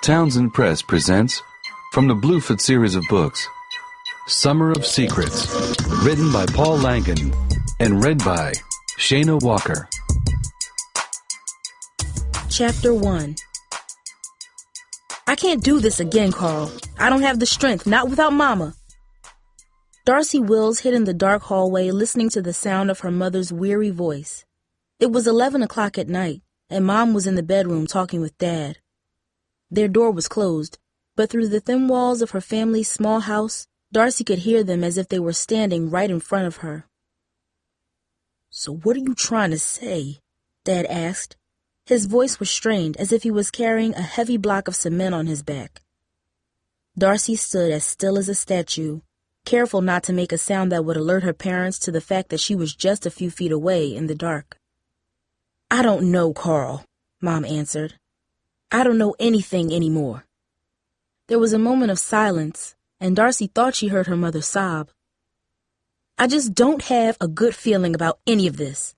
Townsend Press presents from the Bluford series of books, Summer of Secrets, written by Paul Langan and read by Shayna Walker. Chapter 1. I can't do this again, Carl. I don't have the strength, not without Mama. Darcy Wills hid in the dark hallway listening to the sound of her mother's weary voice. It was 11 o'clock at night, and Mom was in the bedroom talking with Dad. Their door was closed, but through the thin walls of her family's small house, Darcy could hear them as if they were standing right in front of her. "So what are you trying to say?" Dad asked. His voice was strained, as if he was carrying a heavy block of cement on his back. Darcy stood as still as a statue, careful not to make a sound that would alert her parents to the fact that she was just a few feet away in the dark. "I don't know, Carl," Mom answered. "I don't know anything anymore." There was a moment of silence, and Darcy thought she heard her mother sob. "I just don't have a good feeling about any of this."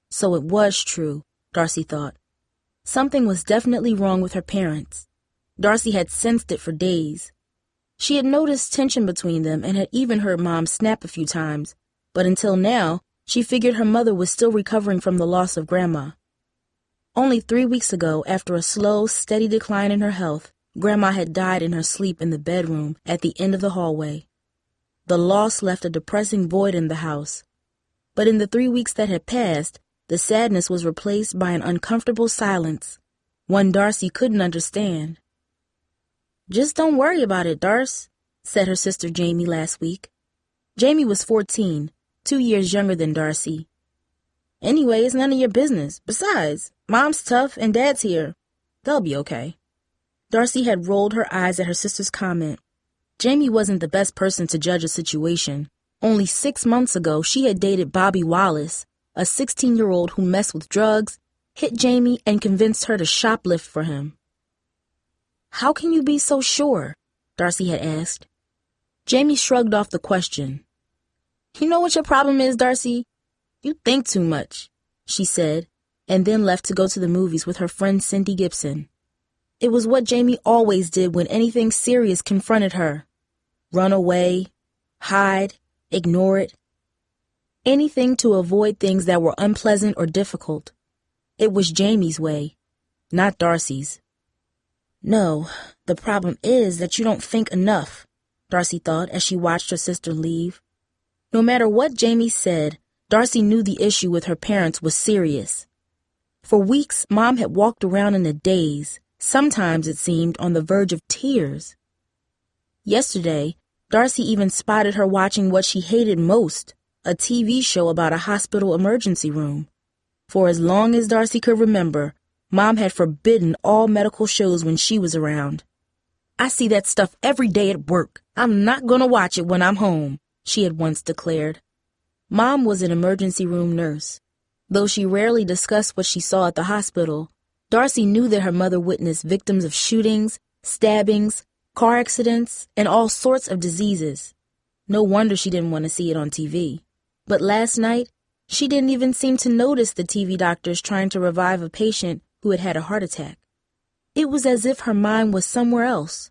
So it was true, Darcy thought. Something was definitely wrong with her parents. Darcy had sensed it for days. She had noticed tension between them and had even heard Mom snap a few times, but until now, she figured her mother was still recovering from the loss of Grandma. Only 3 weeks ago, after a slow, steady decline in her health, Grandma had died in her sleep in the bedroom at the end of the hallway. The loss left a depressing void in the house. But in the 3 weeks that had passed, the sadness was replaced by an uncomfortable silence, one Darcy couldn't understand. "Just don't worry about it, Darce," said her sister Jamie last week. Jamie was 14, 2 years younger than Darcy. "Anyway, it's none of your business. Besides, Mom's tough and Dad's here. They'll be okay." Darcy had rolled her eyes at her sister's comment. Jamie wasn't the best person to judge a situation. Only 6 months ago, she had dated Bobby Wallace, a 16-year-old who messed with drugs, hit Jamie, and convinced her to shoplift for him. "How can you be so sure?" Darcy had asked. Jamie shrugged off the question. "You know what your problem is, Darcy? You think too much," she said, and then left to go to the movies with her friend Cindy Gibson. It was what Jamie always did when anything serious confronted her. Run away, hide, ignore it. Anything to avoid things that were unpleasant or difficult. It was Jamie's way, not Darcy's. "No, the problem is that you don't think enough," Darcy thought as she watched her sister leave. No matter what Jamie said, Darcy knew the issue with her parents was serious. For weeks, Mom had walked around in a daze, sometimes it seemed on the verge of tears. Yesterday, Darcy even spotted her watching what she hated most, a TV show about a hospital emergency room. For as long as Darcy could remember, Mom had forbidden all medical shows when she was around. "I see that stuff every day at work. I'm not going to watch it when I'm home," she had once declared. Mom was an emergency room nurse. Though she rarely discussed what she saw at the hospital, Darcy knew that her mother witnessed victims of shootings, stabbings, car accidents, and all sorts of diseases. No wonder she didn't want to see it on TV. But last night, she didn't even seem to notice the TV doctors trying to revive a patient who had had a heart attack. It was as if her mind was somewhere else,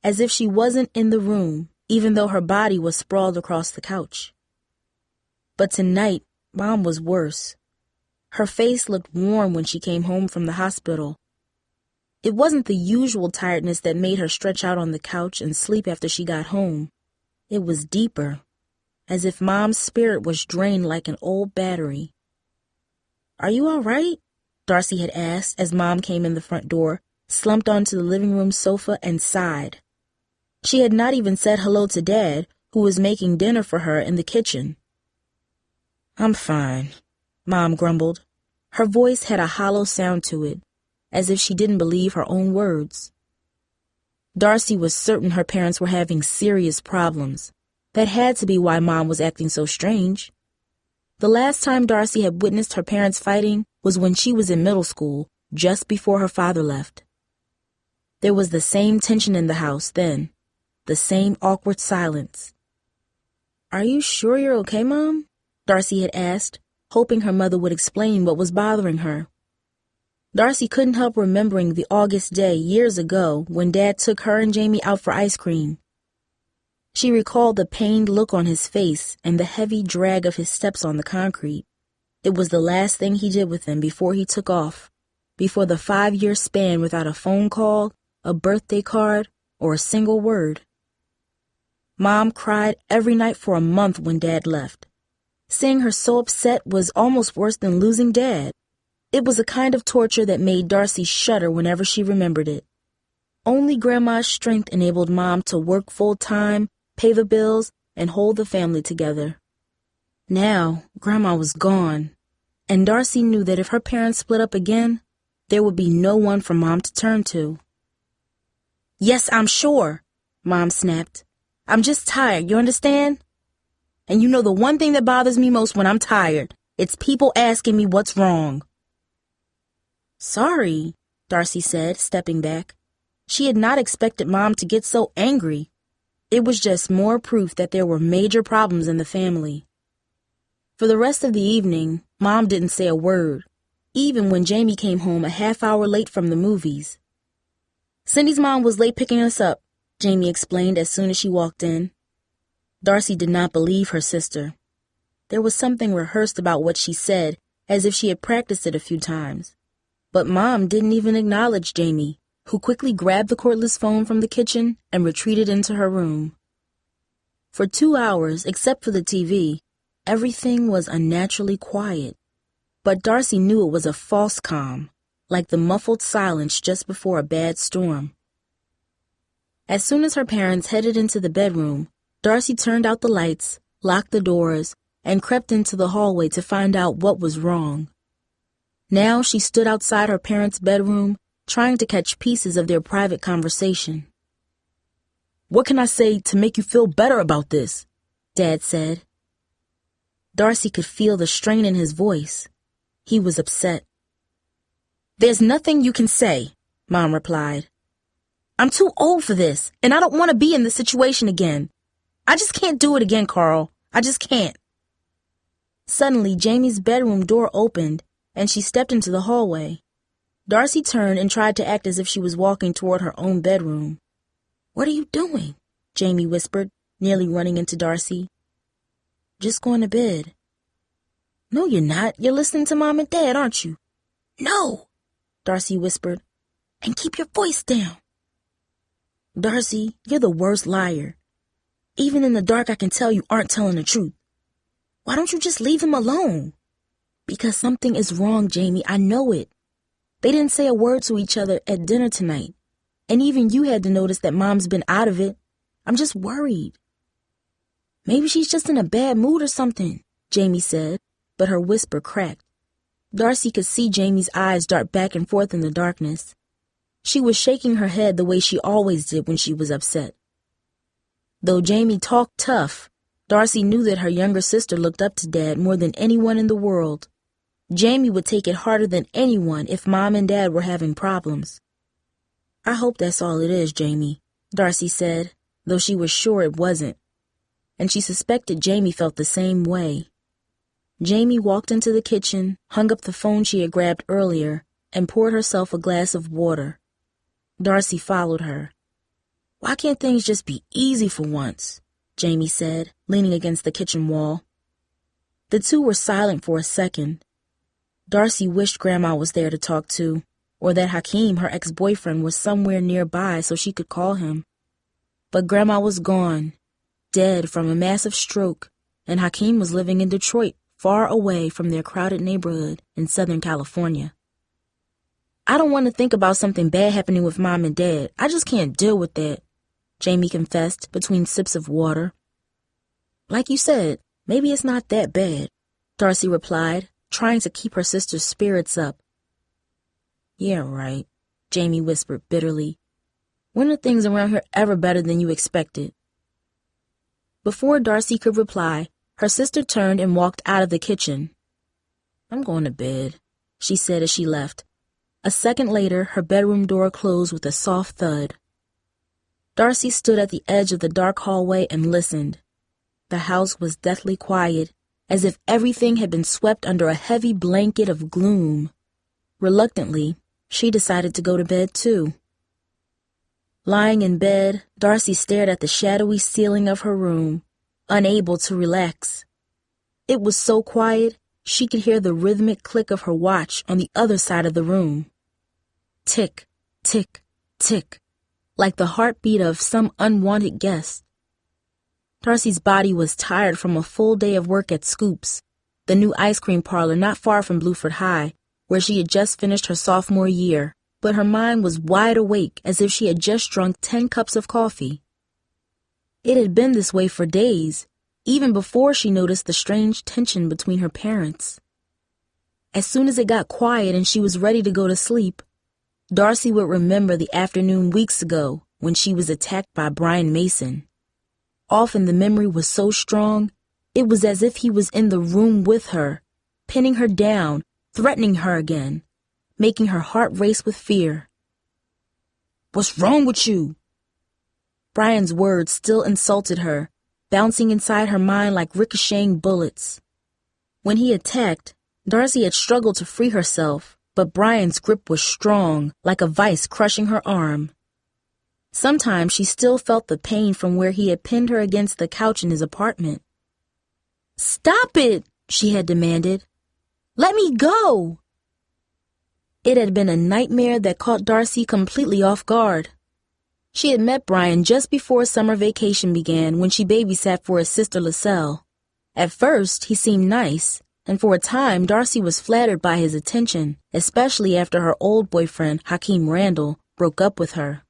as if she wasn't in the room, even though her body was sprawled across the couch. But tonight, Mom was worse. Her face looked worn when she came home from the hospital. It wasn't the usual tiredness that made her stretch out on the couch and sleep after she got home. It was deeper, as if Mom's spirit was drained like an old battery. "Are you all right?" Darcy had asked as Mom came in the front door, slumped onto the living room sofa, and sighed. She had not even said hello to Dad, who was making dinner for her in the kitchen. "I'm fine," Mom grumbled. Her voice had a hollow sound to it, as if she didn't believe her own words. Darcy was certain her parents were having serious problems. That had to be why Mom was acting so strange. The last time Darcy had witnessed her parents fighting was when she was in middle school, just before her father left. There was the same tension in the house then, the same awkward silence. "Are you sure you're okay, Mom?" Darcy had asked, hoping her mother would explain what was bothering her. Darcy couldn't help remembering the August day years ago when Dad took her and Jamie out for ice cream. She recalled the pained look on his face and the heavy drag of his steps on the concrete. It was the last thing he did with them before he took off, before the 5-year span without a phone call, a birthday card, or a single word. Mom cried every night for a month when Dad left. Seeing her so upset was almost worse than losing Dad. It was a kind of torture that made Darcy shudder whenever she remembered it. Only Grandma's strength enabled Mom to work full-time, pay the bills, and hold the family together. Now, Grandma was gone, and Darcy knew that if her parents split up again, there would be no one for Mom to turn to. "Yes, I'm sure," Mom snapped. "I'm just tired, you understand? And you know the one thing that bothers me most when I'm tired, it's people asking me what's wrong." "Sorry," Darcy said, stepping back. She had not expected Mom to get so angry. It was just more proof that there were major problems in the family. For the rest of the evening, Mom didn't say a word, even when Jamie came home a half-hour late from the movies. "Cindy's mom was late picking us up," Jamie explained as soon as she walked in. Darcy did not believe her sister. There was something rehearsed about what she said, as if she had practiced it a few times. But Mom didn't even acknowledge Jamie, who quickly grabbed the cordless phone from the kitchen and retreated into her room. For 2 hours, except for the TV, everything was unnaturally quiet. But Darcy knew it was a false calm, like the muffled silence just before a bad storm. As soon as her parents headed into the bedroom, Darcy turned out the lights, locked the doors, and crept into the hallway to find out what was wrong. Now she stood outside her parents' bedroom, trying to catch pieces of their private conversation. "What can I say to make you feel better about this?" Dad said. Darcy could feel the strain in his voice. He was upset. "There's nothing you can say," Mom replied. "I'm too old for this, and I don't want to be in this situation again. I just can't do it again, Carl. I just can't." Suddenly, Jamie's bedroom door opened, and she stepped into the hallway. Darcy turned and tried to act as if she was walking toward her own bedroom. "What are you doing?" Jamie whispered, nearly running into Darcy. "Just going to bed." "No, you're not. You're listening to Mom and Dad, aren't you?" "No," Darcy whispered. "And keep your voice down." "Darcy, you're the worst liar. Even in the dark, I can tell you aren't telling the truth. Why don't you just leave him alone?" "Because something is wrong, Jamie. I know it. They didn't say a word to each other at dinner tonight. And even you had to notice that Mom's been out of it. I'm just worried." "Maybe she's just in a bad mood or something," Jamie said, but her whisper cracked. Darcy could see Jamie's eyes dart back and forth in the darkness. She was shaking her head the way she always did when she was upset. Though Jamie talked tough, Darcy knew that her younger sister looked up to Dad more than anyone in the world. Jamie would take it harder than anyone if Mom and Dad were having problems. "I hope that's all it is, Jamie," Darcy said, though she was sure it wasn't. And she suspected Jamie felt the same way. Jamie walked into the kitchen, hung up the phone she had grabbed earlier, and poured herself a glass of water. Darcy followed her. "Why can't things just be easy for once?" Jamie said, leaning against the kitchen wall. The two were silent for a second. Darcy wished Grandma was there to talk to, or that Hakeem, her ex-boyfriend, was somewhere nearby so she could call him. But Grandma was gone, dead from a massive stroke, and Hakeem was living in Detroit, far away from their crowded neighborhood in Southern California. "I don't want to think about something bad happening with Mom and Dad. I just can't deal with that," Jamie confessed between sips of water. "Like you said, maybe it's not that bad," Darcy replied, trying to keep her sister's spirits up. "Yeah, right," Jamie whispered bitterly. "When are things around here ever better than you expected?" Before Darcy could reply, her sister turned and walked out of the kitchen. "I'm going to bed," she said as she left. A second later, her bedroom door closed with a soft thud. Darcy stood at the edge of the dark hallway and listened. The house was deathly quiet, as if everything had been swept under a heavy blanket of gloom. Reluctantly, she decided to go to bed too. Lying in bed, Darcy stared at the shadowy ceiling of her room, unable to relax. It was so quiet, she could hear the rhythmic click of her watch on the other side of the room. Tick, tick, tick, like the heartbeat of some unwanted guest. Darcy's body was tired from a full day of work at Scoop's, the new ice cream parlor not far from Bluford High, where she had just finished her sophomore year, but her mind was wide awake as if she had just drunk 10 cups of coffee. It had been this way for days, even before she noticed the strange tension between her parents. As soon as it got quiet and she was ready to go to sleep, Darcy would remember the afternoon weeks ago when she was attacked by Brian Mason. Often the memory was so strong, it was as if he was in the room with her, pinning her down, threatening her again, making her heart race with fear. "What's wrong with you?" Brian's words still insulted her, bouncing inside her mind like ricocheting bullets. When he attacked, Darcy had struggled to free herself, but Brian's grip was strong, like a vice crushing her arm. Sometimes she still felt the pain from where he had pinned her against the couch in his apartment. "Stop it!" she had demanded. "Let me go!" It had been a nightmare that caught Darcy completely off guard. She had met Brian just before summer vacation began when she babysat for his sister LaSalle. At first, he seemed nice, and for a time Darcy was flattered by his attention, especially after her old boyfriend, Hakeem Randall, broke up with her.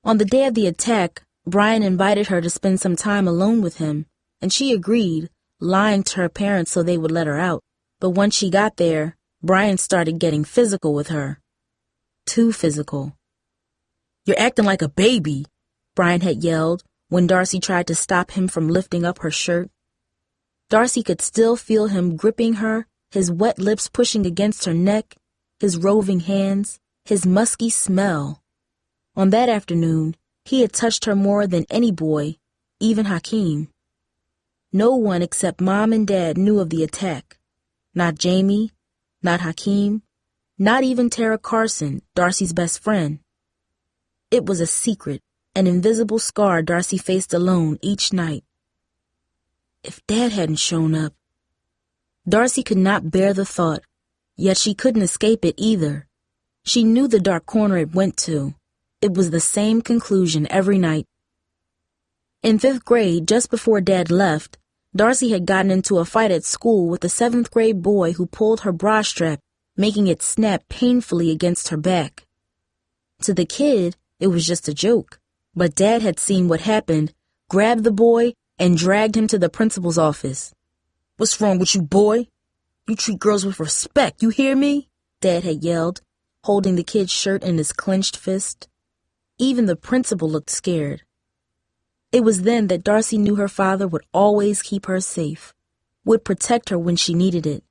On the day of the attack, Brian invited her to spend some time alone with him, and she agreed, lying to her parents so they would let her out. But once she got there, Brian started getting physical with her. Too physical. "You're acting like a baby," Brian had yelled when Darcy tried to stop him from lifting up her shirt. Darcy could still feel him gripping her, his wet lips pushing against her neck, his roving hands, his musky smell. On that afternoon, he had touched her more than any boy, even Hakeem. No one except Mom and Dad knew of the attack. Not Jamie, not Hakeem, not even Tara Carson, Darcy's best friend. It was a secret, an invisible scar Darcy faced alone each night. If Dad hadn't shown up. Darcy could not bear the thought, yet she couldn't escape it either. She knew the dark corner it went to. It was the same conclusion every night. In 5th grade, just before Dad left, Darcy had gotten into a fight at school with a 7th grade boy who pulled her bra strap, making it snap painfully against her back. To the kid, it was just a joke, but Dad had seen what happened, grabbed the boy, and dragged him to the principal's office. "What's wrong with you, boy? You treat girls with respect, you hear me?" Dad had yelled, holding the kid's shirt in his clenched fist. Even the principal looked scared. It was then that Darcy knew her father would always keep her safe, would protect her when she needed it,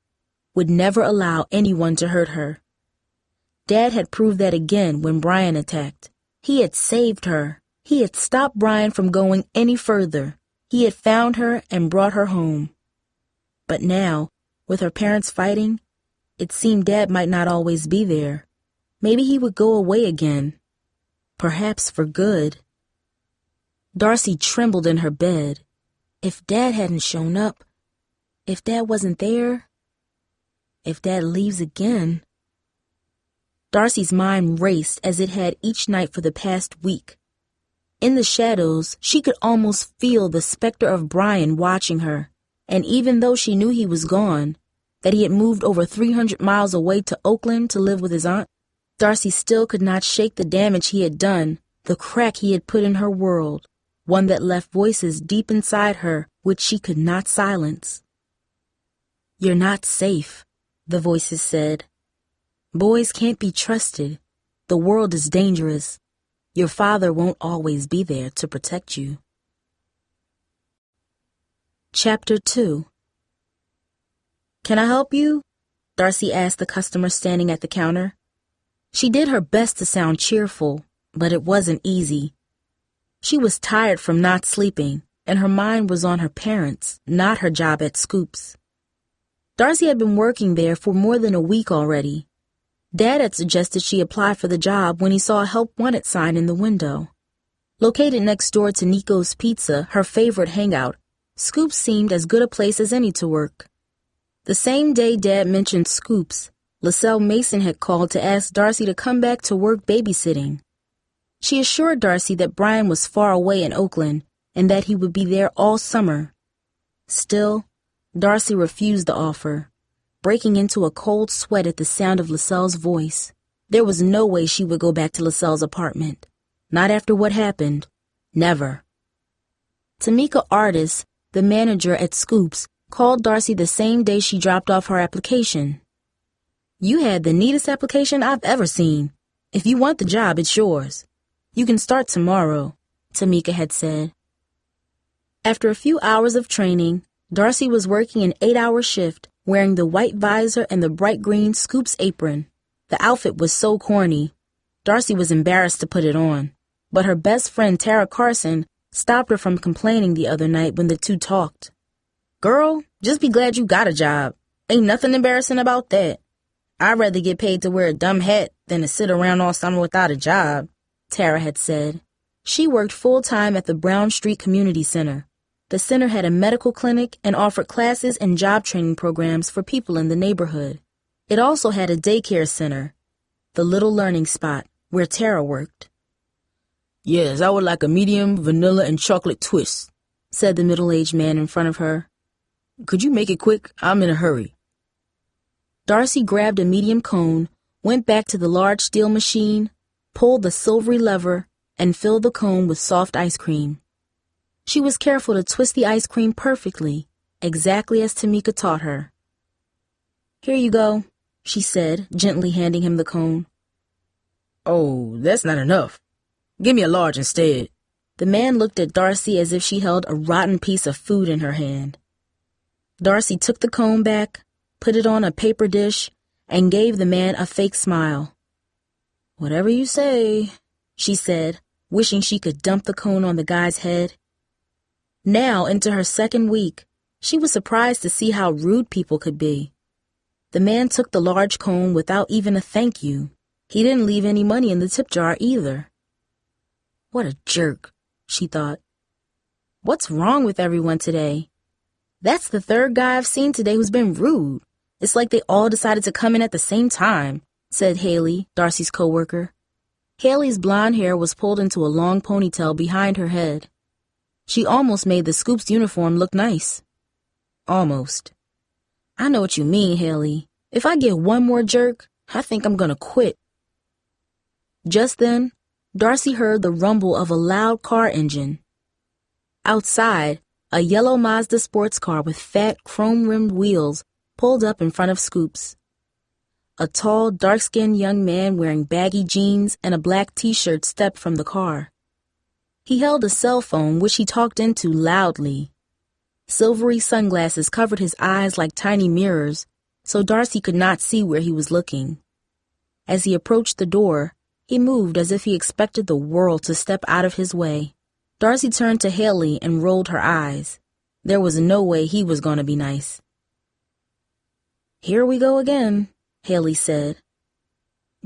would never allow anyone to hurt her. Dad had proved that again when Brian attacked. He had saved her. He had stopped Brian from going any further. He had found her and brought her home. But now, with her parents fighting, it seemed Dad might not always be there. Maybe he would go away again. Perhaps for good. Darcy trembled in her bed. If Dad hadn't shown up, if Dad wasn't there, if Dad leaves again. Darcy's mind raced as it had each night for the past week. In the shadows, she could almost feel the specter of Brian watching her, and even though she knew he was gone, that he had moved over 300 miles away to Oakland to live with his aunt, Darcy still could not shake the damage he had done, the crack he had put in her world, one that left voices deep inside her which she could not silence. "You're not safe," the voices said. "Boys can't be trusted. The world is dangerous. Your father won't always be there to protect you." Chapter 2. "Can I help you?" Darcy asked the customer standing at the counter. She did her best to sound cheerful, but it wasn't easy. She was tired from not sleeping, and her mind was on her parents, not her job at Scoop's. Darcy had been working there for more than a week already. Dad had suggested she apply for the job when he saw a help wanted sign in the window. Located next door to Nico's Pizza, her favorite hangout, Scoops seemed as good a place as any to work. The same day Dad mentioned Scoops, LaSalle Mason had called to ask Darcy to come back to work babysitting. She assured Darcy that Brian was far away in Oakland and that he would be there all summer. Still, Darcy refused the offer, breaking into a cold sweat at the sound of LaSalle's voice. There was no way she would go back to LaSalle's apartment. Not after what happened. Never. Tamika Artis, the manager at Scoops, called Darcy the same day she dropped off her application. "You had the neatest application I've ever seen. If you want the job, it's yours. You can start tomorrow," Tamika had said. After a few hours of training, Darcy was working an 8-hour shift, wearing the white visor and the bright green Scoops apron. The outfit was so corny. Darcy was embarrassed to put it on, but her best friend Tara Carson stopped her from complaining the other night when the two talked. "Girl, just be glad you got a job. Ain't nothing embarrassing about that. I'd rather get paid to wear a dumb hat than to sit around all summer without a job," Tara had said. She worked full-time at the Brown Street Community Center. The center had a medical clinic and offered classes and job training programs for people in the neighborhood. It also had a daycare center, the Little Learning Spot, where Tara worked. "Yes, I would like a medium vanilla and chocolate twist," said the middle-aged man in front of her. "Could you make it quick? I'm in a hurry." Darcy grabbed a medium cone, went back to the large steel machine, pulled the silvery lever, and filled the cone with soft ice cream. She was careful to twist the ice cream perfectly, exactly as Tamika taught her. "Here you go," she said, gently handing him the cone. "Oh, that's not enough. Give me a large instead." The man looked at Darcy as if she held a rotten piece of food in her hand. Darcy took the cone back, put it on a paper dish, and gave the man a fake smile. "Whatever you say," she said, wishing she could dump the cone on the guy's head. Now, into her second week, she was surprised to see how rude people could be. The man took the large cone without even a thank you. He didn't leave any money in the tip jar either. "What a jerk," she thought. "What's wrong with everyone today? That's the third guy I've seen today who's been rude. It's like they all decided to come in at the same time," said Haley, Darcy's coworker. Haley's blonde hair was pulled into a long ponytail behind her head. She almost made the Scoops uniform look nice. Almost. "I know what you mean, Haley. If I get one more jerk, I think I'm gonna quit." Just then, Darcy heard the rumble of a loud car engine. Outside, a yellow Mazda sports car with fat, chrome-rimmed wheels pulled up in front of Scoops. A tall, dark-skinned young man wearing baggy jeans and a black t-shirt stepped from the car. He held a cell phone, which he talked into loudly. Silvery sunglasses covered his eyes like tiny mirrors, so Darcy could not see where he was looking. As he approached the door, he moved as if he expected the world to step out of his way. Darcy turned to Haley and rolled her eyes. There was no way he was going to be nice. "Here we go again," Haley said.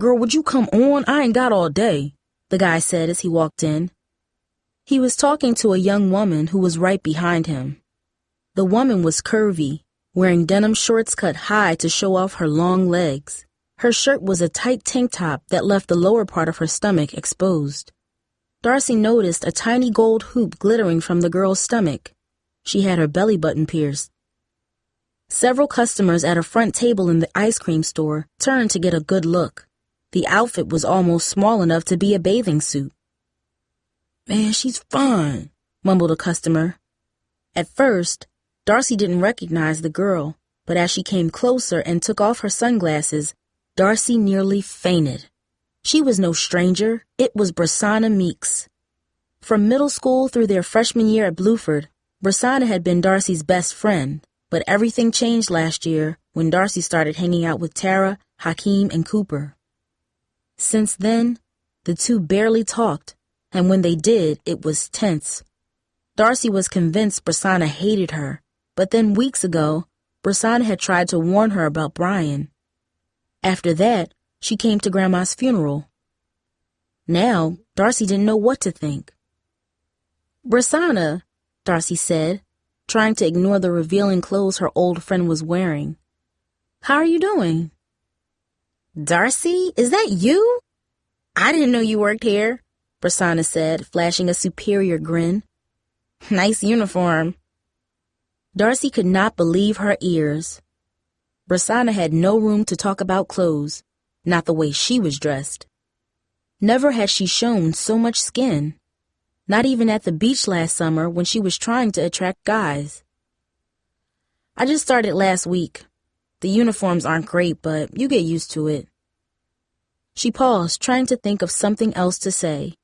"Girl, would you come on? I ain't got all day," the guy said as he walked in. He was talking to a young woman who was right behind him. The woman was curvy, wearing denim shorts cut high to show off her long legs. Her shirt was a tight tank top that left the lower part of her stomach exposed. Darcy noticed a tiny gold hoop glittering from the girl's stomach. She had her belly button pierced. Several customers at a front table in the ice cream store turned to get a good look. The outfit was almost small enough to be a bathing suit. "Man, she's fine," mumbled a customer. At first, Darcy didn't recognize the girl, but as she came closer and took off her sunglasses, Darcy nearly fainted. She was no stranger. It was Brasana Meeks. From middle school through their freshman year at Bluford, Brasana had been Darcy's best friend, but everything changed last year when Darcy started hanging out with Tara, Hakeem, and Cooper. Since then, the two barely talked, and when they did, it was tense. Darcy was convinced Brasana hated her, but then weeks ago, Brasana had tried to warn her about Brian. After that, She came to Grandma's funeral. Now, Darcy didn't know what to think. "Brasana," Darcy said, trying to ignore the revealing clothes her old friend was wearing. "How are you doing?" "Darcy, is that you? I didn't know you worked here," Brasana said, flashing a superior grin. "Nice uniform." Darcy could not believe her ears. Brasana had no room to talk about clothes, not the way she was dressed. Never had she shown so much skin, not even at the beach last summer when she was trying to attract guys. "I just started last week. The uniforms aren't great, but you get used to it." She paused, trying to think of something else to say.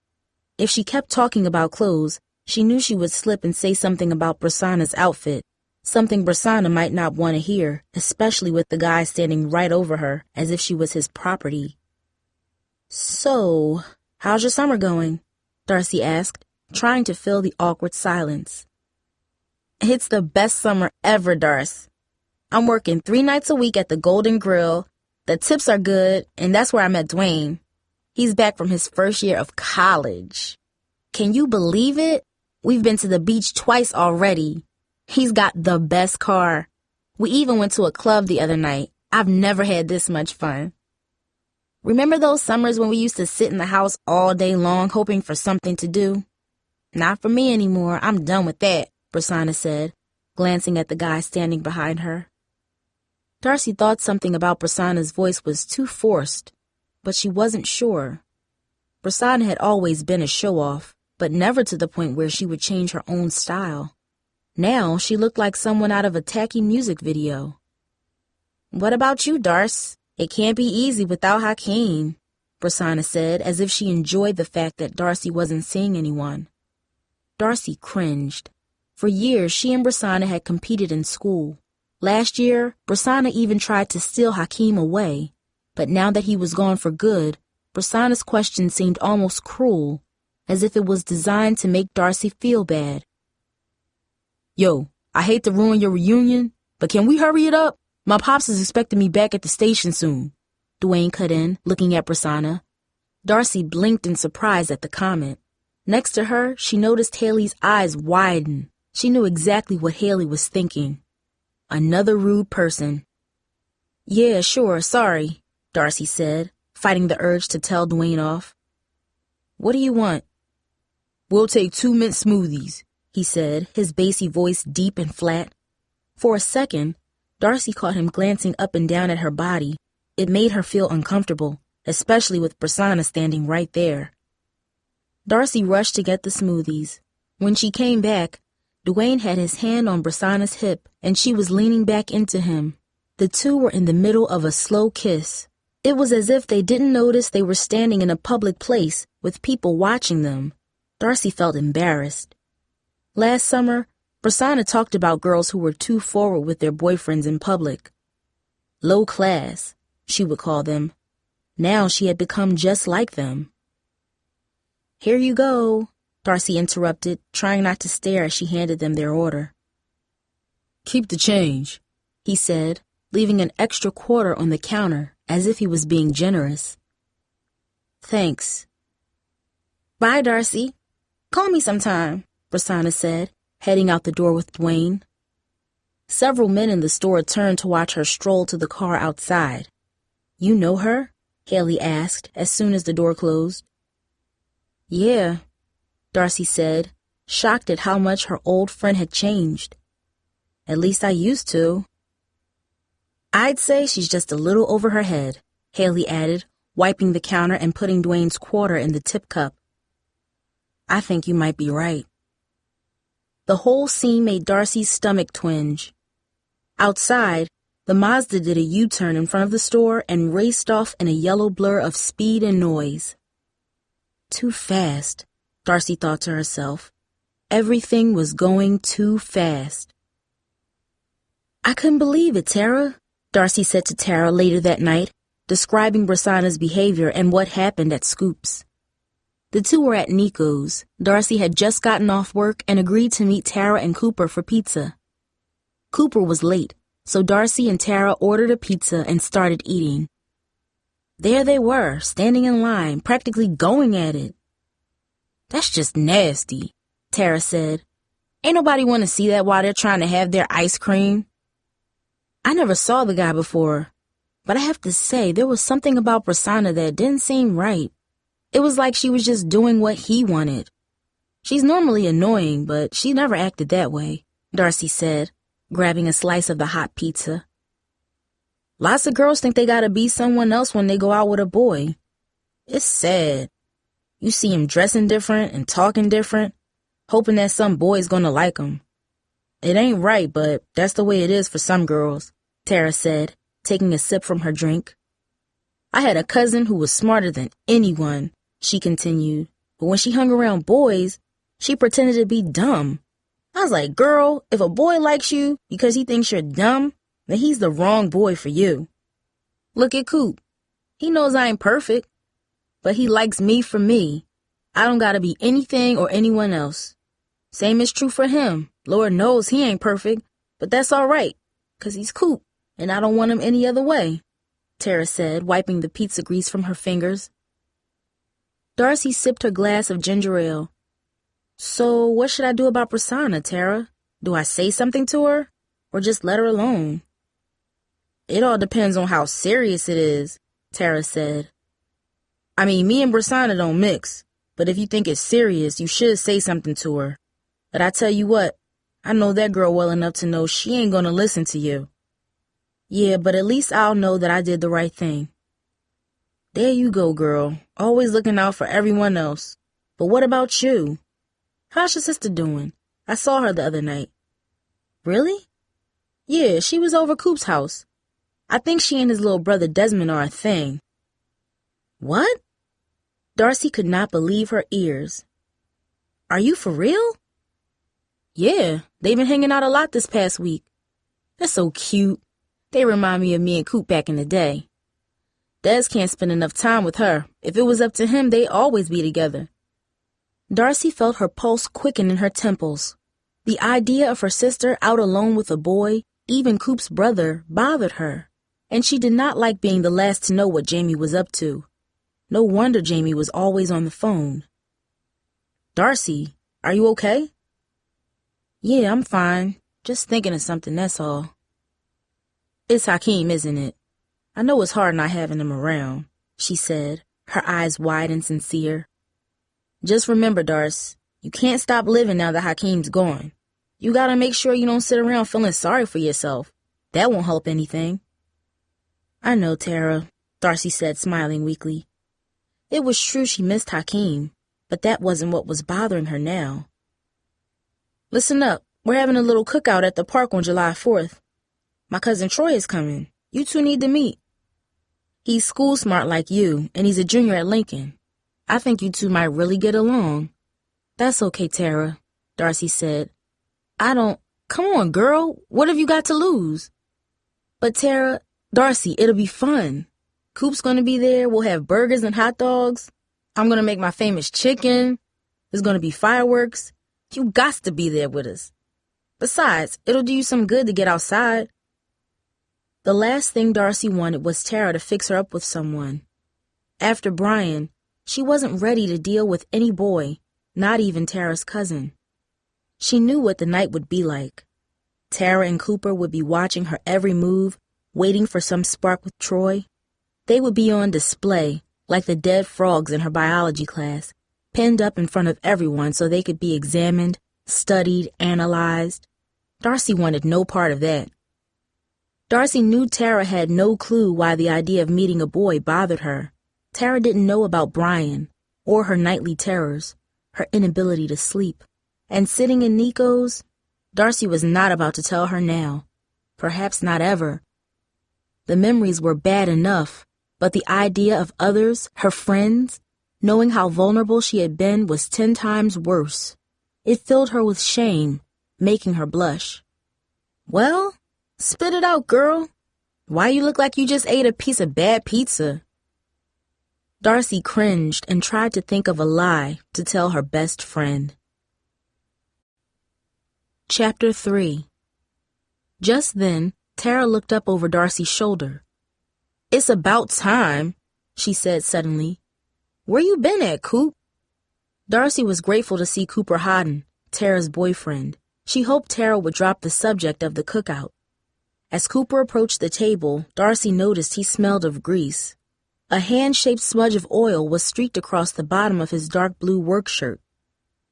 If she kept talking about clothes, she knew she would slip and say something about Brasana's outfit, something Brasana might not want to hear, especially with the guy standing right over her, as if she was his property. "So, how's your summer going?" Darcy asked, trying to fill the awkward silence. "It's the best summer ever, Darce. I'm working 3 nights a week at the Golden Grill. The tips are good, and that's where I met Dwayne. He's back from his first year of college. Can you believe it? We've been to the beach twice already. He's got the best car. We even went to a club the other night. I've never had this much fun. Remember those summers when we used to sit in the house all day long hoping for something to do? Not for me anymore. I'm done with that," Brasana said, glancing at the guy standing behind her. Darcy thought something about Brasana's voice was too forced, but she wasn't sure. Brasana had always been a show-off, but never to the point where she would change her own style. Now she looked like someone out of a tacky music video. "What about you, Darce? It can't be easy without Hakeem," Brasana said, as if she enjoyed the fact that Darcy wasn't seeing anyone. Darcy cringed. For years, she and Brasana had competed in school. Last year, Brasana even tried to steal Hakeem away, but now that he was gone for good, Brasana's question seemed almost cruel, as if it was designed to make Darcy feel bad. "Yo, I hate to ruin your reunion, but can we hurry it up? My pops is expecting me back at the station soon," Dwayne cut in, looking at Brasana. Darcy blinked in surprise at the comment. Next to her, she noticed Haley's eyes widen. She knew exactly what Haley was thinking. Another rude person. "Yeah, sure, sorry," Darcy said, fighting the urge to tell Dwayne off. "What do you want?" "We'll take 2 mint smoothies," he said, his bassy voice deep and flat. For a second, Darcy caught him glancing up and down at her body. It made her feel uncomfortable, especially with Brasana standing right there. Darcy rushed to get the smoothies. When she came back, Dwayne had his hand on Brasana's hip, and she was leaning back into him. The two were in the middle of a slow kiss. It was as if they didn't notice they were standing in a public place with people watching them. Darcy felt embarrassed. Last summer, Brasana talked about girls who were too forward with their boyfriends in public. Low class, she would call them. Now she had become just like them. "Here you go," Darcy interrupted, trying not to stare as she handed them their order. "Keep the change," he said, leaving an extra quarter on the counter, as if he was being generous. "Thanks." "Bye, Darcy. Call me sometime," Brasana said, heading out the door with Dwayne. Several men in the store turned to watch her stroll to the car outside. "You know her?" Haley asked as soon as the door closed. "Yeah," Darcy said, shocked at how much her old friend had changed. "At least I used to." "I'd say she's just a little over her head," Haley added, wiping the counter and putting Dwayne's quarter in the tip cup. "I think you might be right." The whole scene made Darcy's stomach twinge. Outside, the Mazda did a U-turn in front of the store and raced off in a yellow blur of speed and noise. Too fast, Darcy thought to herself. Everything was going too fast. "I couldn't believe it, Tara," Darcy said to Tara later that night, describing Brasana's behavior and what happened at Scoop's. The two were at Nico's. Darcy had just gotten off work and agreed to meet Tara and Cooper for pizza. Cooper was late, so Darcy and Tara ordered a pizza and started eating. There they were, standing in line, practically going at it. "That's just nasty," Tara said. "Ain't nobody want to see that while they're trying to have their ice cream." I never saw the guy before, but I have to say there was something about Prasanna that didn't seem right. It was like she was just doing what he wanted. "She's normally annoying, but she never acted that way," Darcy said, grabbing a slice of the hot pizza. "Lots of girls think they gotta be someone else when they go out with a boy. It's sad. You see him dressing different and talking different, hoping that some boy's gonna like him. It ain't right, but that's the way it is for some girls," Tara said, taking a sip from her drink. "I had a cousin who was smarter than anyone," she continued, "but when she hung around boys, she pretended to be dumb. I was like, girl, if a boy likes you because he thinks you're dumb, then he's the wrong boy for you. Look at Coop. He knows I ain't perfect, but he likes me for me. I don't gotta be anything or anyone else. Same is true for him. Lord knows he ain't perfect, but that's all right, 'cause he's Coop, and I don't want him any other way," Tara said, wiping the pizza grease from her fingers. Darcy sipped her glass of ginger ale. "So what should I do about Prasanna, Tara? Do I say something to her, or just let her alone?" "It all depends on how serious it is," Tara said. "I mean, me and Prasanna don't mix, but if you think it's serious, you should say something to her. But I tell you what, I know that girl well enough to know she ain't gonna listen to you." "Yeah, but at least I'll know that I did the right thing." "There you go, girl, always looking out for everyone else. But what about you? How's your sister doing? I saw her the other night." "Really?" "Yeah, she was over Coop's house. I think she and his little brother Desmond are a thing." "What?" Darcy could not believe her ears. "Are you for real?" "Yeah, they've been hanging out a lot this past week. They're so cute. They remind me of me and Coop back in the day. Des can't spend enough time with her. If it was up to him, they'd always be together." Darcy felt her pulse quicken in her temples. The idea of her sister out alone with a boy, even Coop's brother, bothered her, and she did not like being the last to know what Jamie was up to. No wonder Jamie was always on the phone. "Darcy, are you okay?" "Yeah, I'm fine. Just thinking of something, that's all." "It's Hakeem, isn't it? I know it's hard not having him around," she said, her eyes wide and sincere. "Just remember, Darce, you can't stop living now that Hakeem's gone. You gotta make sure you don't sit around feeling sorry for yourself. That won't help anything." "I know, Tara," Darcy said, smiling weakly. It was true she missed Hakeem, but that wasn't what was bothering her now. "Listen up, we're having a little cookout at the park on July 4th. My cousin Troy is coming. You two need to meet. He's school smart like you, and he's a junior at Lincoln. I think you two might really get along." "That's okay, Tara," Darcy said. Come on, girl, what have you got to lose?" "But Tara, Darcy, it'll be fun. Coop's gonna be there, we'll have burgers and hot dogs. I'm gonna make my famous chicken. There's gonna be fireworks. You gots to be there with us. Besides, it'll do you some good to get outside." The last thing Darcy wanted was Tara to fix her up with someone. After Brian, she wasn't ready to deal with any boy, not even Tara's cousin. She knew what the night would be like. Tara and Cooper would be watching her every move, waiting for some spark with Troy. They would be on display, like the dead frogs in her biology class, pinned up in front of everyone so they could be examined, studied, analyzed. Darcy wanted no part of that. Darcy knew Tara had no clue why the idea of meeting a boy bothered her. Tara didn't know about Brian, or her nightly terrors, her inability to sleep. And sitting in Nico's, Darcy was not about to tell her now. Perhaps not ever. The memories were bad enough, but the idea of others, her friends, knowing how vulnerable she had been was 10 times worse. It filled her with shame, making her blush. "Well, spit it out, girl. Why you look like you just ate a piece of bad pizza?" Darcy cringed and tried to think of a lie to tell her best friend. Chapter 3. Just then, Tara looked up over Darcy's shoulder. "It's about time. she said suddenly. "Where you been at, Coop?" Darcy was grateful to see Cooper Hodden, Tara's boyfriend. She hoped Tara would drop the subject of the cookout. As Cooper approached the table, Darcy noticed he smelled of grease. A hand-shaped smudge of oil was streaked across the bottom of his dark blue work shirt.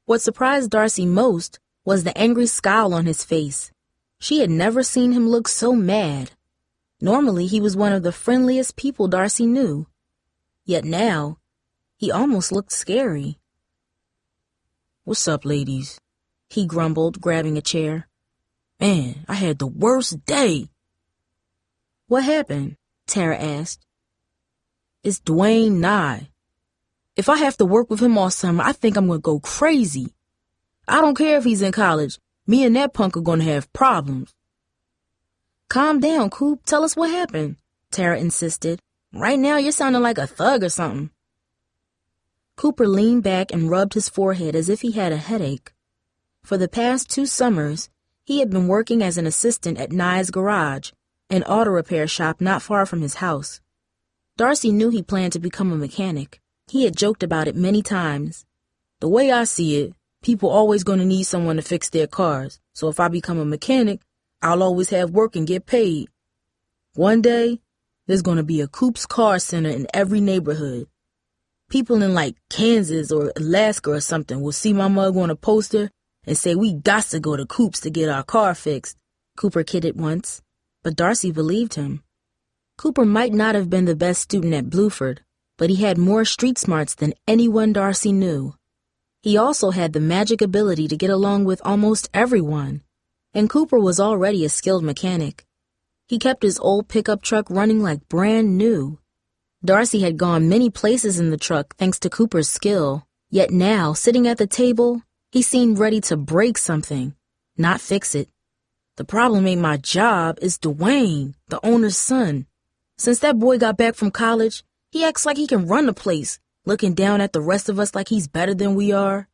What surprised Darcy most was the angry scowl on his face. She had never seen him look so mad. Normally, he was one of the friendliest people Darcy knew. Yet now, he almost looked scary. "What's up, ladies?" he grumbled, grabbing a chair. "Man, I had the worst day." "What happened?" Tara asked. "It's Dwayne Nye. If I have to work with him all summer, I think I'm going to go crazy. I don't care if he's in college. Me and that punk are going to have problems." "Calm down, Coop. Tell us what happened," Tara insisted. "Right now, you're sounding like a thug or something." Cooper leaned back and rubbed his forehead as if he had a headache. For the past 2 summers, he had been working as an assistant at Nye's Garage, an auto repair shop not far from his house. Darcy knew he planned to become a mechanic. He had joked about it many times. "The way I see it, people always going to need someone to fix their cars, so if I become a mechanic, I'll always have work and get paid. One day, there's going to be a Coop's Car Center in every neighborhood. People in like Kansas or Alaska or something will see my mug on a poster and say we got to go to Coop's to get our car fixed," Cooper kidded once. But Darcy believed him. Cooper might not have been the best student at Bluford, but he had more street smarts than anyone Darcy knew. He also had the magic ability to get along with almost everyone, and Cooper was already a skilled mechanic. He kept his old pickup truck running like brand new. Darcy had gone many places in the truck thanks to Cooper's skill, yet now, sitting at the table, he seemed ready to break something, not fix it. "The problem ain't my job, it's Dwayne, the owner's son. Since that boy got back from college, he acts like he can run the place, looking down at the rest of us like he's better than we are.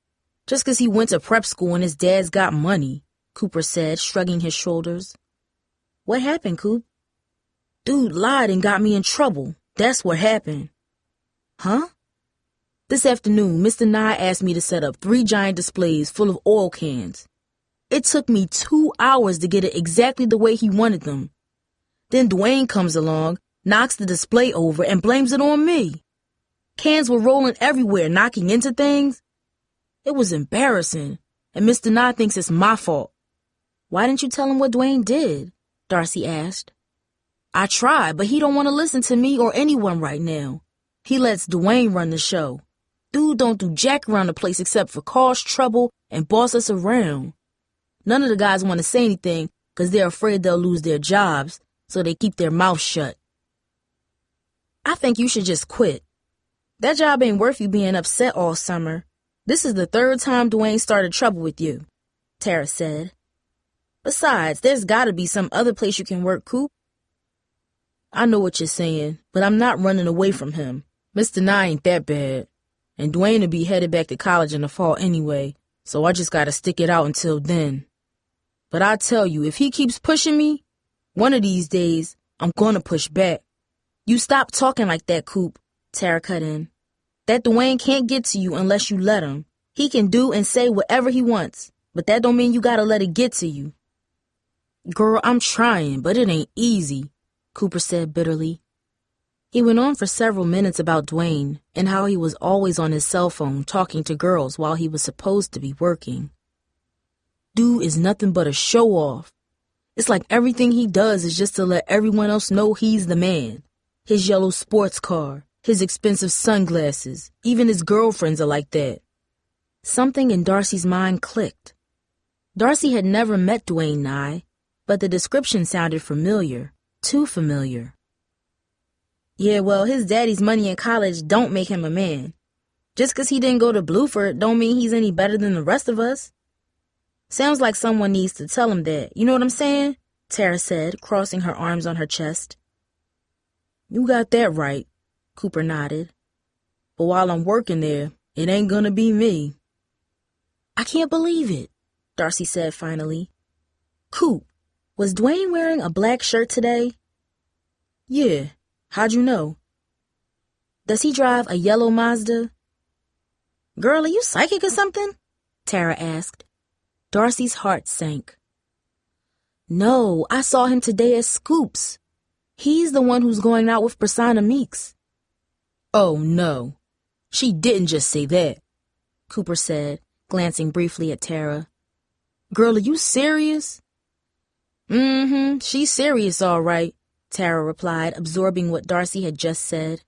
Just 'cause he went to prep school and his dad's got money," Cooper said, shrugging his shoulders. "What happened, Coop?" "Dude lied and got me in trouble. That's what happened." "Huh?" "This afternoon, Mr. Nye asked me to set up 3 giant displays full of oil cans. It took me 2 hours to get it exactly the way he wanted them. Then Dwayne comes along, knocks the display over, and blames it on me. Cans were rolling everywhere, knocking into things. It was embarrassing, and Mr. Nye thinks it's my fault." "Why didn't you tell him what Dwayne did?" Darcy asked. "I tried, but he don't want to listen to me or anyone right now. He lets Dwayne run the show. Dude don't do jack around the place except for cause trouble and boss us around. None of the guys want to say anything because they're afraid they'll lose their jobs, so they keep their mouths shut." "I think you should just quit. That job ain't worth you being upset all summer. This is the 3rd time Dwayne started trouble with you," Tara said. "Besides, there's gotta be some other place you can work, Coop." "I know what you're saying, but I'm not running away from him. Mr. Nye ain't that bad, and Dwayne will be headed back to college in the fall anyway, so I just gotta stick it out until then. But I tell you, if he keeps pushing me, one of these days, I'm gonna push back." "You stop talking like that, Coop," Tara cut in. "That Dwayne can't get to you unless you let him. He can do and say whatever he wants, but that don't mean you gotta let it get to you." "Girl, I'm trying, but it ain't easy," Cooper said bitterly. He went on for several minutes about Dwayne and how he was always on his cell phone talking to girls while he was supposed to be working. "Dude is nothing but a show-off. It's like everything he does is just to let everyone else know he's the man. His yellow sports car, his expensive sunglasses, even his girlfriends are like that." Something in Darcy's mind clicked. Darcy had never met Dwayne Nye, but the description sounded familiar, too familiar. "Yeah, well, his daddy's money in college don't make him a man. Just 'cause he didn't go to Bluford don't mean he's any better than the rest of us. Sounds like someone needs to tell him that, you know what I'm saying?" Tara said, crossing her arms on her chest. "You got that right," Cooper nodded. "But while I'm working there, it ain't gonna be me." "I can't believe it," Darcy said finally. "Coop, was Dwayne wearing a black shirt today?" "Yeah. How'd you know?" Does he drive a yellow Mazda? Girl, are you psychic or something? Tara asked. Darcy's heart sank. No, I saw him today at Scoops. He's the one who's going out with Prasanna Meeks. Oh, no. She didn't just say that, Cooper said, glancing briefly at Tara. Girl, are you serious? She's serious, all right, Tara replied, absorbing what Darcy had just said.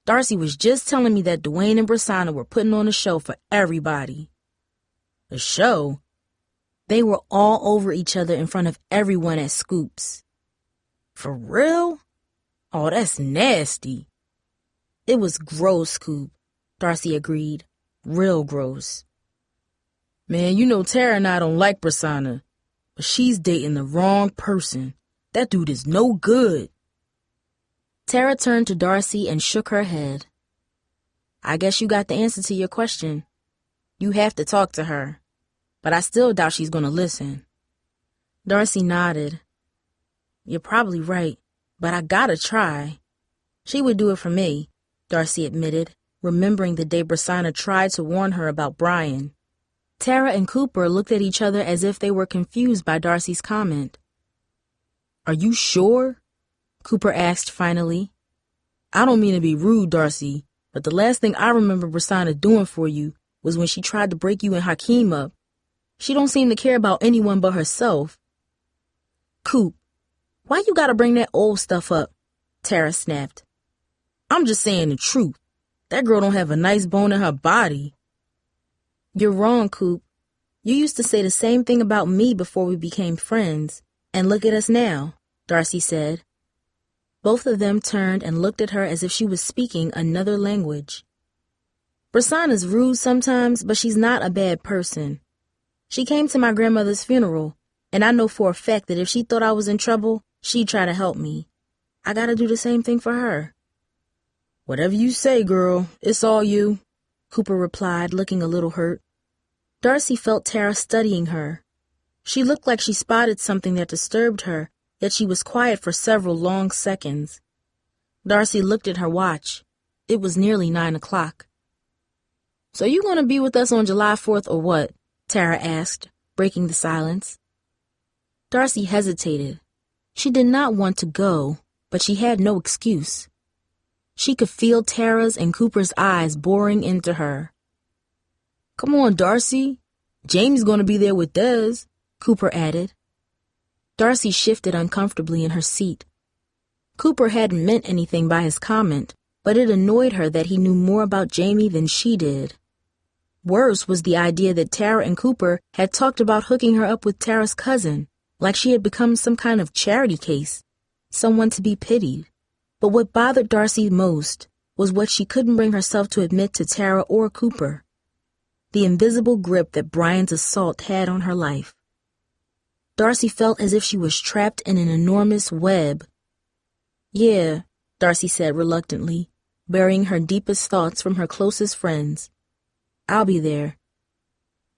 Darcy was just telling me that Dwayne and Prasanna were putting on a show for everybody. A show? They were all over each other in front of everyone at Scoops. For real? Oh, that's nasty. It was gross, Coop, Darcy agreed. Real gross. Man, you know Tara and I don't like Prasanna, but she's dating the wrong person. That dude is no good. Tara turned to Darcy and shook her head. I guess you got the answer to your question. You have to talk to her, but I still doubt she's going to listen. Darcy nodded. You're probably right, but I gotta try. She would do it for me, Darcy admitted, remembering the day Prasanna tried to warn her about Brian. Tara and Cooper looked at each other as if they were confused by Darcy's comment. Are you sure? Cooper asked finally. I don't mean to be rude, Darcy, but the last thing I remember Prasanna doing for you was when she tried to break you and Hakeem up. She don't seem to care about anyone but herself. Coop, why you gotta bring that old stuff up? Tara snapped. I'm just saying the truth. That girl don't have a nice bone in her body. You're wrong, Coop. You used to say the same thing about me before we became friends. And look at us now, Darcy said. Both of them turned and looked at her as if she was speaking another language. Prasanna's rude sometimes, but she's not a bad person. She came to my grandmother's funeral, and I know for a fact that if she thought I was in trouble, she'd try to help me. I gotta do the same thing for her. Whatever you say, girl, it's all you, Cooper replied, looking a little hurt. Darcy felt Tara studying her. She looked like she spotted something that disturbed her, yet she was quiet for several long seconds. Darcy looked at her watch. It was nearly 9 o'clock. So you gonna be with us on July 4th or what? Tara asked, breaking the silence. Darcy hesitated. She did not want to go, but she had no excuse. She could feel Tara's and Cooper's eyes boring into her. Come on, Darcy. Jamie's gonna be there with Des, Cooper added. Darcy shifted uncomfortably in her seat. Cooper hadn't meant anything by his comment, but it annoyed her that he knew more about Jamie than she did. Worse was the idea that Tara and Cooper had talked about hooking her up with Tara's cousin, like she had become some kind of charity case, someone to be pitied. But what bothered Darcy most was what she couldn't bring herself to admit to Tara or Cooper. The invisible grip that Brian's assault had on her life. Darcy felt as if she was trapped in an enormous web. Yeah, Darcy said reluctantly, burying her deepest thoughts from her closest friends. I'll be there.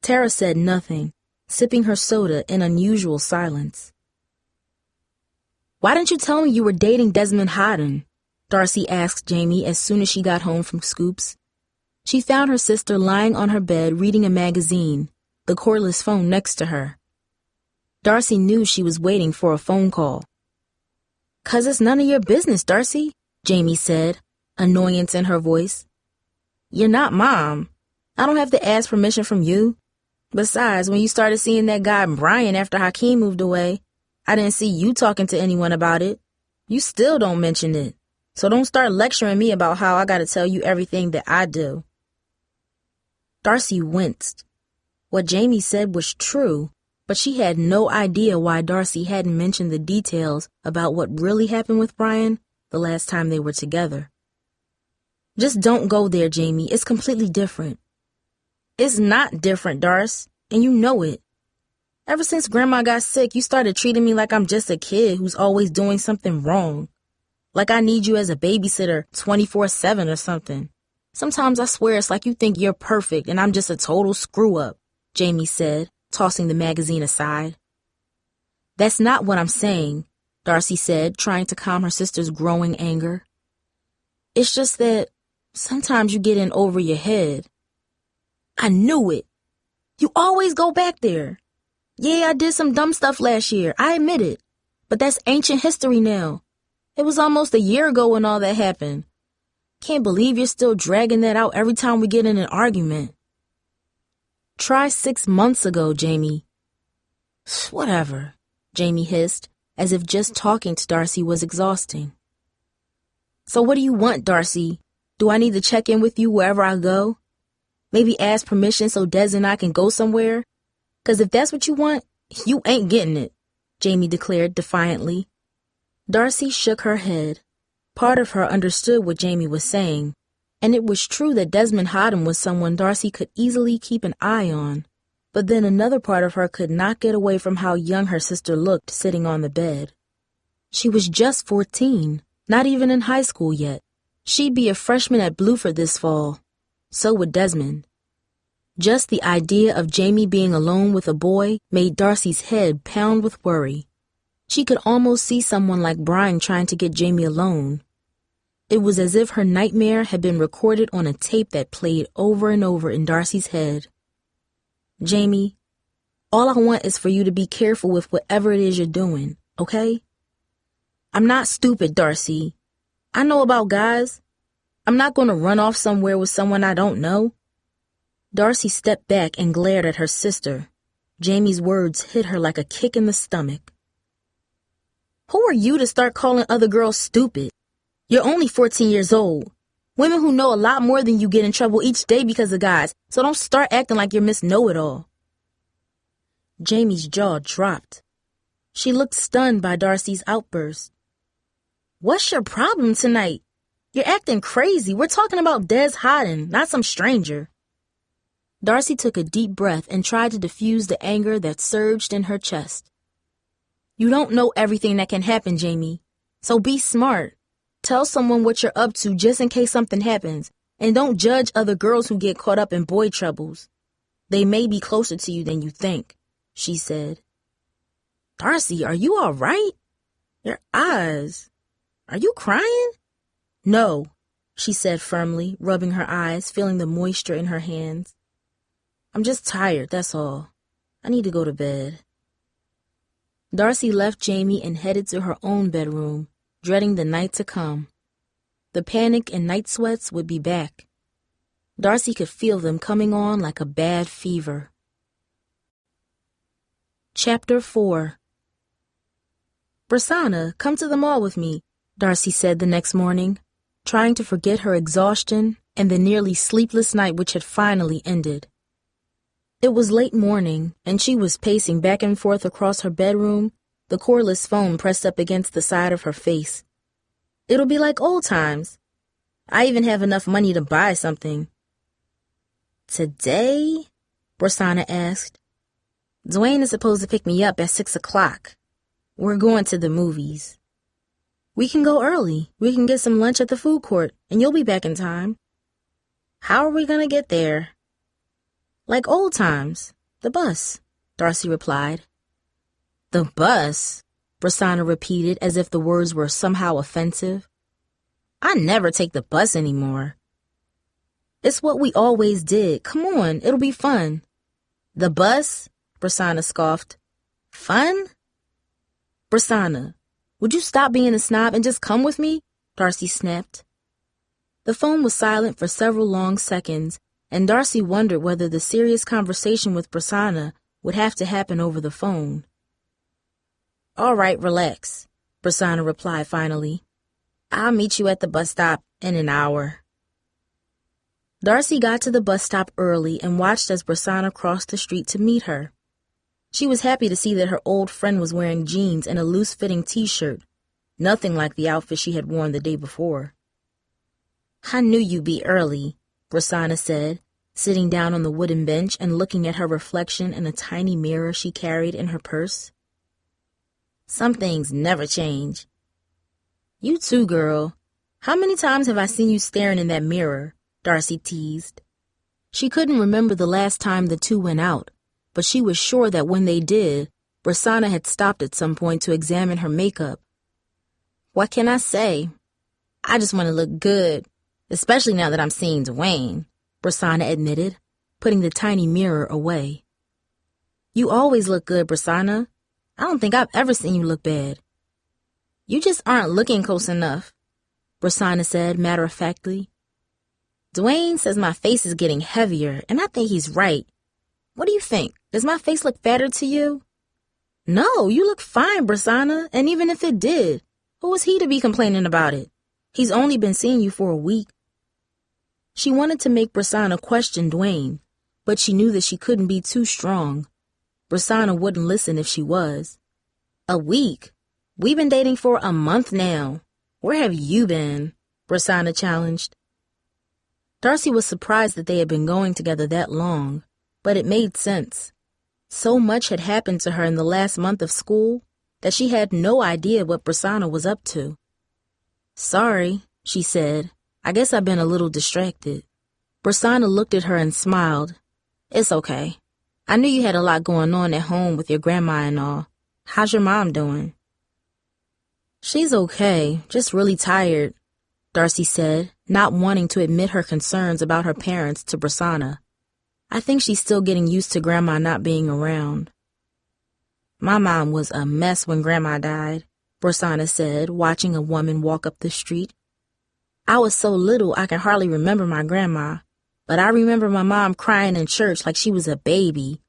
Tara said nothing, sipping her soda in unusual silence. Why didn't you tell me you were dating Desmond Haddon? Darcy asked Jamie as soon as she got home from Scoops. She found her sister lying on her bed reading a magazine, the cordless phone next to her. Darcy knew she was waiting for a phone call. "'Cause it's none of your business, Darcy," Jamie said, annoyance in her voice. "You're not Mom. I don't have to ask permission from you. Besides, when you started seeing that guy Brian after Hakeem moved away, I didn't see you talking to anyone about it. You still don't mention it. So don't start lecturing me about how I gotta tell you everything that I do." Darcy winced. What Jamie said was true, but she had no idea why Darcy hadn't mentioned the details about what really happened with Brian the last time they were together. "Just don't go there, Jamie. It's completely different." "It's not different, Darce, and you know it. Ever since Grandma got sick, you started treating me like I'm just a kid who's always doing something wrong. Like I need you as a babysitter 24/7 or something. Sometimes I swear it's like you think you're perfect and I'm just a total screw-up," Jamie said, tossing the magazine aside. "That's not what I'm saying," Darcy said, trying to calm her sister's growing anger. It's just that sometimes you get in over your head. I knew it. You always go back there. Yeah, I did some dumb stuff last year, I admit it. But that's ancient history now. It was almost a year ago when all that happened. Can't believe you're still dragging that out every time we get in an argument. Try 6 months ago, Jamie. Whatever, Jamie hissed, as if just talking to Darcy was exhausting. So what do you want, Darcy? Do I need to check in with you wherever I go? Maybe ask permission so Des and I can go somewhere? 'Cause if that's what you want, you ain't getting it, Jamie declared defiantly. Darcy shook her head. Part of her understood what Jamie was saying, and it was true that Desmond Hotham was someone Darcy could easily keep an eye on. But then another part of her could not get away from how young her sister looked sitting on the bed. She was just 14, not even in high school yet. She'd be a freshman at Bluford this fall. So would Desmond. Just the idea of Jamie being alone with a boy made Darcy's head pound with worry. She could almost see someone like Brian trying to get Jamie alone. It was as if her nightmare had been recorded on a tape that played over and over in Darcy's head. Jamie, all I want is for you to be careful with whatever it is you're doing, okay? I'm not stupid, Darcy. I know about guys. I'm not going to run off somewhere with someone I don't know. Darcy stepped back and glared at her sister. Jamie's words hit her like a kick in the stomach. Who are you to start calling other girls stupid? You're only 14 years old. Women who know a lot more than you get in trouble each day because of guys, so don't start acting like you're Miss Know-It-All. Jamie's jaw dropped. She looked stunned by Darcy's outburst. What's your problem tonight? You're acting crazy. We're talking about Des Hotham, not some stranger. Darcy took a deep breath and tried to diffuse the anger that surged in her chest. You don't know everything that can happen, Jamie. So be smart. Tell someone what you're up to just in case something happens, and don't judge other girls who get caught up in boy troubles. They may be closer to you than you think, she said. Darcy, are you all right? Your eyes. Are you crying? No, she said firmly, rubbing her eyes, feeling the moisture in her hands. I'm just tired, that's all. I need to go to bed. Darcy left Jamie and headed to her own bedroom, dreading the night to come. The panic and night sweats would be back. Darcy could feel them coming on like a bad fever. Chapter 4. Prasanna, come to the mall with me, Darcy said the next morning, trying to forget her exhaustion and the nearly sleepless night which had finally ended. It was late morning, and she was pacing back and forth across her bedroom, the cordless phone pressed up against the side of her face. It'll be like old times. I even have enough money to buy something. Today? Prasanna asked. Dwayne is supposed to pick me up at 6 o'clock. We're going to the movies. We can go early. We can get some lunch at the food court, and you'll be back in time. How are we going to get there? Like old times. The bus, Darcy replied. The bus? Prasanna repeated as if the words were somehow offensive. I never take the bus anymore. It's what we always did. Come on, it'll be fun. The bus? Prasanna scoffed. Fun? Prasanna, would you stop being a snob and just come with me? Darcy snapped. The phone was silent for several long seconds, and Darcy wondered whether the serious conversation with Prasanna would have to happen over the phone. All right, relax, Prasanna replied finally. I'll meet you at the bus stop in an hour. Darcy got to the bus stop early and watched as Prasanna crossed the street to meet her. She was happy to see that her old friend was wearing jeans and a loose-fitting t-shirt, nothing like the outfit she had worn the day before. I knew you'd be early, Prasanna said, sitting down on the wooden bench and looking at her reflection in a tiny mirror she carried in her purse. Some things never change. You too, girl. How many times have I seen you staring in that mirror? Darcy teased. She couldn't remember the last time the two went out, but she was sure that when they did, Prasanna had stopped at some point to examine her makeup. What can I say? I just want to look good, especially now that I'm seeing Dwayne, Prasanna admitted, putting the tiny mirror away. You always look good, Prasanna. I don't think I've ever seen you look bad. You just aren't looking close enough, Prasanna said matter-of-factly. Dwayne says my face is getting heavier, and I think he's right. What do you think? Does my face look fatter to you? No, you look fine, Prasanna, and even if it did, who was he to be complaining about it? He's only been seeing you for a week. She wanted to make Prasanna question Dwayne, but she knew that she couldn't be too strong. Prasanna wouldn't listen if she was. A week? We've been dating for a month now. Where have you been? Prasanna challenged. Darcy was surprised that they had been going together that long, but it made sense. So much had happened to her in the last month of school that she had no idea what Prasanna was up to. Sorry, she said. I guess I've been a little distracted. Prasanna looked at her and smiled. It's okay. I knew you had a lot going on at home with your grandma and all. How's your mom doing? She's okay, just really tired, Darcy said, not wanting to admit her concerns about her parents to Prasanna. I think she's still getting used to Grandma not being around. My mom was a mess when Grandma died, Prasanna said, watching a woman walk up the street. I was so little I can hardly remember my grandma, but I remember my mom crying in church like she was a baby.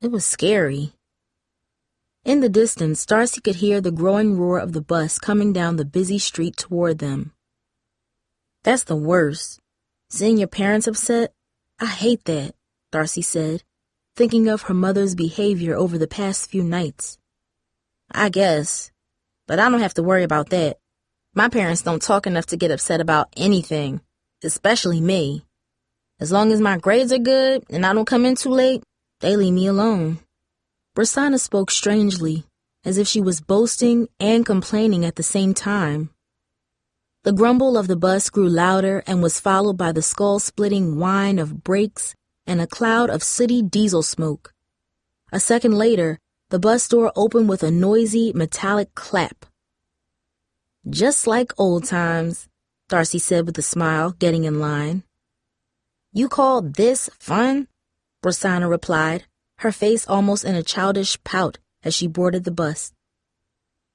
It was scary. In the distance, Darcy could hear the growing roar of the bus coming down the busy street toward them. That's the worst. Seeing your parents upset? I hate that, Darcy said, thinking of her mother's behavior over the past few nights. I guess, but I don't have to worry about that. My parents don't talk enough to get upset about anything, especially me. As long as my grades are good and I don't come in too late, they leave me alone. Prasanna spoke strangely, as if she was boasting and complaining at the same time. The grumble of the bus grew louder and was followed by the skull-splitting whine of brakes and a cloud of sooty diesel smoke. A second later, the bus door opened with a noisy, metallic clap. Just like old times, Darcy said with a smile, getting in line. You call this fun? Prasanna replied, her face almost in a childish pout as she boarded the bus.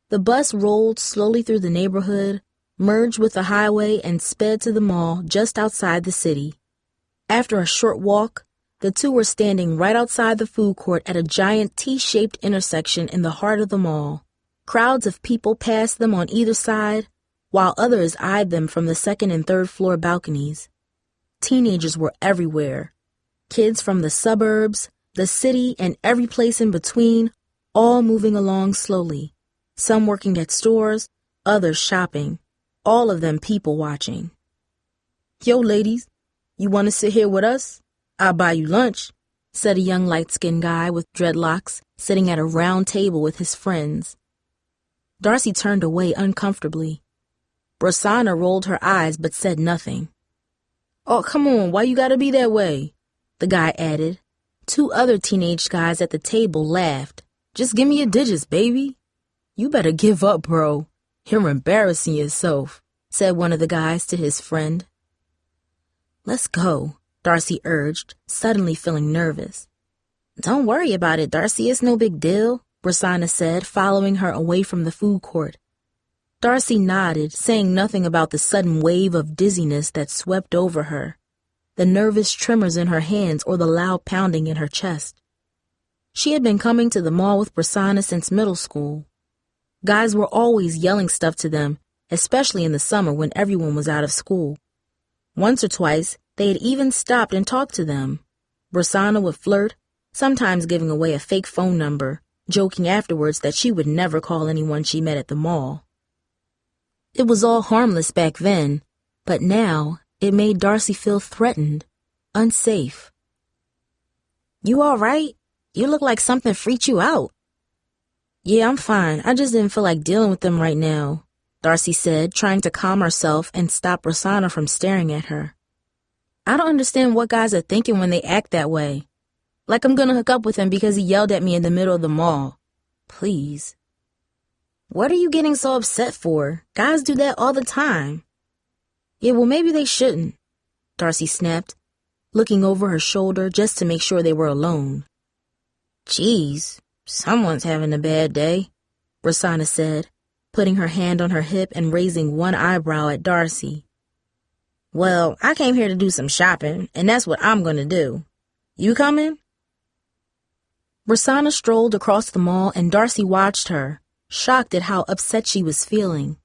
The bus rolled slowly through the neighborhood, merged with the highway, and sped to the mall just outside the city. After a short walk, the two were standing right outside the food court at a giant T-shaped intersection in the heart of the mall. Crowds of people passed them on either side, while others eyed them from the second and third floor balconies. Teenagers were everywhere. Kids from the suburbs, the city, and every place in between, all moving along slowly. Some working at stores, others shopping, all of them people watching. Yo, ladies, you want to sit here with us? I'll buy you lunch, said a young light-skinned guy with dreadlocks sitting at a round table with his friends. Darcy turned away uncomfortably. Prasanna rolled her eyes but said nothing. Oh, come on, why you gotta be that way? The guy added. Two other teenage guys at the table laughed. Just give me your digits, baby. You better give up, bro. You're embarrassing yourself, said one of the guys to his friend. Let's go, Darcy urged, suddenly feeling nervous. Don't worry about it, Darcy. It's no big deal, Prasanna said, following her away from the food court. Darcy nodded, saying nothing about the sudden wave of dizziness that swept over her, the nervous tremors in her hands or the loud pounding in her chest. She had been coming to the mall with Prasanna since middle school. Guys were always yelling stuff to them, especially in the summer when everyone was out of school. Once or twice, they had even stopped and talked to them. Prasanna would flirt, sometimes giving away a fake phone number, joking afterwards that she would never call anyone she met at the mall. It was all harmless back then, but now it made Darcy feel threatened, unsafe. You all right? You look like something freaked you out. Yeah, I'm fine. I just didn't feel like dealing with them right now, Darcy said, trying to calm herself and stop Prasanna from staring at her. I don't understand what guys are thinking when they act that way. Like I'm gonna hook up with him because he yelled at me in the middle of the mall. Please. What are you getting so upset for? Guys do that all the time. Yeah, well, maybe they shouldn't, Darcy snapped, looking over her shoulder just to make sure they were alone. Geez, someone's having a bad day, Rosanna said, putting her hand on her hip and raising one eyebrow at Darcy. Well, I came here to do some shopping, and that's what I'm going to do. You coming? Rosanna strolled across the mall, and Darcy watched her, shocked at how upset she was feeling.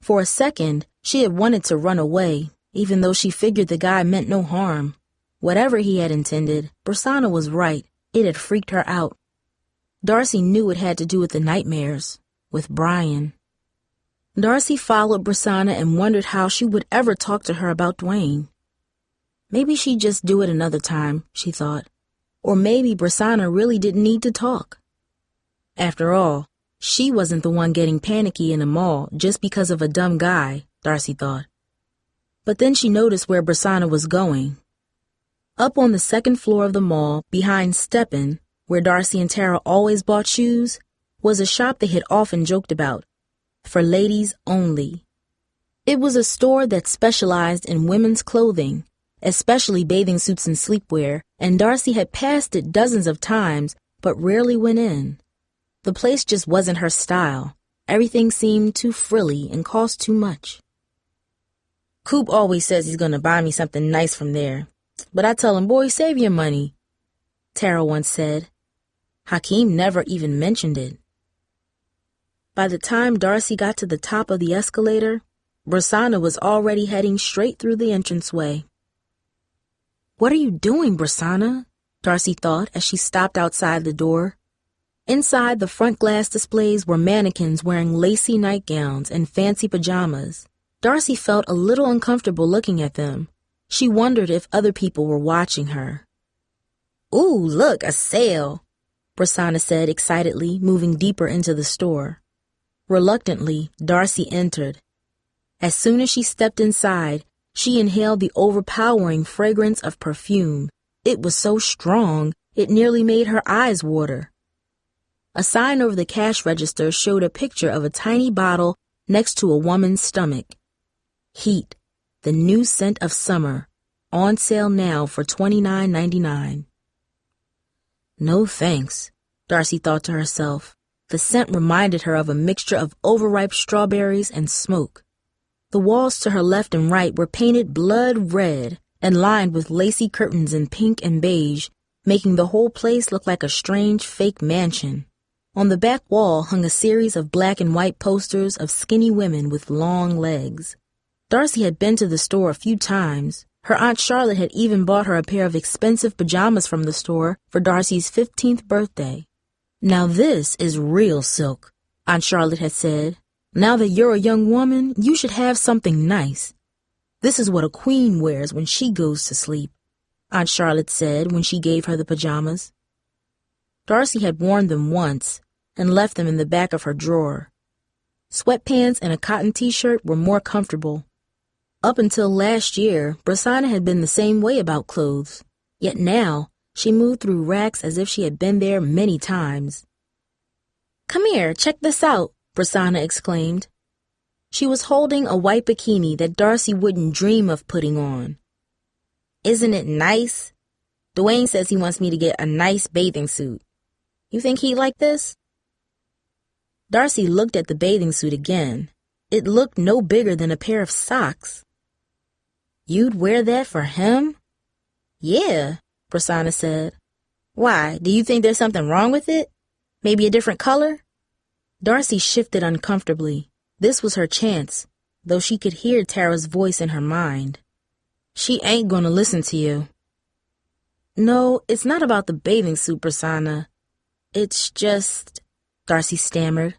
For a second, she had wanted to run away, even though she figured the guy meant no harm. Whatever he had intended, Rosanna was right. It had freaked her out. Darcy knew it had to do with the nightmares, with Brian. Darcy followed Rosanna and wondered how she would ever talk to her about Dwayne. Maybe she'd just do it another time, she thought. Or maybe Rosanna really didn't need to talk. After all, she wasn't the one getting panicky in the mall just because of a dumb guy, Darcy thought. But then she noticed where Rosanna was going. Up on the second floor of the mall, behind Steppen, where Darcy and Tara always bought shoes, was a shop they had often joked about. For ladies only. It was a store that specialized in women's clothing, especially bathing suits and sleepwear, and Darcy had passed it dozens of times, but rarely went in. The place just wasn't her style. Everything seemed too frilly and cost too much. Coop always says he's going to buy me something nice from there, but I tell him, boy, save your money, Tara once said. Hakeem never even mentioned it. By the time Darcy got to the top of the escalator, Rosanna was already heading straight through the entranceway. What are you doing, Rosanna? Darcy thought as she stopped outside the door. Inside the front glass displays were mannequins wearing lacy nightgowns and fancy pajamas. Darcy felt a little uncomfortable looking at them. She wondered if other people were watching her. Ooh, look, a sale, Rosanna said excitedly, moving deeper into the store. Reluctantly, Darcy entered. As soon as she stepped inside, she inhaled the overpowering fragrance of perfume. It was so strong, it nearly made her eyes water. A sign over the cash register showed a picture of a tiny bottle next to a woman's stomach. Heat, the new scent of summer, on sale now for $29.99. No thanks, Darcy thought to herself. The scent reminded her of a mixture of overripe strawberries and smoke. The walls to her left and right were painted blood red and lined with lacy curtains in pink and beige, making the whole place look like a strange fake mansion. On the back wall hung a series of black and white posters of skinny women with long legs. Darcy had been to the store a few times. Her Aunt Charlotte had even bought her a pair of expensive pajamas from the store for Darcy's 15th birthday. Now this is real silk, Aunt Charlotte had said. Now that you're a young woman, you should have something nice. This is what a queen wears when she goes to sleep, Aunt Charlotte said when she gave her the pajamas. Darcy had worn them once and left them in the back of her drawer. Sweatpants and a cotton t-shirt were more comfortable. Up until last year, Rosanna had been the same way about clothes. Yet now, she moved through racks as if she had been there many times. Come here, check this out, Rosanna exclaimed. She was holding a white bikini that Darcy wouldn't dream of putting on. Isn't it nice? Dwayne says he wants me to get a nice bathing suit. You think he'd like this? Darcy looked at the bathing suit again. It looked no bigger than a pair of socks. You'd wear that for him? Yeah, Rosanna said. Why, do you think there's something wrong with it? Maybe a different color? Darcy shifted uncomfortably. This was her chance, though she could hear Tara's voice in her mind. She ain't gonna listen to you. No, it's not about the bathing suit, Rosanna. It's just... Darcy stammered.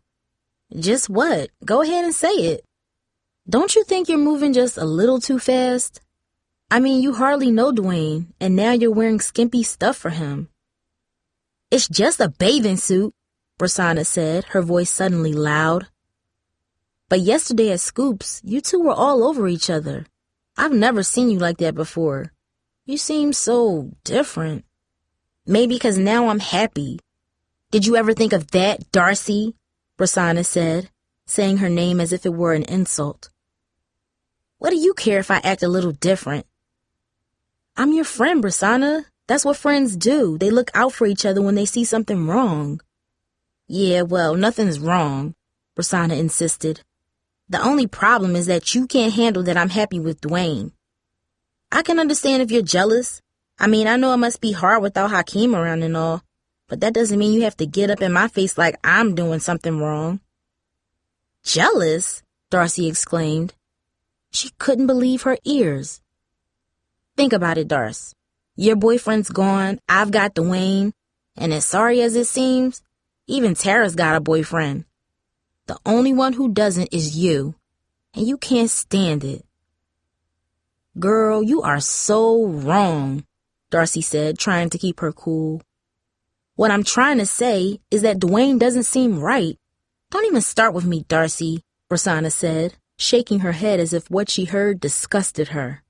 Just what? Go ahead and say it. Don't you think you're moving just a little too fast? I mean, you hardly know Dwayne, and now you're wearing skimpy stuff for him. It's just a bathing suit, Rosanna said, her voice suddenly loud. But yesterday at Scoops, you two were all over each other. I've never seen you like that before. You seem so different. Maybe because now I'm happy. Did you ever think of that, Darcy? Rosanna said, saying her name as if it were an insult. What do you care if I act a little different? I'm your friend, Brasana. That's what friends do. They look out for each other when they see something wrong. Yeah, well, nothing's wrong, Brasana insisted. The only problem is that you can't handle that I'm happy with Dwayne. I can understand if you're jealous. I mean, I know it must be hard without Hakeem around and all, but that doesn't mean you have to get up in my face like I'm doing something wrong. Jealous? Darcy exclaimed. She couldn't believe her ears. Think about it, Darce. Your boyfriend's gone, I've got Dwayne, and as sorry as it seems, even Tara's got a boyfriend. The only one who doesn't is you, and you can't stand it. Girl, you are so wrong, Darcy said, trying to keep her cool. What I'm trying to say is that Dwayne doesn't seem right. Don't even start with me, Darcy, Brasana said, shaking her head as if what she heard disgusted her.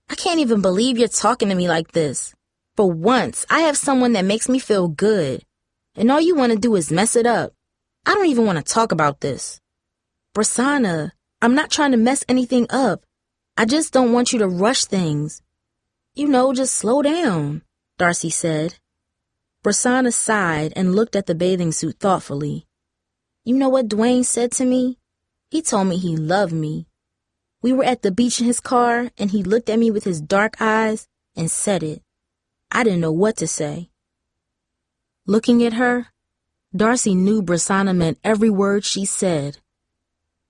I can't even believe you're talking to me like this. For once, I have someone that makes me feel good, and all you want to do is mess it up. I don't even want to talk about this. Brasana, I'm not trying to mess anything up. I just don't want you to rush things. You know, just slow down, Darcy said. Brasana sighed and looked at the bathing suit thoughtfully. You know what Dwayne said to me? He told me he loved me. We were at the beach in his car, and he looked at me with his dark eyes and said it. I didn't know what to say. Looking at her, Darcy knew Brasana meant every word she said.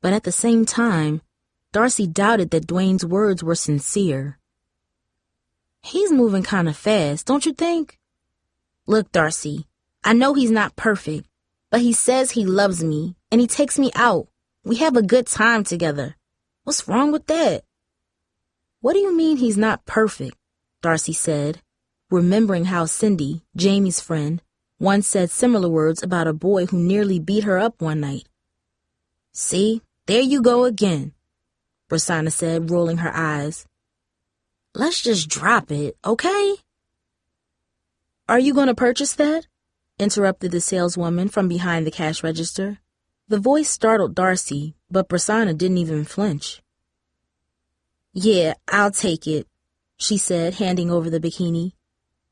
But at the same time, Darcy doubted that Dwayne's words were sincere. He's moving kind of fast, don't you think? Look, Darcy, I know he's not perfect, but he says he loves me, and he takes me out. We have a good time together. What's wrong with that? What do you mean he's not perfect? Darcy said, remembering how Cindy, Jamie's friend, once said similar words about a boy who nearly beat her up one night. See, there you go again, Brasana said, rolling her eyes. Let's just drop it, okay? Are you going to purchase that? Interrupted the saleswoman from behind the cash register. The voice startled Darcy, but Brasana didn't even flinch. Yeah, I'll take it, she said, handing over the bikini.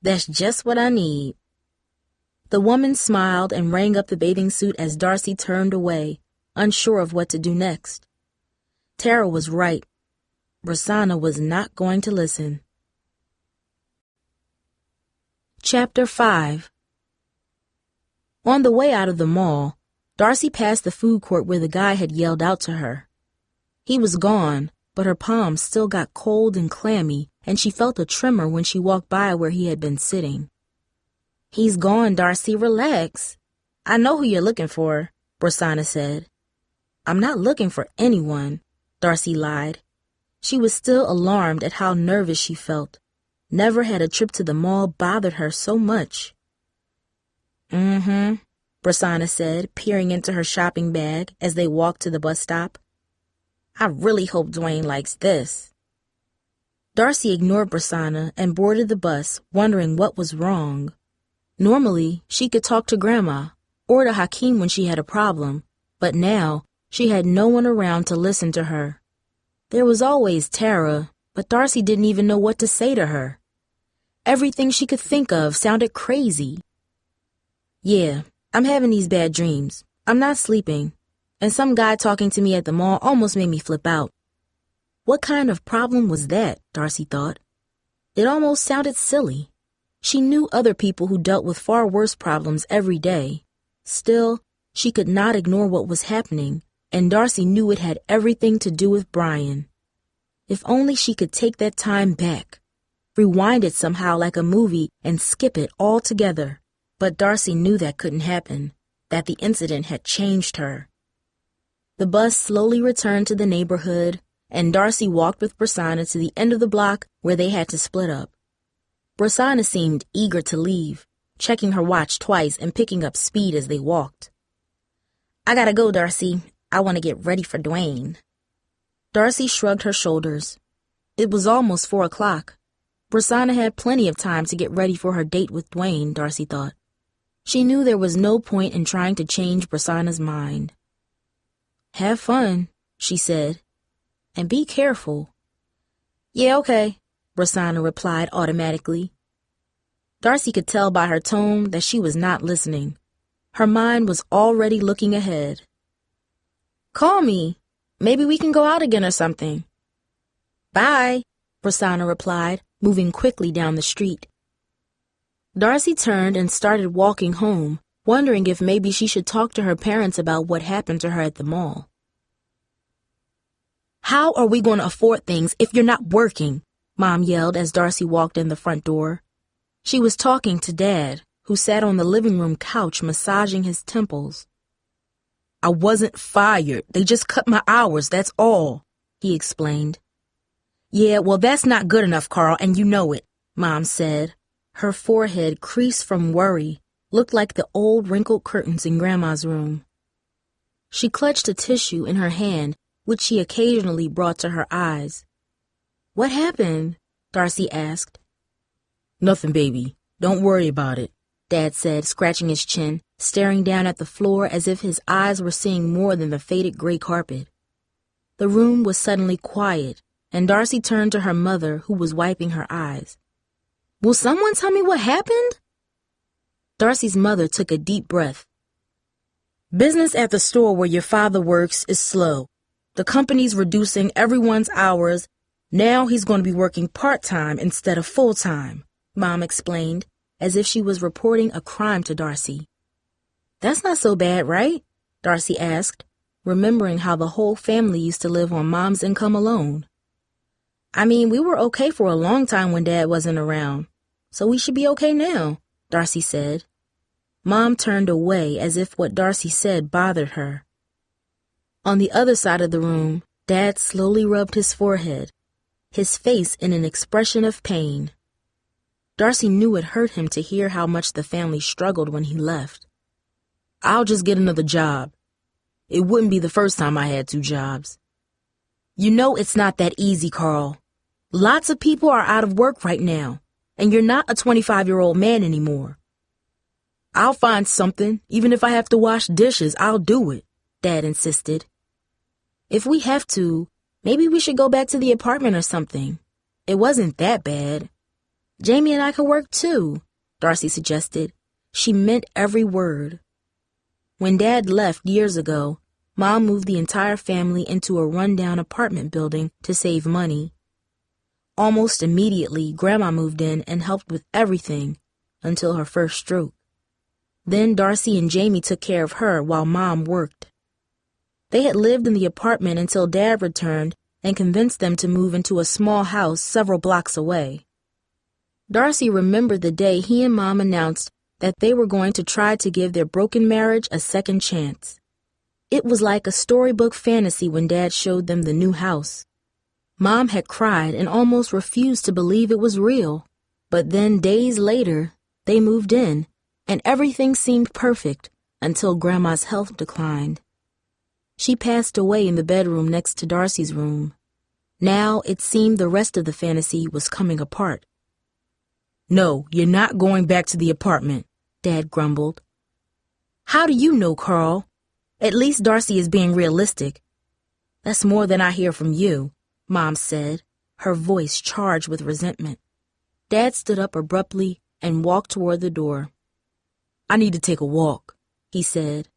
That's just what I need. The woman smiled and rang up the bathing suit as Darcy turned away, unsure of what to do next. Tara was right. Brasana was not going to listen. Chapter 5. On the way out of the mall, Darcy passed the food court where the guy had yelled out to her. He was gone, but her palms still got cold and clammy, and she felt a tremor when she walked by where he had been sitting. He's gone, Darcy, relax. I know who you're looking for, Brasana said. I'm not looking for anyone, Darcy lied. She was still alarmed at how nervous she felt. Never had a trip to the mall bothered her so much. Brasana said, peering into her shopping bag as they walked to the bus stop. I really hope Dwayne likes this. Darcy ignored Brasana and boarded the bus, wondering what was wrong. Normally, she could talk to Grandma or to Hakeem when she had a problem, but now she had no one around to listen to her. There was always Tara, but Darcy didn't even know what to say to her. Everything she could think of sounded crazy. Yeah, I'm having these bad dreams. I'm not sleeping. And some guy talking to me at the mall almost made me flip out. What kind of problem was that, Darcy thought. It almost sounded silly. She knew other people who dealt with far worse problems every day. Still, she could not ignore what was happening, and Darcy knew it had everything to do with Brian. If only she could take that time back, rewind it somehow like a movie and skip it altogether. But Darcy knew that couldn't happen, that the incident had changed her. The bus slowly returned to the neighborhood, and Darcy walked with Brasana to the end of the block where they had to split up. Brasana seemed eager to leave, checking her watch twice and picking up speed as they walked. I gotta go, Darcy. I want to get ready for Dwayne. Darcy shrugged her shoulders. It was almost 4 o'clock. Brasana had plenty of time to get ready for her date with Dwayne, Darcy thought. She knew there was no point in trying to change Brasana's mind. Have fun, she said. And be careful." "Yeah, okay," Rosanna replied automatically. Darcy could tell by her tone that she was not listening. Her mind was already looking ahead. "Call me. Maybe we can go out again or something." "Bye," Rosanna replied, moving quickly down the street. Darcy turned and started walking home, wondering if maybe she should talk to her parents about what happened to her at the mall. "How are we going to afford things if you're not working?" Mom yelled as Darcy walked in the front door. She was talking to Dad, who sat on the living room couch massaging his temples. "I wasn't fired. They just cut my hours, that's all," he explained. "Yeah, well, that's not good enough, Carl, and you know it," Mom said. Her forehead, creased from worry, looked like the old wrinkled curtains in Grandma's room. She clutched a tissue in her hand, which she occasionally brought to her eyes. "What happened?" Darcy asked. "Nothing, baby. Don't worry about it," Dad said, scratching his chin, staring down at the floor as if his eyes were seeing more than the faded gray carpet. The room was suddenly quiet, and Darcy turned to her mother, who was wiping her eyes. "Will someone tell me what happened?" Darcy's mother took a deep breath. "Business at the store where your father works is slow. The company's reducing everyone's hours. Now he's going to be working part-time instead of full-time," Mom explained, as if she was reporting a crime to Darcy. "That's not so bad, right?" Darcy asked, remembering how the whole family used to live on Mom's income alone. "I mean, we were okay for a long time when Dad wasn't around, so we should be okay now," Darcy said. Mom turned away as if what Darcy said bothered her. On the other side of the room, Dad slowly rubbed his forehead, his face in an expression of pain. Darcy knew it hurt him to hear how much the family struggled when he left. "I'll just get another job. It wouldn't be the first time I had 2 jobs." "You know it's not that easy, Carl. Lots of people are out of work right now, and you're not a 25-year-old man anymore." "I'll find something. Even if I have to wash dishes, I'll do it," Dad insisted. "If we have to, maybe we should go back to the apartment or something. It wasn't that bad. Jamie and I could work too," Darcy suggested. She meant every word. When Dad left years ago, Mom moved the entire family into a rundown apartment building to save money. Almost immediately, Grandma moved in and helped with everything until her first stroke. Then Darcy and Jamie took care of her while Mom worked. They had lived in the apartment until Dad returned and convinced them to move into a small house several blocks away. Darcy remembered the day he and Mom announced that they were going to try to give their broken marriage a second chance. It was like a storybook fantasy when Dad showed them the new house. Mom had cried and almost refused to believe it was real. But then days later, they moved in, and everything seemed perfect until Grandma's health declined. She passed away in the bedroom next to Darcy's room. Now it seemed the rest of the fantasy was coming apart. "No, you're not going back to the apartment," Dad grumbled. "How do you know, Carl? At least Darcy is being realistic." "That's more than I hear from you," Mom said, her voice charged with resentment. Dad stood up abruptly and walked toward the door. "I need to take a walk," he said.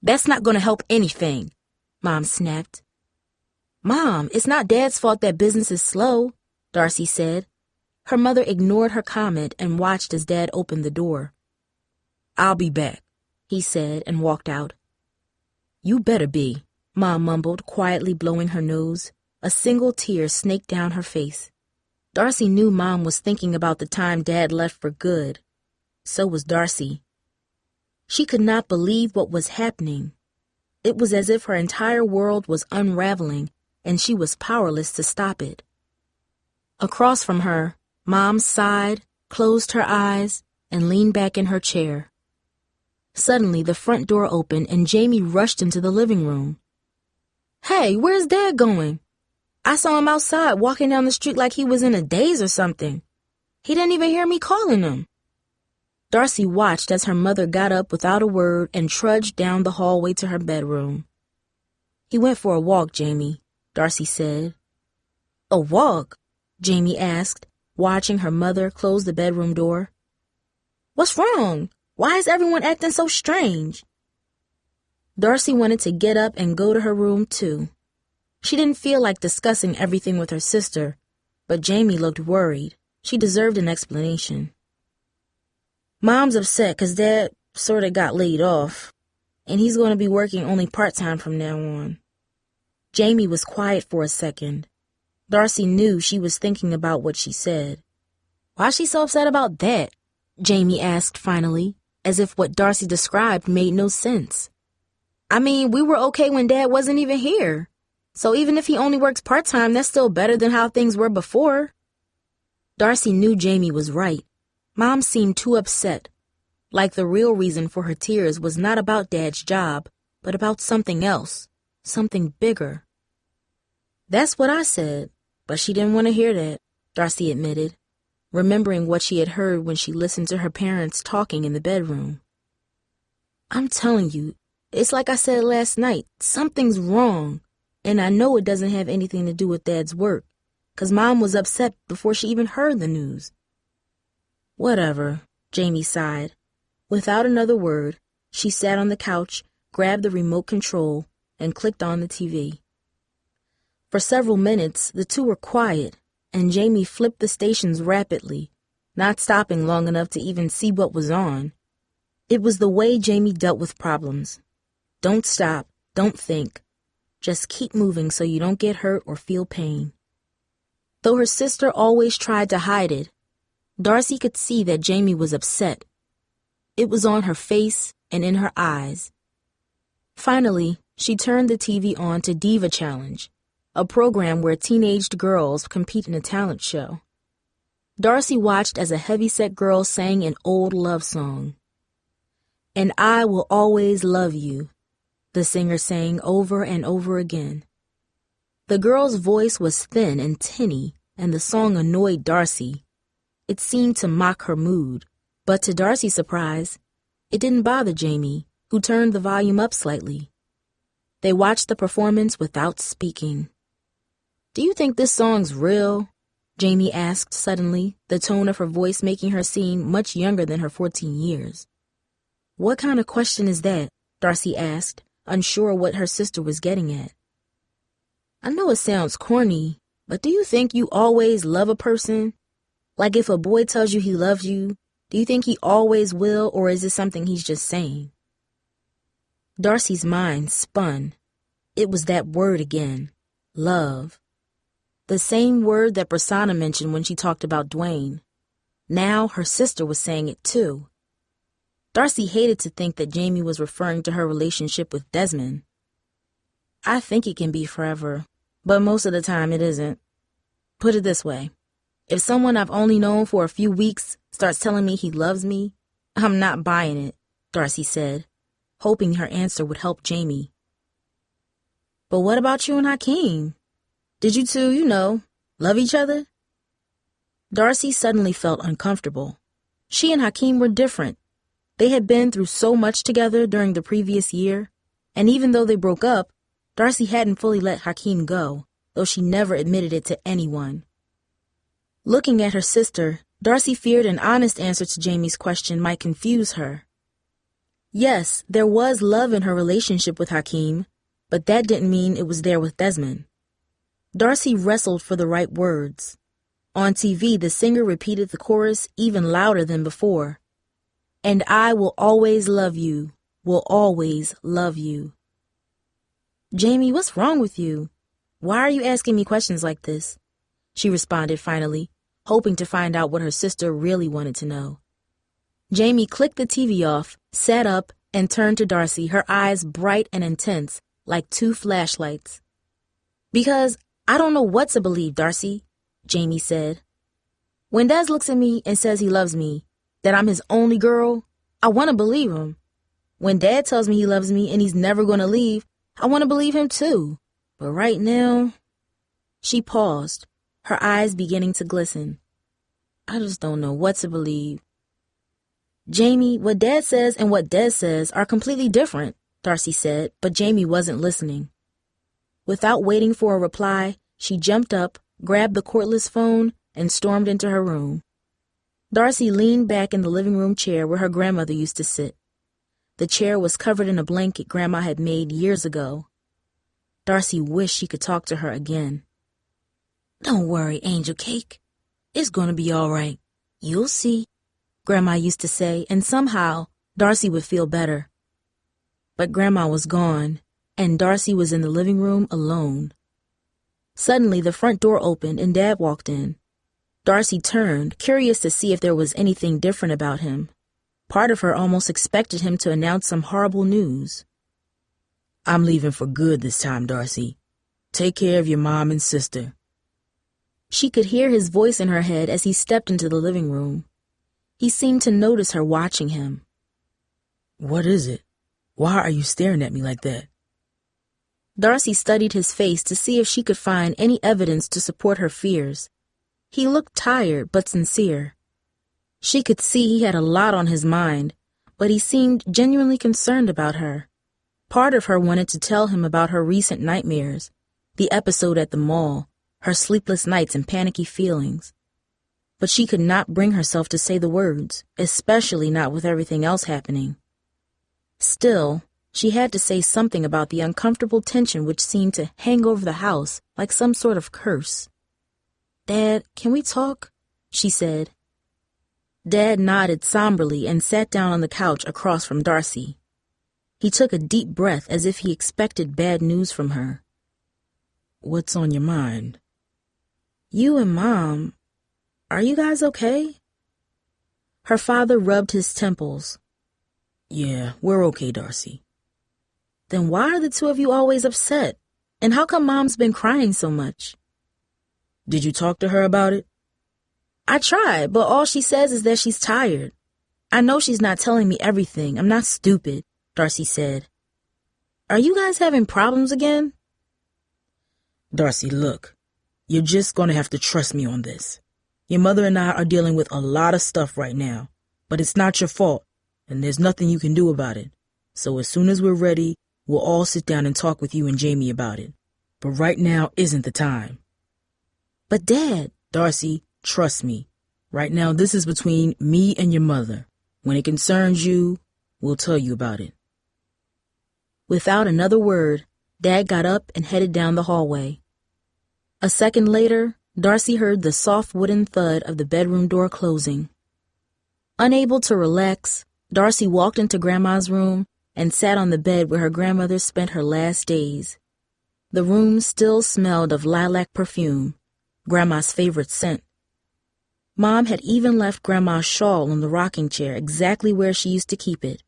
"That's not going to help anything," Mom snapped. "Mom, it's not Dad's fault that business is slow," Darcy said. Her mother ignored her comment and watched as Dad opened the door. "I'll be back," he said and walked out. "You better be," Mom mumbled, quietly blowing her nose. A single tear snaked down her face. Darcy knew Mom was thinking about the time Dad left for good. So was Darcy. She could not believe what was happening. It was as if her entire world was unraveling, and she was powerless to stop it. Across from her, Mom sighed, closed her eyes, and leaned back in her chair. Suddenly, the front door opened, and Jamie rushed into the living room. "Hey, where's Dad going? I saw him outside walking down the street like he was in a daze or something. He didn't even hear me calling him." Darcy watched as her mother got up without a word and trudged down the hallway to her bedroom. "He went for a walk, Jamie," Darcy said. A walk? Jamie asked, watching her mother close the bedroom door. What's wrong? Why is everyone acting so strange? Darcy wanted to get up and go to her room, too. She didn't feel like discussing everything with her sister, but Jamie looked worried. She deserved an explanation. Mom's upset 'cause Dad sort of got laid off, and he's going to be working only part-time from now on. Jamie was quiet for a second. Darcy knew she was thinking about what she said. Why's she so upset about that? Jamie asked finally, as if what Darcy described made no sense. I mean, we were okay when Dad wasn't even here. So even if he only works part-time, that's still better than how things were before. Darcy knew Jamie was right. Mom seemed too upset, like the real reason for her tears was not about Dad's job, but about something else, something bigger. That's what I said, but she didn't want to hear that, Darcy admitted, remembering what she had heard when she listened to her parents talking in the bedroom. I'm telling you, it's like I said last night, something's wrong. And I know it doesn't have anything to do with Dad's work, 'cause Mom was upset before she even heard the news. Whatever, Jamie sighed. Without another word, she sat on the couch, grabbed the remote control, and clicked on the TV. For several minutes, the two were quiet, and Jamie flipped the stations rapidly, not stopping long enough to even see what was on. It was the way Jamie dealt with problems. Don't stop, don't think. Just keep moving so you don't get hurt or feel pain. Though her sister always tried to hide it, Darcy could see that Jamie was upset. It was on her face and in her eyes. Finally, she turned the TV on to Diva Challenge, a program where teenaged girls compete in a talent show. Darcy watched as a heavyset girl sang an old love song. And I will always love you, the singer sang over and over again. The girl's voice was thin and tinny, and the song annoyed Darcy. It seemed to mock her mood, but to Darcy's surprise, it didn't bother Jamie, who turned the volume up slightly. They watched the performance without speaking. Do you think this song's real? Jamie asked suddenly, the tone of her voice making her seem much younger than her 14 years. What kind of question is that? Darcy asked, unsure what her sister was getting at. I know it sounds corny, but do you think you always love a person? Like if a boy tells you he loves you, do you think he always will, or is it something he's just saying? Darcy's mind spun. It was that word again, love. The same word that Prasanna mentioned when she talked about Dwayne. Now her sister was saying it too. Darcy hated to think that Jamie was referring to her relationship with Desmond. I think it can be forever, but most of the time it isn't. Put it this way. If someone I've only known for a few weeks starts telling me he loves me, I'm not buying it, Darcy said, hoping her answer would help Jamie. But what about you and Hakeem? Did you two, love each other? Darcy suddenly felt uncomfortable. She and Hakeem were different. They had been through so much together during the previous year, and even though they broke up, Darcy hadn't fully let Hakeem go, though she never admitted it to anyone. Looking at her sister, Darcy feared an honest answer to Jamie's question might confuse her. Yes, there was love in her relationship with Hakeem, but that didn't mean it was there with Desmond. Darcy wrestled for the right words. On TV, the singer repeated the chorus even louder than before. And I will always love you, will always love you. Jamie, what's wrong with you? Why are you asking me questions like this? She responded finally, hoping to find out what her sister really wanted to know. Jamie clicked the TV off, sat up, and turned to Darcy, her eyes bright and intense, like two flashlights. Because I don't know what to believe, Darcy, Jamie said. When Dad looks at me and says he loves me, that I'm his only girl, I want to believe him. When Dad tells me he loves me and he's never going to leave, I want to believe him too. But right now... She paused, her eyes beginning to glisten. I just don't know what to believe. Jamie, what Dad says and what Des says are completely different, Darcy said, but Jamie wasn't listening. Without waiting for a reply, she jumped up, grabbed the cordless phone, and stormed into her room. Darcy leaned back in the living room chair where her grandmother used to sit. The chair was covered in a blanket Grandma had made years ago. Darcy wished she could talk to her again. "Don't worry, Angel Cake. It's going to be all right. You'll see," Grandma used to say, and somehow Darcy would feel better. But Grandma was gone, and Darcy was in the living room alone. Suddenly, the front door opened and Dad walked in. Darcy turned, curious to see if there was anything different about him. Part of her almost expected him to announce some horrible news. "I'm leaving for good this time, Darcy. Take care of your mom and sister." She could hear his voice in her head as he stepped into the living room. He seemed to notice her watching him. "What is it? Why are you staring at me like that?" Darcy studied his face to see if she could find any evidence to support her fears. He looked tired but sincere. She could see he had a lot on his mind, but he seemed genuinely concerned about her. Part of her wanted to tell him about her recent nightmares, the episode at the mall, her sleepless nights and panicky feelings. But she could not bring herself to say the words, especially not with everything else happening. Still, she had to say something about the uncomfortable tension which seemed to hang over the house like some sort of curse. "Dad, can we talk?" she said. Dad nodded somberly and sat down on the couch across from Darcy. He took a deep breath as if he expected bad news from her. "What's on your mind?" "You and Mom, are you guys okay?" Her father rubbed his temples. "Yeah, we're okay, Darcy." "Then why are the two of you always upset? And how come Mom's been crying so much?" "Did you talk to her about it?" "I tried, but all she says is that she's tired. I know she's not telling me everything. I'm not stupid," Darcy said. "Are you guys having problems again?" "Darcy, look, you're just going to have to trust me on this. Your mother and I are dealing with a lot of stuff right now, but it's not your fault, and there's nothing you can do about it. So as soon as we're ready, we'll all sit down and talk with you and Jamie about it. But right now isn't the time." "But Dad..." "Darcy, trust me. Right now this is between me and your mother. When it concerns you, we'll tell you about it." Without another word, Dad got up and headed down the hallway. A second later, Darcy heard the soft wooden thud of the bedroom door closing. Unable to relax, Darcy walked into Grandma's room and sat on the bed where her grandmother spent her last days. The room still smelled of lilac perfume, Grandma's favorite scent. Mom had even left Grandma's shawl on the rocking chair exactly where she used to keep it.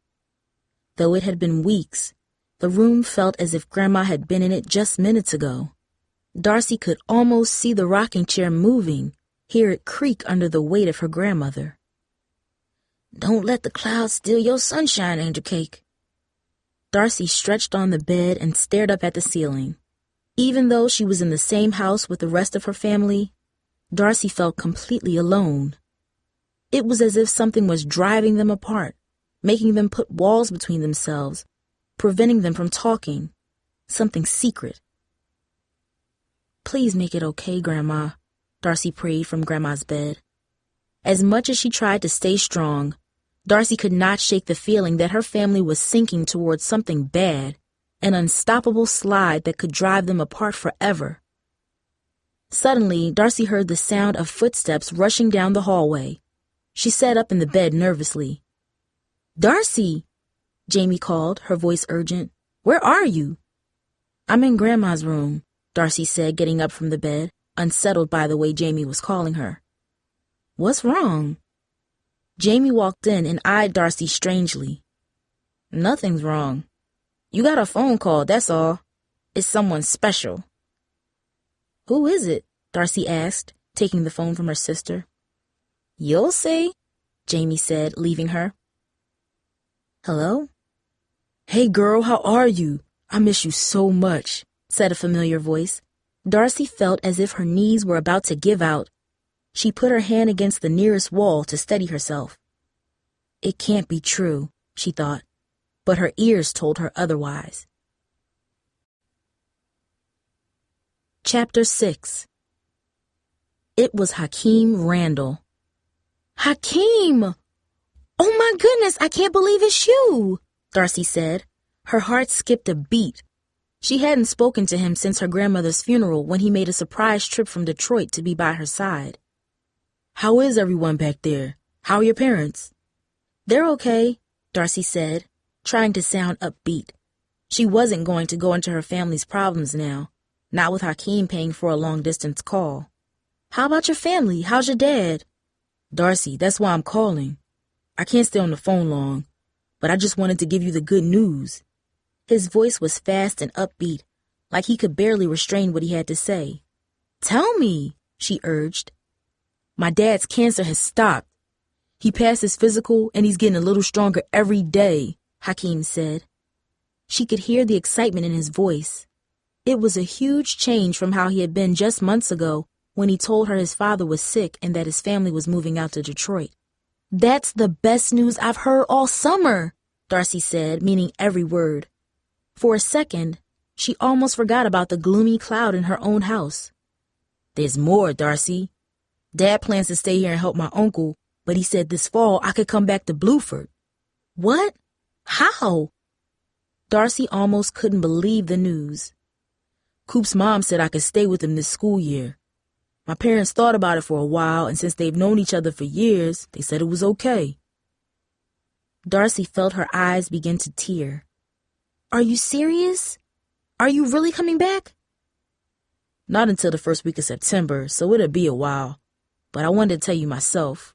Though it had been weeks, the room felt as if Grandma had been in it just minutes ago. Darcy could almost see the rocking chair moving, hear it creak under the weight of her grandmother. "Don't let the clouds steal your sunshine, Angel Cake." Darcy stretched on the bed and stared up at the ceiling. Even though she was in the same house with the rest of her family, Darcy felt completely alone. It was as if something was driving them apart, making them put walls between themselves, preventing them from talking, something secret. "Please make it okay, Grandma," Darcy prayed from Grandma's bed. As much as she tried to stay strong, Darcy could not shake the feeling that her family was sinking towards something bad, an unstoppable slide that could drive them apart forever. Suddenly, Darcy heard the sound of footsteps rushing down the hallway. She sat up in the bed nervously. "Darcy!" Jamie called, her voice urgent. "Where are you?" "I'm in Grandma's room," Darcy said, getting up from the bed, unsettled by the way Jamie was calling her. "What's wrong?" Jamie walked in and eyed Darcy strangely. "Nothing's wrong. You got a phone call, that's all. It's someone special." "Who is it?" Darcy asked, taking the phone from her sister. "You'll see," Jamie said, leaving her. "Hello?" "Hey girl, how are you? I miss you so much," said a familiar voice. Darcy felt as if her knees were about to give out. She put her hand against the nearest wall to steady herself. It can't be true, she thought, but her ears told her otherwise. Chapter 6. It was Hakeem Randall. Hakeem! Oh my goodness, I can't believe it's you, Darcy said. Her heart skipped a beat. She hadn't spoken to him since her grandmother's funeral when he made a surprise trip from Detroit to be by her side. How is everyone back there? How are your parents? They're okay, Darcy said, trying to sound upbeat. She wasn't going to go into her family's problems now, not with Hakeem paying for a long-distance call. How about your family? How's your dad? Darcy, that's why I'm calling. I can't stay on the phone long, but I just wanted to give you the good news. His voice was fast and upbeat, like he could barely restrain what he had to say. Tell me, she urged. My dad's cancer has stopped. He passed his physical and he's getting a little stronger every day, Hakeem said. She could hear the excitement in his voice. It was a huge change from how he had been just months ago when he told her his father was sick and that his family was moving out to Detroit. That's the best news I've heard all summer, Darcy said, meaning every word. For a second, she almost forgot about the gloomy cloud in her own house. There's more, Darcy. Dad plans to stay here and help my uncle, but he said this fall I could come back to Bluford. What? How? Darcy almost couldn't believe the news. Coop's mom said I could stay with him this school year. My parents thought about it for a while, and since they've known each other for years, they said it was okay. Darcy felt her eyes begin to tear. Are you serious? Are you really coming back? Not until the first week of September, so it'll be a while. But I wanted to tell you myself.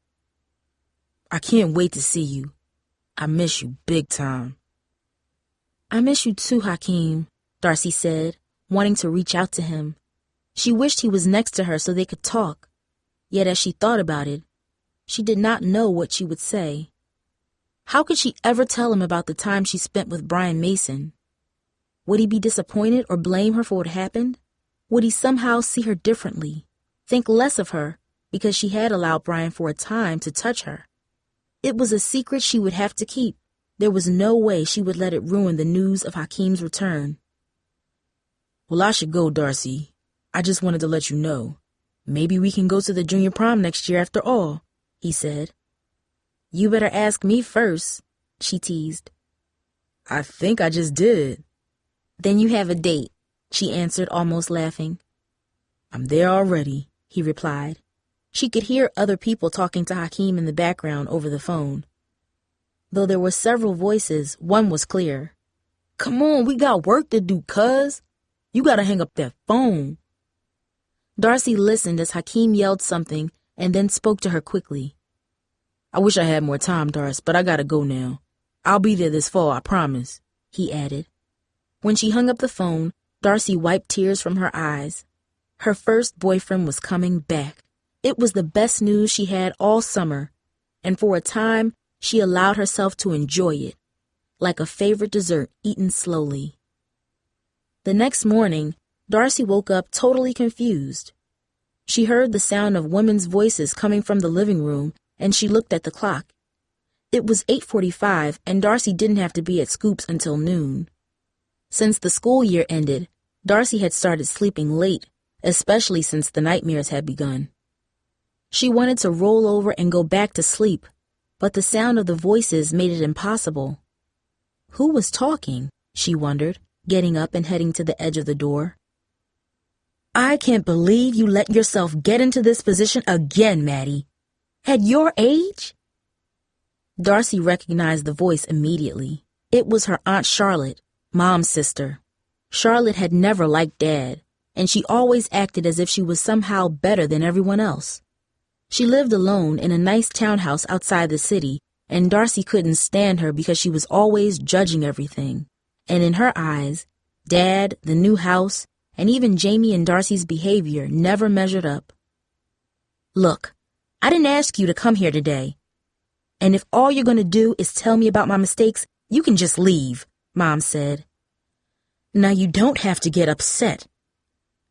I can't wait to see you. I miss you big time. I miss you too, Hakeem, Darcy said, wanting to reach out to him. She wished he was next to her so they could talk. Yet as she thought about it, she did not know what she would say. How could she ever tell him about the time she spent with Brian Mason? Would he be disappointed or blame her for what happened? Would he somehow see her differently, think less of her because she had allowed Brian for a time to touch her? It was a secret she would have to keep. There was no way she would let it ruin the news of Hakeem's return. Well, I should go, Darcy. I just wanted to let you know. Maybe we can go to the junior prom next year after all, he said. You better ask me first, she teased. I think I just did. Then you have a date, she answered, almost laughing. I'm there already, he replied. She could hear other people talking to Hakeem in the background over the phone. Though there were several voices, one was clear. Come on, we got work to do, cuz. You gotta hang up that phone. Darcy listened as Hakeem yelled something and then spoke to her quickly. I wish I had more time, Darcy, but I gotta go now. I'll be there this fall, I promise, he added. When she hung up the phone, Darcy wiped tears from her eyes. Her first boyfriend was coming back. It was the best news she had all summer, and for a time, she allowed herself to enjoy it, like a favorite dessert eaten slowly. The next morning, Darcy woke up totally confused. She heard the sound of women's voices coming from the living room, and she looked at the clock. It was 8:45, and Darcy didn't have to be at Scoop's until noon. Since the school year ended, Darcy had started sleeping late, especially since the nightmares had begun. She wanted to roll over and go back to sleep, but the sound of the voices made it impossible. Who was talking? She wondered, getting up and heading to the edge of the door. I can't believe you let yourself get into this position again, Maddie. At your age? Darcy recognized the voice immediately. It was her Aunt Charlotte, Mom's sister. Charlotte had never liked Dad, and she always acted as if she was somehow better than everyone else. She lived alone in a nice townhouse outside the city, and Darcy couldn't stand her because she was always judging everything. And in her eyes, Dad, the new house, and even Jamie and Darcy's behavior never measured up. Look, I didn't ask you to come here today. And if all you're going to do is tell me about my mistakes, you can just leave, Mom said. Now you don't have to get upset.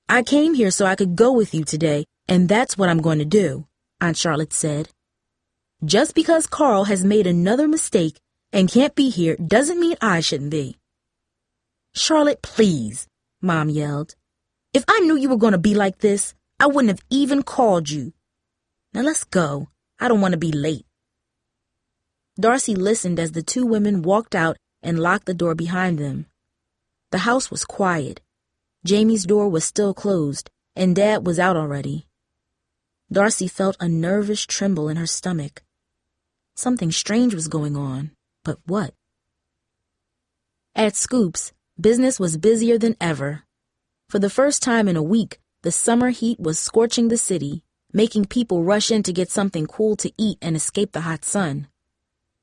I came here so I could go with you today, and that's what I'm going to do, Aunt Charlotte said. Just because Carl has made another mistake and can't be here doesn't mean I shouldn't be. Charlotte, please, Mom yelled. If I knew you were going to be like this, I wouldn't have even called you. Now let's go. I don't want to be late. Darcy listened as the two women walked out and locked the door behind them. The house was quiet. Jamie's door was still closed, and Dad was out already. Darcy felt a nervous tremble in her stomach. Something strange was going on, but what? At Scoops, business was busier than ever. For the first time in a week, the summer heat was scorching the city, making people rush in to get something cool to eat and escape the hot sun.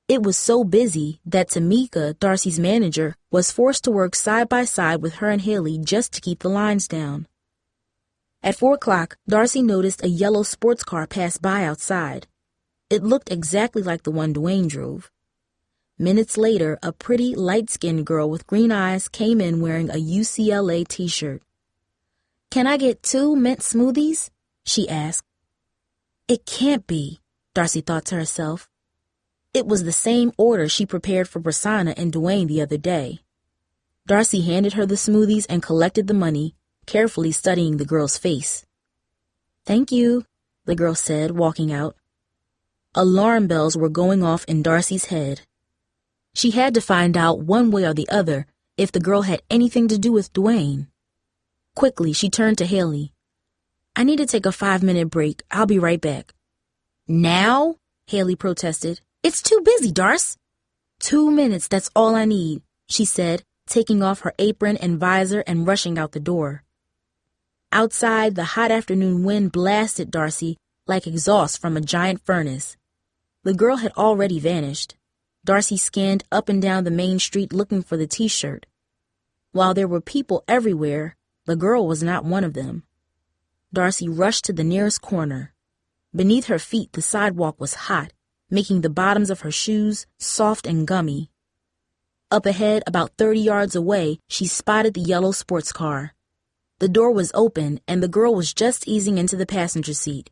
It was so busy that Tamika, Darcy's manager, was forced to work side by side with her and Haley just to keep the lines down. At 4 o'clock, Darcy noticed a yellow sports car pass by outside. It looked exactly like the one Dwayne drove. Minutes later, a pretty, light-skinned girl with green eyes came in wearing a UCLA t-shirt. "Can I get 2 mint smoothies?" she asked. It can't be, Darcy thought to herself. It was the same order she prepared for Prasanna and Dwayne the other day. Darcy handed her the smoothies and collected the money, carefully studying the girl's face. "Thank you," the girl said, walking out. Alarm bells were going off in Darcy's head. She had to find out one way or the other if the girl had anything to do with Dwayne. Quickly, she turned to Haley. "I need to take a 5-minute break. I'll be right back." "Now?" Haley protested. "It's too busy, Darce." 2 minutes, that's all I need, she said, taking off her apron and visor and rushing out the door. Outside, the hot afternoon wind blasted Darcy like exhaust from a giant furnace. The girl had already vanished. Darcy scanned up and down the main street looking for the t-shirt. While there were people everywhere, the girl was not one of them. Darcy rushed to the nearest corner. Beneath her feet, the sidewalk was hot, making the bottoms of her shoes soft and gummy. Up ahead, about 30 yards away, she spotted the yellow sports car. The door was open, and the girl was just easing into the passenger seat.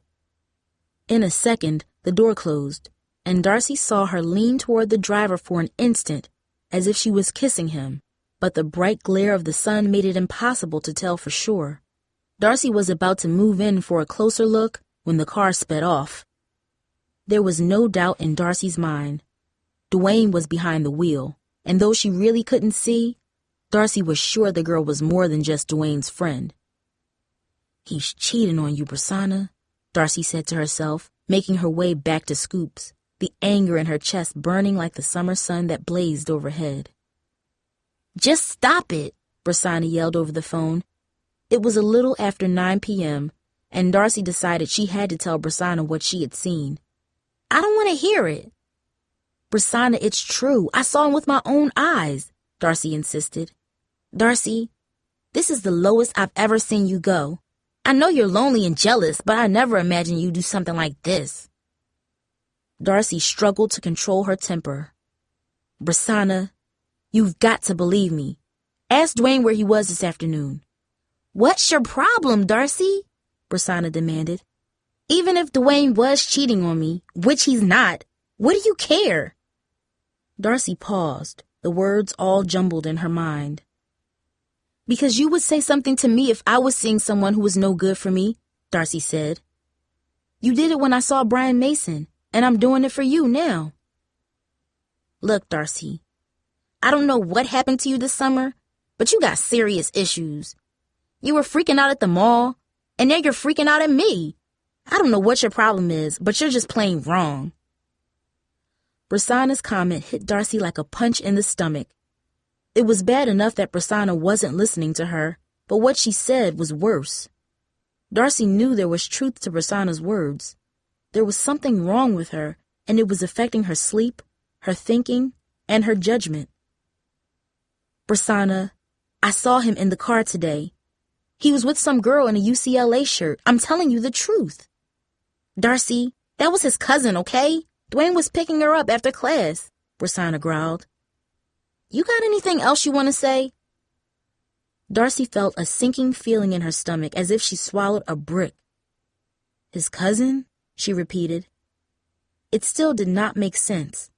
In a second, the door closed, and Darcy saw her lean toward the driver for an instant, as if she was kissing him, but the bright glare of the sun made it impossible to tell for sure. Darcy was about to move in for a closer look when the car sped off. There was no doubt in Darcy's mind. Dwayne was behind the wheel, and though she really couldn't see, Darcy was sure the girl was more than just Dwayne's friend. "He's cheating on you, Prasanna," Darcy said to herself, making her way back to Scoops, the anger in her chest burning like the summer sun that blazed overhead. "Just stop it," Prasanna yelled over the phone. It was a little after 9 p.m., and Darcy decided she had to tell Prasanna what she had seen. "I don't want to hear it." "Prasanna, it's true. I saw him with my own eyes," Darcy insisted. "Darcy, this is the lowest I've ever seen you go. I know you're lonely and jealous, but I never imagined you'd do something like this." Darcy struggled to control her temper. "Prasanna, you've got to believe me. Ask Dwayne where he was this afternoon." "What's your problem, Darcy?" Prasanna demanded. "Even if Dwayne was cheating on me, which he's not, what do you care?" Darcy paused, the words all jumbled in her mind. "Because you would say something to me if I was seeing someone who was no good for me," Darcy said. "You did it when I saw Brian Mason, and I'm doing it for you now." "Look, Darcy, I don't know what happened to you this summer, but you got serious issues. You were freaking out at the mall, and now you're freaking out at me. I don't know what your problem is, but you're just plain wrong." Prasanna's comment hit Darcy like a punch in the stomach. It was bad enough that Prasanna wasn't listening to her, but what she said was worse. Darcy knew there was truth to Prasanna's words. There was something wrong with her, and it was affecting her sleep, her thinking, and her judgment. "Prasanna, I saw him in the car today. He was with some girl in a UCLA shirt. I'm telling you the truth." "Darcy, that was his cousin, okay? Dwayne was picking her up after class," Prasanna growled. "You got anything else you want to say?" Darcy felt a sinking feeling in her stomach as if she swallowed a brick. "His cousin?" she repeated. It still did not make sense.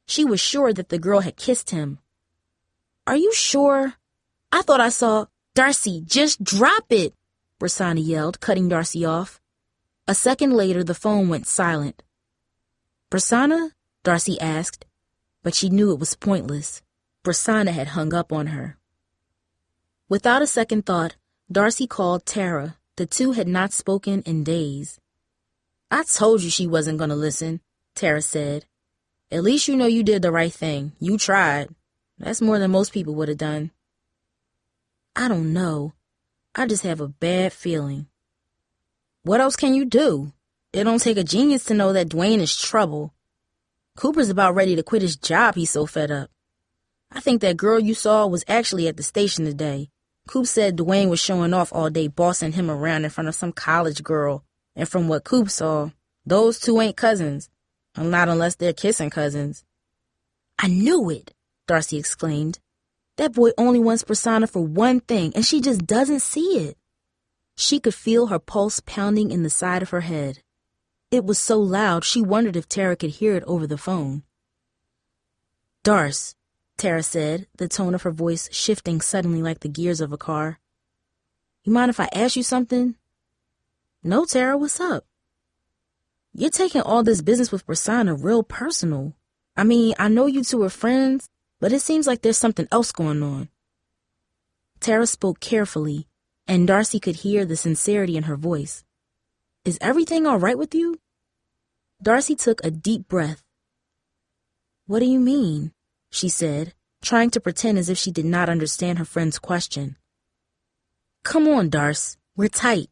She was sure that the girl had kissed him. "Are you sure? I thought I saw—" "Darcy, just drop it," Prasanna yelled, cutting Darcy off. A second later, the phone went silent. Prasanna? Darcy asked, but she knew it was pointless. Prasanna had hung up on her. Without a second thought, Darcy called Tara. The two had not spoken in days. "I told you she wasn't going to listen," Tara said. "At least you know you did the right thing. You tried. That's more than most people would have done." "I don't know. I just have a bad feeling." "What else can you do? It don't take a genius to know that Dwayne is trouble. Cooper's about ready to quit his job, he's so fed up. I think that girl you saw was actually at the station today. Coop said Dwayne was showing off all day, bossing him around in front of some college girl. And from what Coop saw, those two ain't cousins. Not unless they're kissing cousins." "I knew it," Darcy exclaimed. "That boy only wants Prasanna for one thing, and she just doesn't see it." She could feel her pulse pounding in the side of her head. It was so loud she wondered if Tara could hear it over the phone. "Darce," Tara said, the tone of her voice shifting suddenly like the gears of a car. "You mind if I ask you something?" "No, Tara, what's up?" "You're taking all this business with Prasanna real personal. I mean, I know you two are friends, but it seems like there's something else going on." Tara spoke carefully, and Darcy could hear the sincerity in her voice. "Is everything all right with you?" Darcy took a deep breath. "What do you mean?" she said, trying to pretend as if she did not understand her friend's question. "Come on, Darce. We're tight.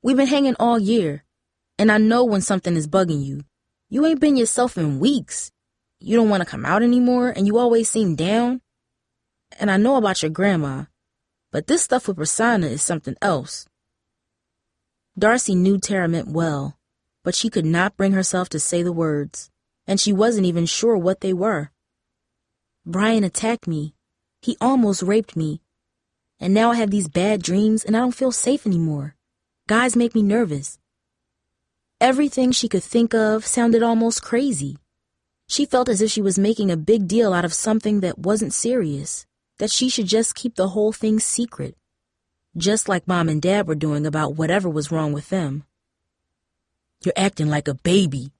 We've been hanging all year, and I know when something is bugging you. You ain't been yourself in weeks. You don't want to come out anymore, and you always seem down. And I know about your grandma, but this stuff with Prasanna is something else." Darcy knew Tara meant well, but she could not bring herself to say the words, and she wasn't even sure what they were. "Brian attacked me. He almost raped me. And now I have these bad dreams, and I don't feel safe anymore. Guys make me nervous." Everything she could think of sounded almost crazy. She felt as if she was making a big deal out of something that wasn't serious, that she should just keep the whole thing secret, just like Mom and Dad were doing about whatever was wrong with them. "You're acting like a baby,"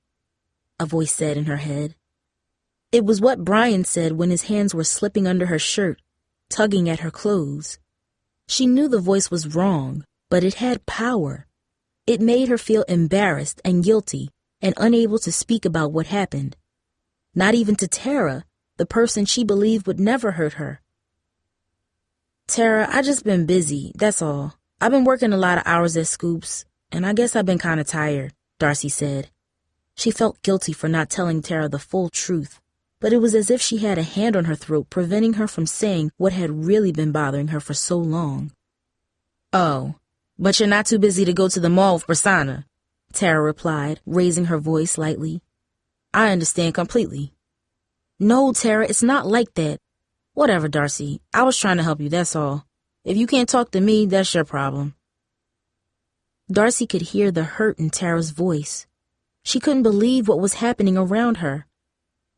a voice said in her head. It was what Brian said when his hands were slipping under her shirt, tugging at her clothes. She knew the voice was wrong, but it had power. It made her feel embarrassed and guilty and unable to speak about what happened. Not even to Tara, the person she believed would never hurt her. "Tara, I just been busy, that's all. I've been working a lot of hours at Scoops, and I guess I've been kind of tired," Darcy said. She felt guilty for not telling Tara the full truth, but it was as if she had a hand on her throat preventing her from saying what had really been bothering her for so long. "Oh, but you're not too busy to go to the mall with Prasanna," Tara replied, raising her voice slightly. "I understand completely." "No, Tara, it's not like that. Whatever, Darcy. I was trying to help you, that's all. If you can't talk to me, that's your problem." Darcy could hear the hurt in Tara's voice. She couldn't believe what was happening around her.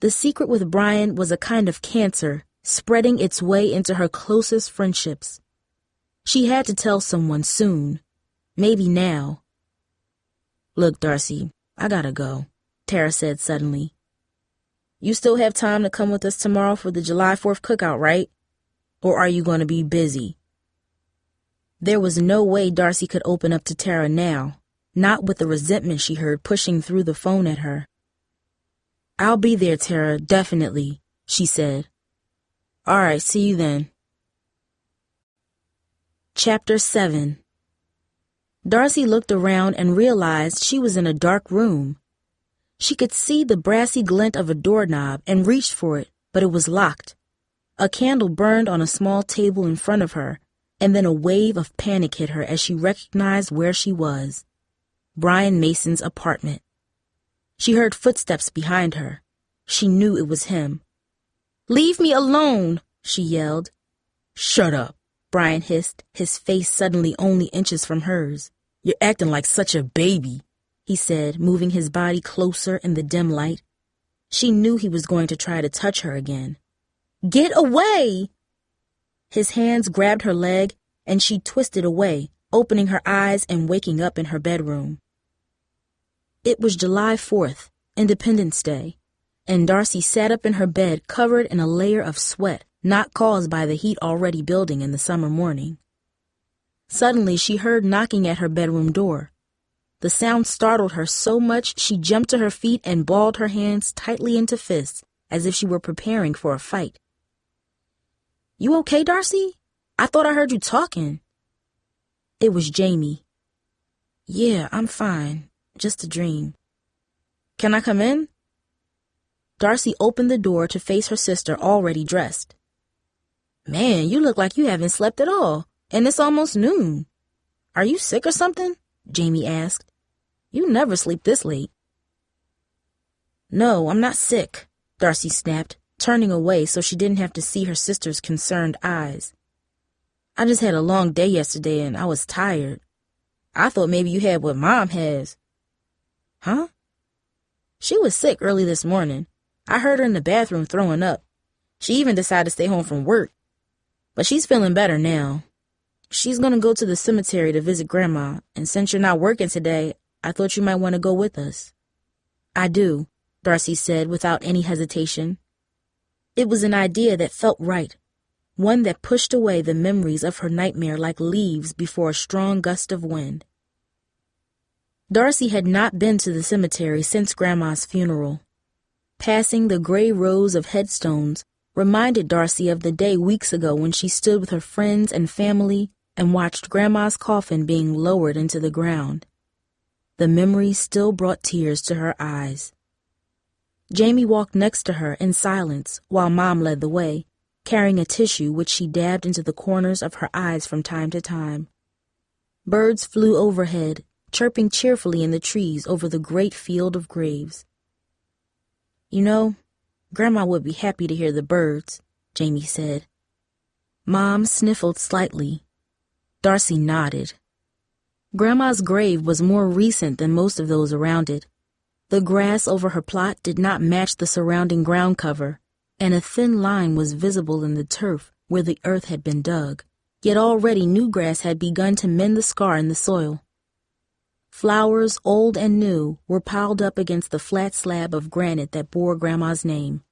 The secret with Brian was a kind of cancer, spreading its way into her closest friendships. She had to tell someone soon. Maybe now. "Look, Darcy, I gotta go," Tara said suddenly. "You still have time to come with us tomorrow for the July 4th cookout, right? Or are you going to be busy?" There was no way Darcy could open up to Tara now, not with the resentment she heard pushing through the phone at her. "I'll be there, Tara, definitely," she said. "All right, see you then." Chapter 7. Darcy looked around and realized she was in a dark room. She could see the brassy glint of a doorknob and reached for it, but it was locked. A candle burned on a small table in front of her, and then a wave of panic hit her as she recognized where she was. Brian Mason's apartment. She heard footsteps behind her. She knew it was him. "Leave me alone!" she yelled. "Shut up!" Brian hissed, his face suddenly only inches from hers. "You're acting like such a baby," he said, moving his body closer in the dim light. She knew he was going to try to touch her again. "Get away!" His hands grabbed her leg, and she twisted away, opening her eyes and waking up in her bedroom. It was July 4th, Independence Day, and Darcy sat up in her bed covered in a layer of sweat not caused by the heat already building in the summer morning. Suddenly, she heard knocking at her bedroom door. The sound startled her so much she jumped to her feet and balled her hands tightly into fists as if she were preparing for a fight. "You okay, Darcy? I thought I heard you talking." It was Jamie. "Yeah, I'm fine. Just a dream." "Can I come in?" Darcy opened the door to face her sister already dressed. "Man, you look like you haven't slept at all, and it's almost noon. Are you sick or something?" Jamie asked. "You never sleep this late." "No, I'm not sick," Darcy snapped, turning away so she didn't have to see her sister's concerned eyes. "I just had a long day yesterday and I was tired. I thought maybe you had what Mom has." "Huh?" "She was sick early this morning. I heard her in the bathroom throwing up. She even decided to stay home from work. But she's feeling better now. She's going to go to the cemetery to visit Grandma, and since you're not working today, I thought you might want to go with us." "I do," Darcy said without any hesitation. It was an idea that felt right, one that pushed away the memories of her nightmare like leaves before a strong gust of wind. Darcy had not been to the cemetery since Grandma's funeral. Passing the gray rows of headstones reminded Darcy of the day weeks ago when she stood with her friends and family and watched Grandma's coffin being lowered into the ground. The memory still brought tears to her eyes. Jamie walked next to her in silence while Mom led the way, carrying a tissue which she dabbed into the corners of her eyes from time to time. Birds flew overhead, chirping cheerfully in the trees over the great field of graves. "You know, Grandma would be happy to hear the birds," Jamie said. Mom sniffled slightly. Darcy nodded. Grandma's grave was more recent than most of those around it. The grass over her plot did not match the surrounding ground cover, and a thin line was visible in the turf where the earth had been dug, yet already new grass had begun to mend the scar in the soil. Flowers, old and new, were piled up against the flat slab of granite that bore Grandma's name,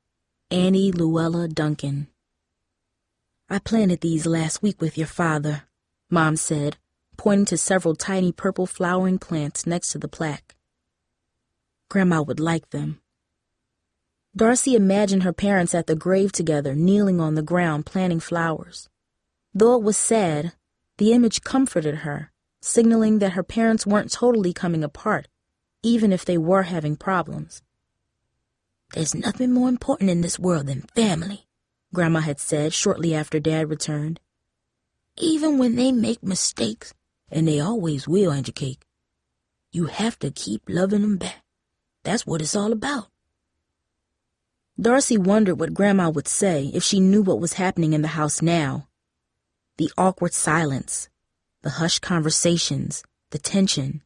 Annie Luella Duncan. "I planted these last week with your father," Mom said, pointing to several tiny purple flowering plants next to the plaque. "Grandma would like them." Darcy imagined her parents at the grave together, kneeling on the ground planting flowers. Though it was sad, the image comforted her, signaling that her parents weren't totally coming apart, even if they were having problems. "There's nothing more important in this world than family," Grandma had said shortly after Dad returned. "Even when they make mistakes, and they always will, Auntie Cake, you have to keep loving them back. That's what it's all about." Darcy wondered what Grandma would say if she knew what was happening in the house now. The awkward silence, the hushed conversations, the tension.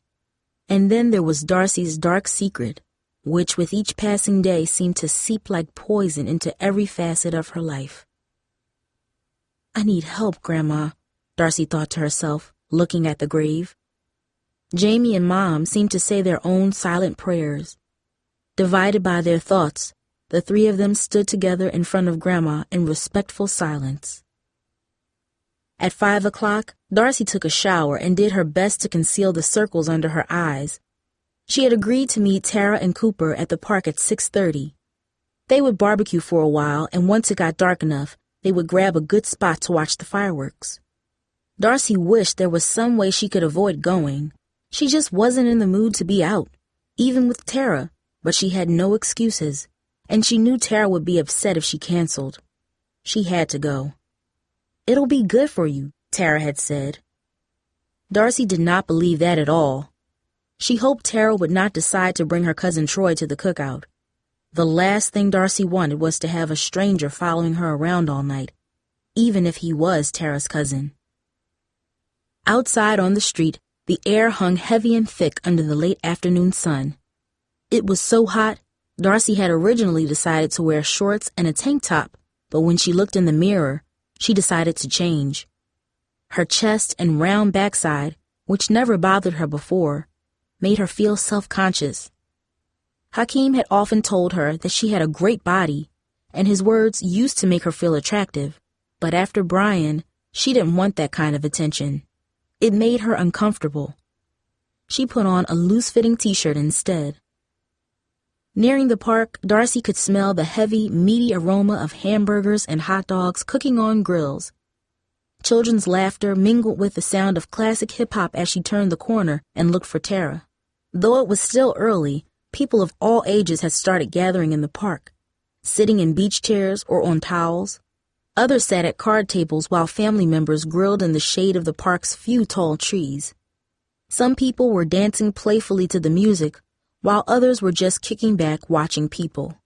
And then there was Darcy's dark secret, which with each passing day seemed to seep like poison into every facet of her life. "I need help, Grandma," Darcy thought to herself, looking at the grave. Jamie and Mom seemed to say their own silent prayers. Divided by their thoughts, the three of them stood together in front of Grandma in respectful silence. At 5 o'clock, Darcy took a shower and did her best to conceal the circles under her eyes. She had agreed to meet Tara and Cooper at the park at 6:30. They would barbecue for a while, and once it got dark enough, they would grab a good spot to watch the fireworks. Darcy wished there was some way she could avoid going. She just wasn't in the mood to be out, even with Tara, but she had no excuses, and she knew Tara would be upset if she canceled. She had to go. "It'll be good for you," Tara had said. Darcy did not believe that at all. She hoped Tara would not decide to bring her cousin Troy to the cookout. The last thing Darcy wanted was to have a stranger following her around all night, even if he was Tara's cousin. Outside on the street, the air hung heavy and thick under the late afternoon sun. It was so hot, Darcy had originally decided to wear shorts and a tank top, but when she looked in the mirror, she decided to change. Her chest and round backside which never bothered her before, made her feel self-conscious. Hakeem had often told her that she had a great body, and his words used to make her feel attractive, but after Brian, she didn't want that kind of attention. It made her uncomfortable. She put on a loose-fitting t-shirt instead. Nearing the park, Darcy could smell the heavy, meaty aroma of hamburgers and hot dogs cooking on grills. Children's laughter mingled with the sound of classic hip-hop as she turned the corner and looked for Tara. Though it was still early, people of all ages had started gathering in the park, sitting in beach chairs or on towels. Others sat at card tables while family members grilled in the shade of the park's few tall trees. Some people were dancing playfully to the music, while others were just kicking back watching people.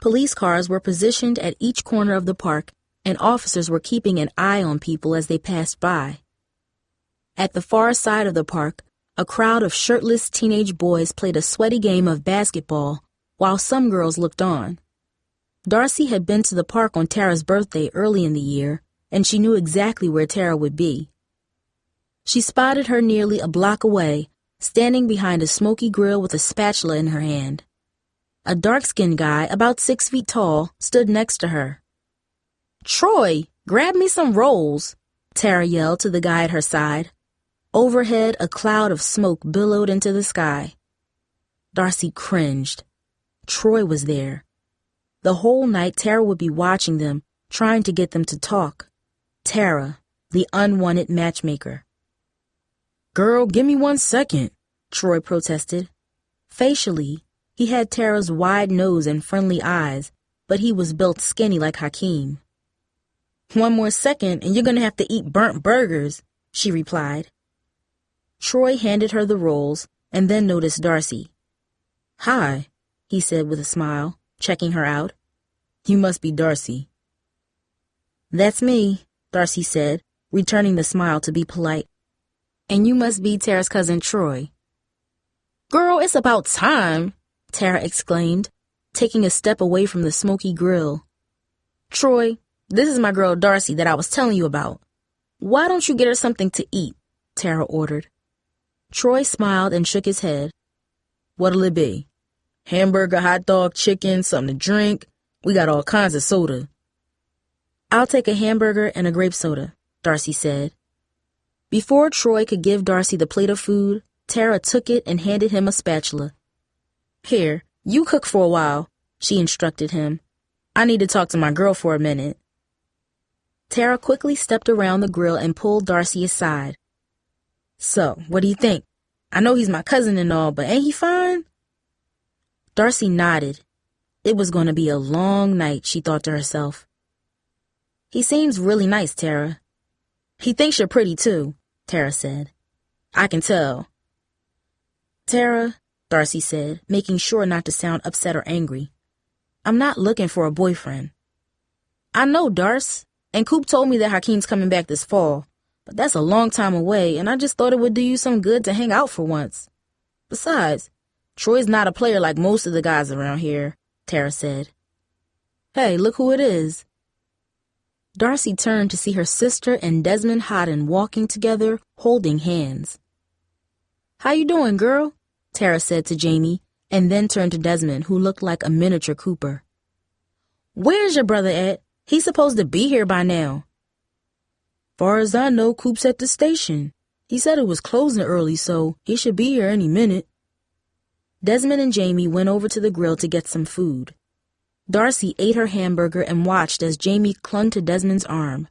Police cars were positioned at each corner of the park, and officers were keeping an eye on people as they passed by. At the far side of the park, a crowd of shirtless teenage boys played a sweaty game of basketball, while some girls looked on. Darcy had been to the park on Tara's birthday early in the year, and she knew exactly where Tara would be. She spotted her nearly a block away, standing behind a smoky grill with a spatula in her hand. A dark-skinned guy, about 6 feet tall, stood next to her. "Troy, grab me some rolls," Tara yelled to the guy at her side. Overhead, a cloud of smoke billowed into the sky. Darcy cringed. Troy was there. The whole night, Tara would be watching them, trying to get them to talk. Tara, the unwanted matchmaker. "Girl, give me 1 second," Troy protested. Facially, he had Tara's wide nose and friendly eyes, but he was built skinny like Hakeem. "1 more second and you're going to have to eat burnt burgers," she replied. Troy handed her the rolls and then noticed Darcy. "Hi," he said with a smile, checking her out. "You must be Darcy." "That's me," Darcy said, returning the smile to be polite. "And you must be Tara's cousin Troy." "Girl, it's about time," Tara exclaimed, taking a step away from the smoky grill. "Troy, this is my girl Darcy that I was telling you about. Why don't you get her something to eat?" Tara ordered. Troy smiled and shook his head. "What'll it be? Hamburger, hot dog, chicken, something to drink? We got all kinds of soda." "I'll take a hamburger and a grape soda," Darcy said. Before Troy could give Darcy the plate of food, Tara took it and handed him a spatula. "Here, you cook for a while," she instructed him. "I need to talk to my girl for a minute." Tara quickly stepped around the grill and pulled Darcy aside. "So, what do you think? I know he's my cousin and all, but ain't he fine?" Darcy nodded. It was going to be a long night, she thought to herself. "He seems really nice, Tara." "He thinks you're pretty, too," Tara said. "I can tell." "Tara," Darcy said, making sure not to sound upset or angry, "I'm not looking for a boyfriend." "I know, Darce, and Coop told me that Hakeem's coming back this fall, but that's a long time away, and I just thought it would do you some good to hang out for once. Besides, Troy's not a player like most of the guys around here," Tara said. "Hey, look who it is." Darcy turned to see her sister and Desmond Hodden walking together, holding hands. "How you doing, girl?" Tara said to Jamie, and then turned to Desmond, who looked like a miniature Cooper. "Where's your brother at? He's supposed to be here by now." "Far as I know, Coop's at the station. He said it was closing early, so he should be here any minute." Desmond and Jamie went over to the grill to get some food. Darcy ate her hamburger and watched as Jamie clung to Desmond's arm.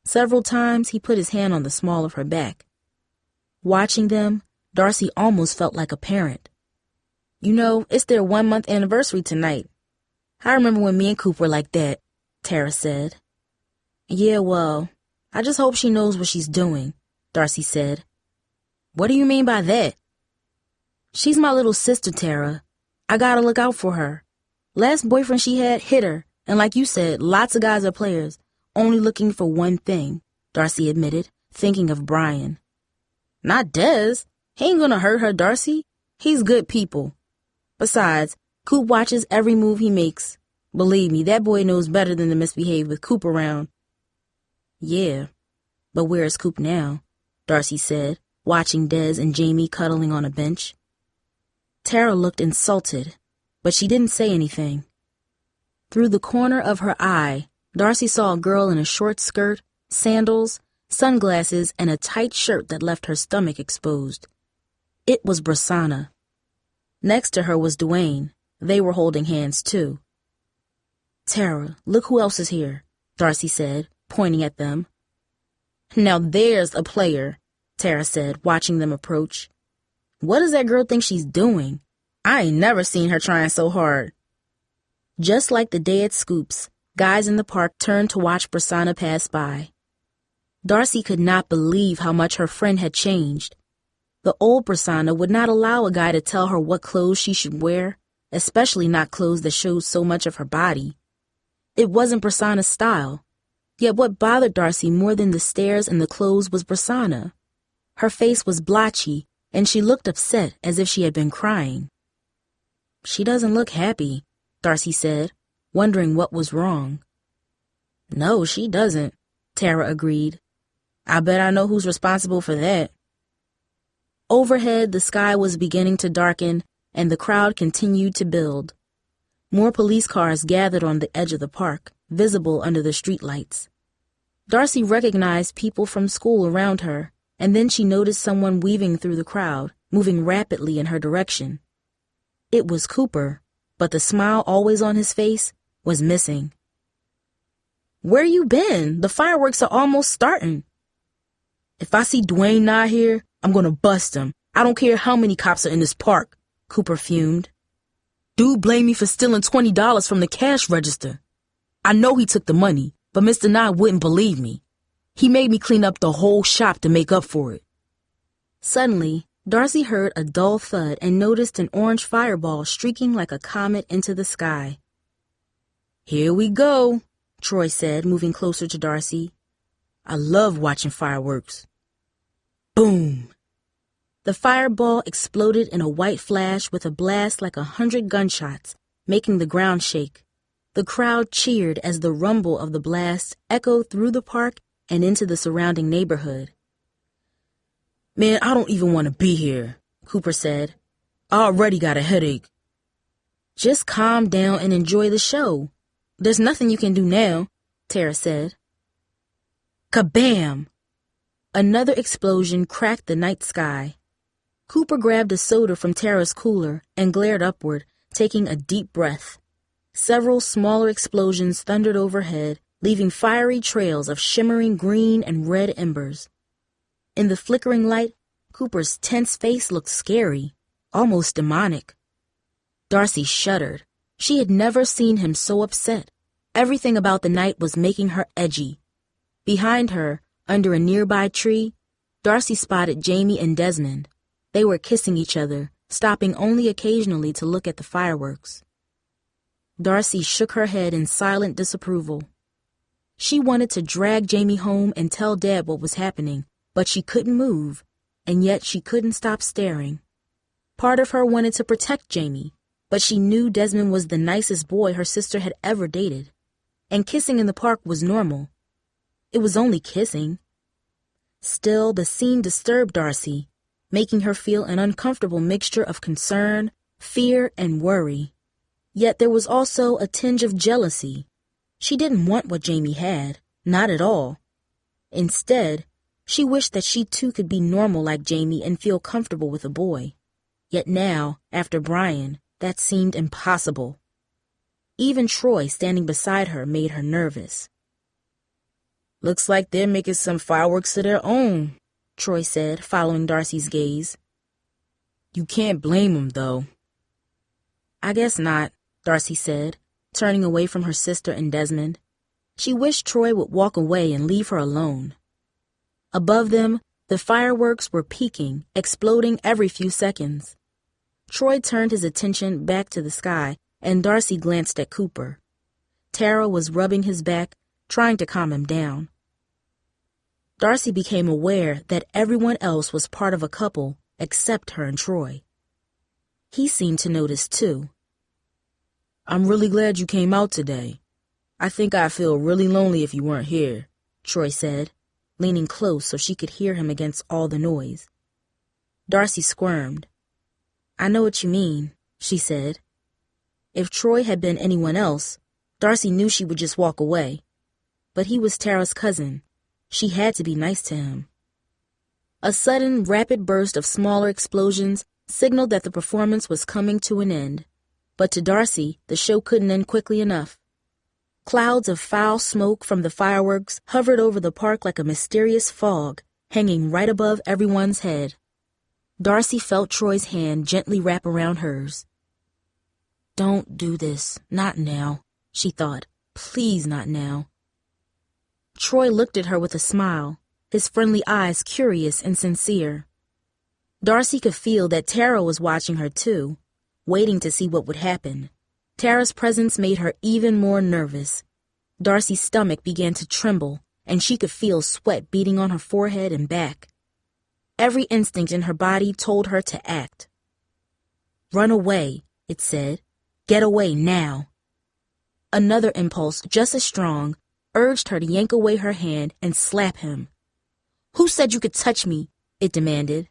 Several times he put his hand on the small of her back. Watching them, Darcy almost felt like a parent. "You know, it's their 1-month anniversary tonight. I remember when me and Coop were like that," Tara said. "Yeah, well, I just hope she knows what she's doing," Darcy said. "What do you mean by that?" "She's my little sister, Tara. I gotta look out for her. Last boyfriend she had hit her, and like you said, lots of guys are players, only looking for one thing," Darcy admitted, thinking of Brian. "Not Des. He ain't gonna hurt her, Darcy. He's good people. Besides, Coop watches every move he makes. Believe me, that boy knows better than to misbehave with Coop around." "Yeah, but where is Coop now?" Darcy said, watching Des and Jamie cuddling on a bench. Tara looked insulted, but she didn't say anything. Through the corner of her eye, Darcy saw a girl in a short skirt, sandals, sunglasses, and a tight shirt that left her stomach exposed. It was Brasana. Next to her was Duane. They were holding hands, too. "Tara, look who else is here," Darcy said, pointing at them. "Now there's a player," Tara said, watching them approach. "What does that girl think she's doing? I ain't never seen her trying so hard." Just like the day at Scoops, guys in the park turned to watch Brasana pass by. Darcy could not believe how much her friend had changed. The old Brasana would not allow a guy to tell her what clothes she should wear, especially not clothes that showed so much of her body. It wasn't Brasana's style. Yet what bothered Darcy more than the stares and the clothes was Brasana. Her face was blotchy, and she looked upset as if she had been crying. "She doesn't look happy," Darcy said, wondering what was wrong. "No, she doesn't," Tara agreed. "I bet I know who's responsible for that." Overhead, the sky was beginning to darken, and the crowd continued to build. More police cars gathered on the edge of the park, visible under the streetlights. Darcy recognized people from school around her, and then she noticed someone weaving through the crowd, moving rapidly in her direction. It was Cooper, but the smile always on his face was missing. "Where you been? The fireworks are almost starting." "If I see Duane not here, I'm gonna bust him. I don't care how many cops are in this park," Cooper fumed. "Dude blamed me for stealing $20 from the cash register. I know he took the money, but Mr. Nye wouldn't believe me. He made me clean up the whole shop to make up for it." Suddenly, Darcy heard a dull thud and noticed an orange fireball streaking like a comet into the sky. "Here we go," Troy said, moving closer to Darcy. "I love watching fireworks." Boom! The fireball exploded in a white flash with a blast like 100 gunshots, making the ground shake. The crowd cheered as the rumble of the blast echoed through the park and into the surrounding neighborhood. "Man, I don't even want to be here," Cooper said. "I already got a headache." "Just calm down and enjoy the show. There's nothing you can do now," Tara said. Kabam! Another explosion cracked the night sky. Cooper grabbed a soda from Tara's cooler and glared upward, taking a deep breath. Several smaller explosions thundered overhead, leaving fiery trails of shimmering green and red embers. In the flickering light, Cooper's tense face looked scary, almost demonic. Darcy shuddered. She had never seen him so upset. Everything about the night was making her edgy. Behind her, under a nearby tree, Darcy spotted Jamie and Desmond. They were kissing each other, stopping only occasionally to look at the fireworks. Darcy shook her head in silent disapproval. She wanted to drag Jamie home and tell Dad what was happening, but she couldn't move, and yet she couldn't stop staring. Part of her wanted to protect Jamie, but she knew Desmond was the nicest boy her sister had ever dated, and kissing in the park was normal. It was only kissing. Still, the scene disturbed Darcy, making her feel an uncomfortable mixture of concern, fear, and worry. Yet there was also a tinge of jealousy. She didn't want what Jamie had, not at all. Instead, she wished that she too could be normal like Jamie and feel comfortable with a boy. Yet now, after Brian, that seemed impossible. Even Troy standing beside her made her nervous. "Looks like they're making some fireworks of their own," Troy said, following Darcy's gaze. "You can't blame them, though." "I guess not," Darcy said, turning away from her sister and Desmond. She wished Troy would walk away and leave her alone. Above them, the fireworks were peaking, exploding every few seconds. Troy turned his attention back to the sky, and Darcy glanced at Cooper. Tara was rubbing his back, trying to calm him down. Darcy became aware that everyone else was part of a couple except her and Troy. He seemed to notice, too. "I'm really glad you came out today. I think I'd feel really lonely if you weren't here," Troy said. leaning close so she could hear him against all the noise. Darcy squirmed. "I know what you mean," she said. If Troy had been anyone else, Darcy knew she would just walk away. But he was Tara's cousin. She had to be nice to him. A sudden, rapid burst of smaller explosions signaled that the performance was coming to an end. But to Darcy, the show couldn't end quickly enough. Clouds of foul smoke from the fireworks hovered over the park like a mysterious fog, hanging right above everyone's head. Darcy felt Troy's hand gently wrap around hers. "Don't do this. Not now," she thought. "Please not now." Troy looked at her with a smile, his friendly eyes curious and sincere. Darcy could feel that Tara was watching her too, waiting to see what would happen. Tara's presence made her even more nervous. Darcy's stomach began to tremble, and she could feel sweat beading on her forehead and back. Every instinct in her body told her to act. "Run away," it said. "Get away now." Another impulse, just as strong, urged her to yank away her hand and slap him. "Who said you could touch me?" it demanded.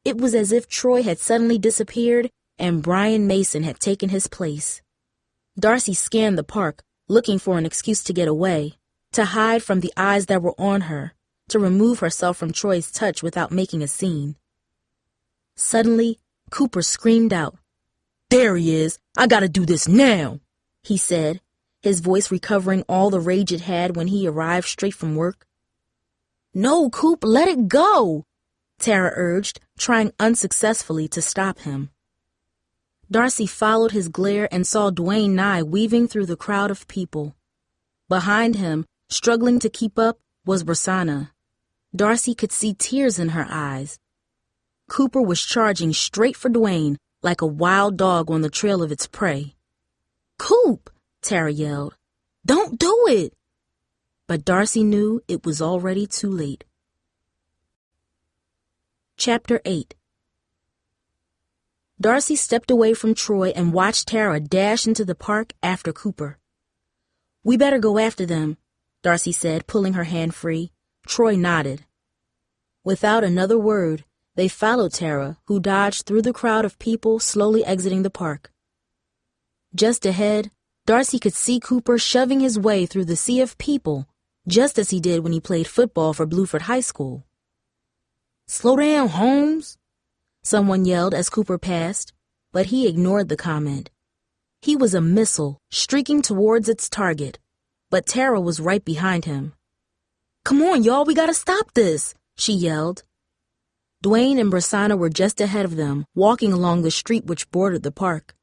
It was as if Troy had suddenly disappeared and Brian Mason had taken his place. Darcy scanned the park, looking for an excuse to get away, to hide from the eyes that were on her, to remove herself from Troy's touch without making a scene. Suddenly, Cooper screamed out. "There he is! I gotta do this now!" he said, his voice recovering all the rage it had when he arrived straight from work. "No, Coop, let it go!" Tara urged, trying unsuccessfully to stop him. Darcy followed his glare and saw Dwayne Nye weaving through the crowd of people. Behind him, struggling to keep up, was Rosanna. Darcy could see tears in her eyes. Cooper was charging straight for Dwayne like a wild dog on the trail of its prey. "Coop!" Tara yelled. "Don't do it!" But Darcy knew it was already too late. Chapter 8. Darcy stepped away from Troy and watched Tara dash into the park after Cooper. "We better go after them," Darcy said, pulling her hand free. Troy nodded. Without another word, they followed Tara, who dodged through the crowd of people slowly exiting the park. Just ahead, Darcy could see Cooper shoving his way through the sea of people, just as he did when he played football for Bluford High School. "Slow down, Holmes!" someone yelled as Cooper passed, but he ignored the comment. He was a missile, streaking towards its target, but Tara was right behind him. "Come on, y'all, we gotta stop this!" she yelled. Dwayne and Rosanna were just ahead of them, walking along the street which bordered the park.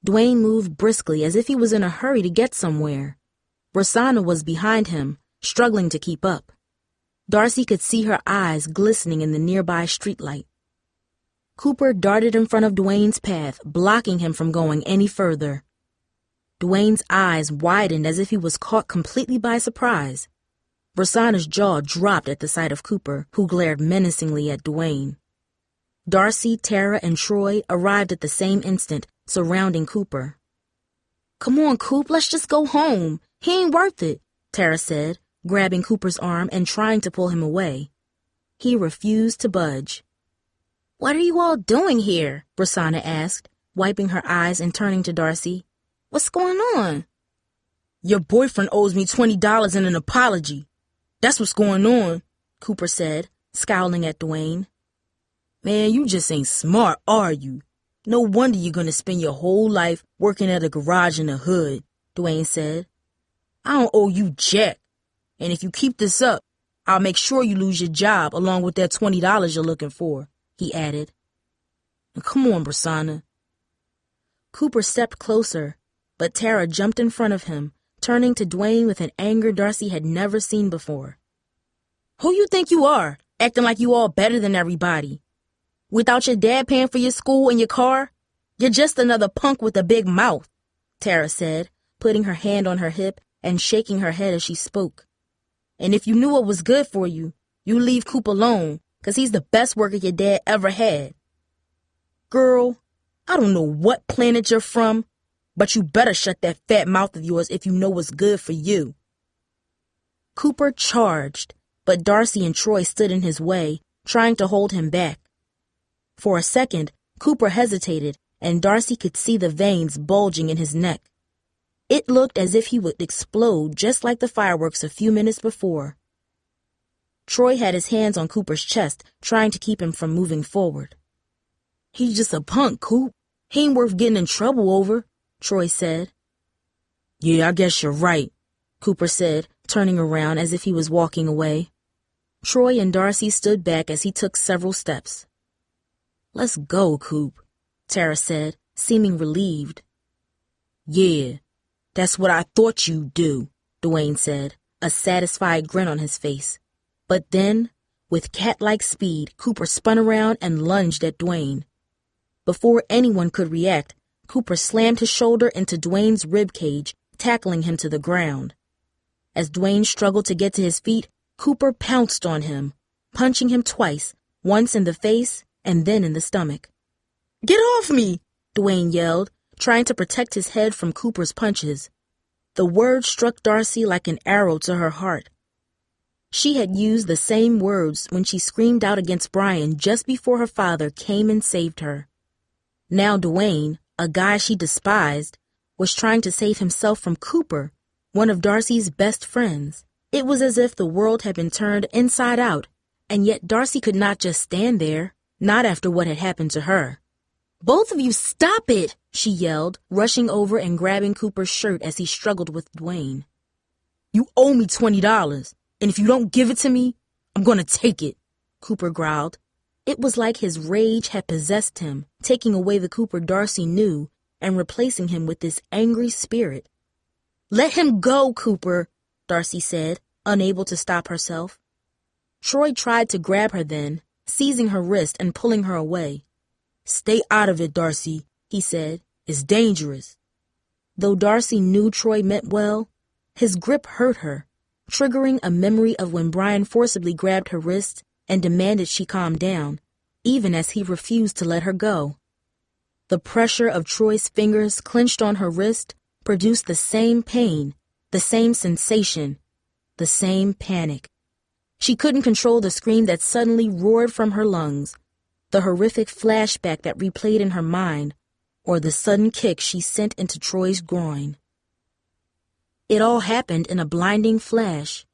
Dwayne moved briskly as if he was in a hurry to get somewhere. Rosanna was behind him, struggling to keep up. Darcy could see her eyes glistening in the nearby streetlight. Cooper darted in front of Dwayne's path, blocking him from going any further. Dwayne's eyes widened as if he was caught completely by surprise. Rosanna's jaw dropped at the sight of Cooper, who glared menacingly at Dwayne. Darcy, Tara, and Troy arrived at the same instant, surrounding Cooper. "Come on, Coop, let's just go home. He ain't worth it," Tara said, grabbing Cooper's arm and trying to pull him away. He refused to budge. "What are you all doing here?" Rosanna asked, wiping her eyes and turning to Darcy. "What's going on?" "Your boyfriend owes me $20 and an apology. That's what's going on," Cooper said, scowling at Dwayne. "Man, you just ain't smart, are you? No wonder you're gonna spend your whole life working at a garage in the hood," Dwayne said. "I don't owe you jack, and if you keep this up, I'll make sure you lose your job along with that $20 you're looking for," he added. "Come on, Rosanna." Cooper stepped closer, but Tara jumped in front of him, turning to Dwayne with an anger Darcy had never seen before. "Who you think you are, acting like you all better than everybody? Without your dad paying for your school and your car, you're just another punk with a big mouth," Tara said, putting her hand on her hip and shaking her head as she spoke. "And if you knew what was good for you, you leave Coop alone, 'cause he's the best worker your dad ever had. Girl, I don't know what planet you're from, but you better shut that fat mouth of yours if you know what's good for you." Cooper charged, but Darcy and Troy stood in his way, trying to hold him back. For a second, Cooper hesitated, and Darcy could see the veins bulging in his neck. It looked as if he would explode just like the fireworks a few minutes before. Troy had his hands on Cooper's chest, trying to keep him from moving forward. "He's just a punk, Coop. He ain't worth getting in trouble over," Troy said. "Yeah, I guess you're right," Cooper said, turning around as if he was walking away. Troy and Darcy stood back as he took several steps. "Let's go, Coop," Tara said, seeming relieved. "Yeah, that's what I thought you'd do," Dwayne said, a satisfied grin on his face. But then, with cat-like speed, Cooper spun around and lunged at Dwayne. Before anyone could react, Cooper slammed his shoulder into Dwayne's ribcage, tackling him to the ground. As Dwayne struggled to get to his feet, Cooper pounced on him, punching him twice, once in the face and then in the stomach. "Get off me!" Dwayne yelled, trying to protect his head from Cooper's punches. The word struck Darcy like an arrow to her heart. She had used the same words when she screamed out against Brian just before her father came and saved her. Now Dwayne, a guy she despised, was trying to save himself from Cooper, one of Darcy's best friends. It was as if the world had been turned inside out, and yet Darcy could not just stand there, not after what had happened to her. "Both of you stop it!" she yelled, rushing over and grabbing Cooper's shirt as he struggled with Dwayne. "You owe me $20, and if you don't give it to me, I'm going to take it," Cooper growled. It was like his rage had possessed him, taking away the Cooper Darcy knew and replacing him with this angry spirit. "Let him go, Cooper," Darcy said, unable to stop herself. Troy tried to grab her then, seizing her wrist and pulling her away. "Stay out of it, Darcy," he said. "It's dangerous." Though Darcy knew Troy meant well, his grip hurt her, triggering a memory of when Brian forcibly grabbed her wrist and demanded she calm down, even as he refused to let her go. The pressure of Troy's fingers clenched on her wrist produced the same pain, the same sensation, the same panic. She couldn't control the scream that suddenly roared from her lungs, the horrific flashback that replayed in her mind, or the sudden kick she sent into Troy's groin. It all happened in a blinding flash.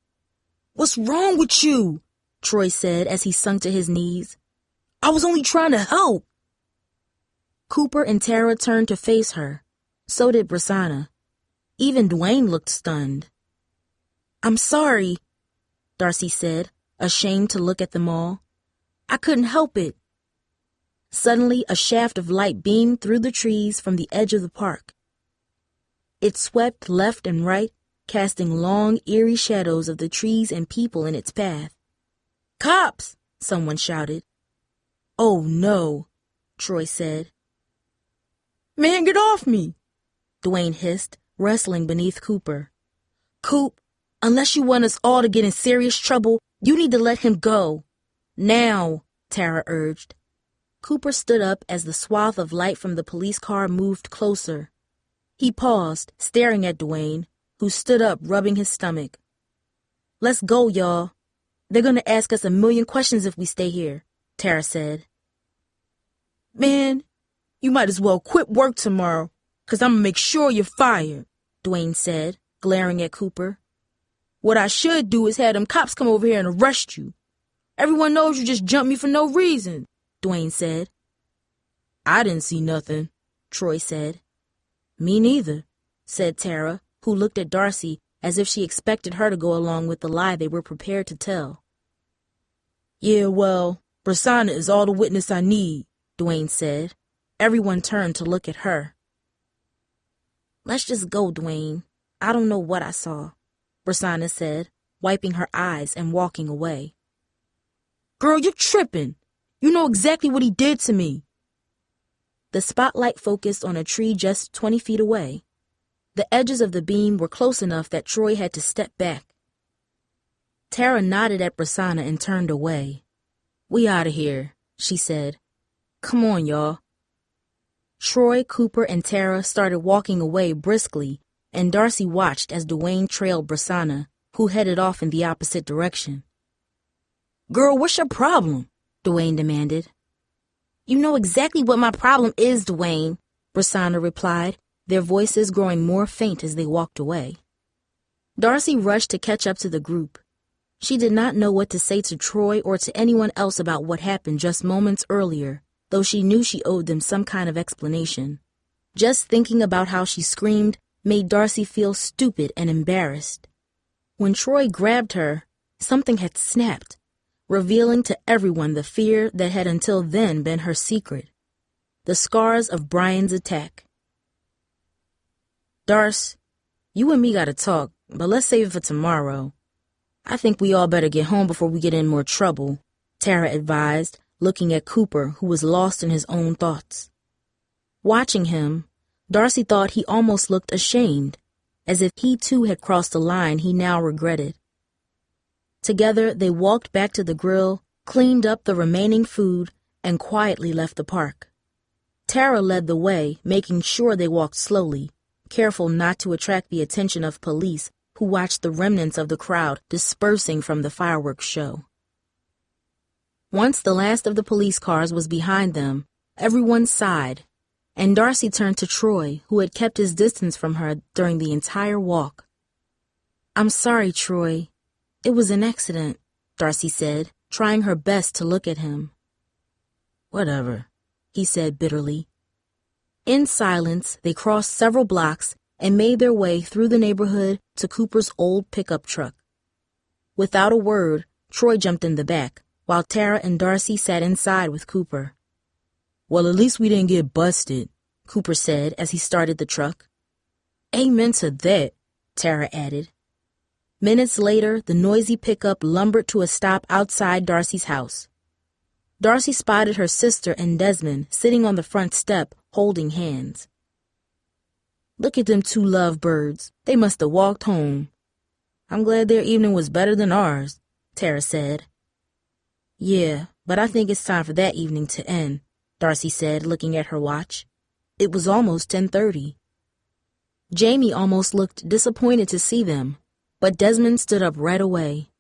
"What's wrong with you?" Troy said as he sunk to his knees. "I was only trying to help." Cooper and Tara turned to face her. So did Brasana. Even Dwayne looked stunned. "I'm sorry," Darcy said, ashamed to look at them all. "I couldn't help it." Suddenly, a shaft of light beamed through the trees from the edge of the park. It swept left and right, casting long, eerie shadows of the trees and people in its path. "Cops!" someone shouted. "Oh, no," Troy said. "Man, get off me!" Dwayne hissed, wrestling beneath Cooper. "Coop, unless you want us all to get in serious trouble, you need to let him go. Now," Tara urged. Cooper stood up as the swath of light from the police car moved closer. He paused, staring at Dwayne, who stood up, rubbing his stomach. "Let's go, y'all. They're going to ask us a million questions if we stay here," Tara said. "Man, you might as well quit work tomorrow, 'cause I'm going to make sure you're fired," Dwayne said, glaring at Cooper. "What I should do is have them cops come over here and arrest you. Everyone knows you just jumped me for no reason," Dwayne said. "I didn't see nothing," Troy said. "Me neither," said Tara, who looked at Darcy as if she expected her to go along with the lie they were prepared to tell. "Yeah, well, Brasana is all the witness I need," Dwayne said. Everyone turned to look at her. "Let's just go, Dwayne. I don't know what I saw," Brasana said, wiping her eyes and walking away. "Girl, you're tripping. You know exactly what he did to me." The spotlight focused on a tree just 20 feet away. The edges of the beam were close enough that Troy had to step back. Tara nodded at Brasana and turned away. "We outta here," she said. "Come on, y'all." Troy, Cooper, and Tara started walking away briskly, and Darcy watched as Dwayne trailed Brasana, who headed off in the opposite direction. Girl, what's your problem? Dwayne demanded. You know exactly what my problem is, Dwayne, Rosanna replied, their voices growing more faint as they walked away. Darcy rushed to catch up to the group. She did not know what to say to Troy or to anyone else about what happened just moments earlier, though she knew she owed them some kind of explanation. Just thinking about how she screamed made Darcy feel stupid and embarrassed. When Troy grabbed her, something had snapped, revealing to everyone the fear that had until then been her secret. The scars of Brian's attack. Darce, you and me gotta talk, but let's save it for tomorrow. I think we all better get home before we get in more trouble, Tara advised, looking at Cooper, who was lost in his own thoughts. Watching him, Darcy thought he almost looked ashamed, as if he too had crossed a line he now regretted. Together, they walked back to the grill, cleaned up the remaining food, and quietly left the park. Tara led the way, making sure they walked slowly, careful not to attract the attention of police who watched the remnants of the crowd dispersing from the fireworks show. Once the last of the police cars was behind them, everyone sighed, and Darcy turned to Troy, who had kept his distance from her during the entire walk. I'm sorry, Troy. It was an accident, Darcy said, trying her best to look at him. Whatever, he said bitterly. In silence, they crossed several blocks and made their way through the neighborhood to Cooper's old pickup truck. Without a word, Troy jumped in the back, while Tara and Darcy sat inside with Cooper. Well, at least we didn't get busted, Cooper said as he started the truck. Amen to that, Tara added. Minutes later, the noisy pickup lumbered to a stop outside Darcy's house. Darcy spotted her sister and Desmond sitting on the front step, holding hands. Look at them two lovebirds. They must have walked home. I'm glad their evening was better than ours, Tara said. Yeah, but I think it's time for that evening to end, Darcy said, looking at her watch. It was almost 10:30. Jamie almost looked disappointed to see them, but Desmond stood up right away.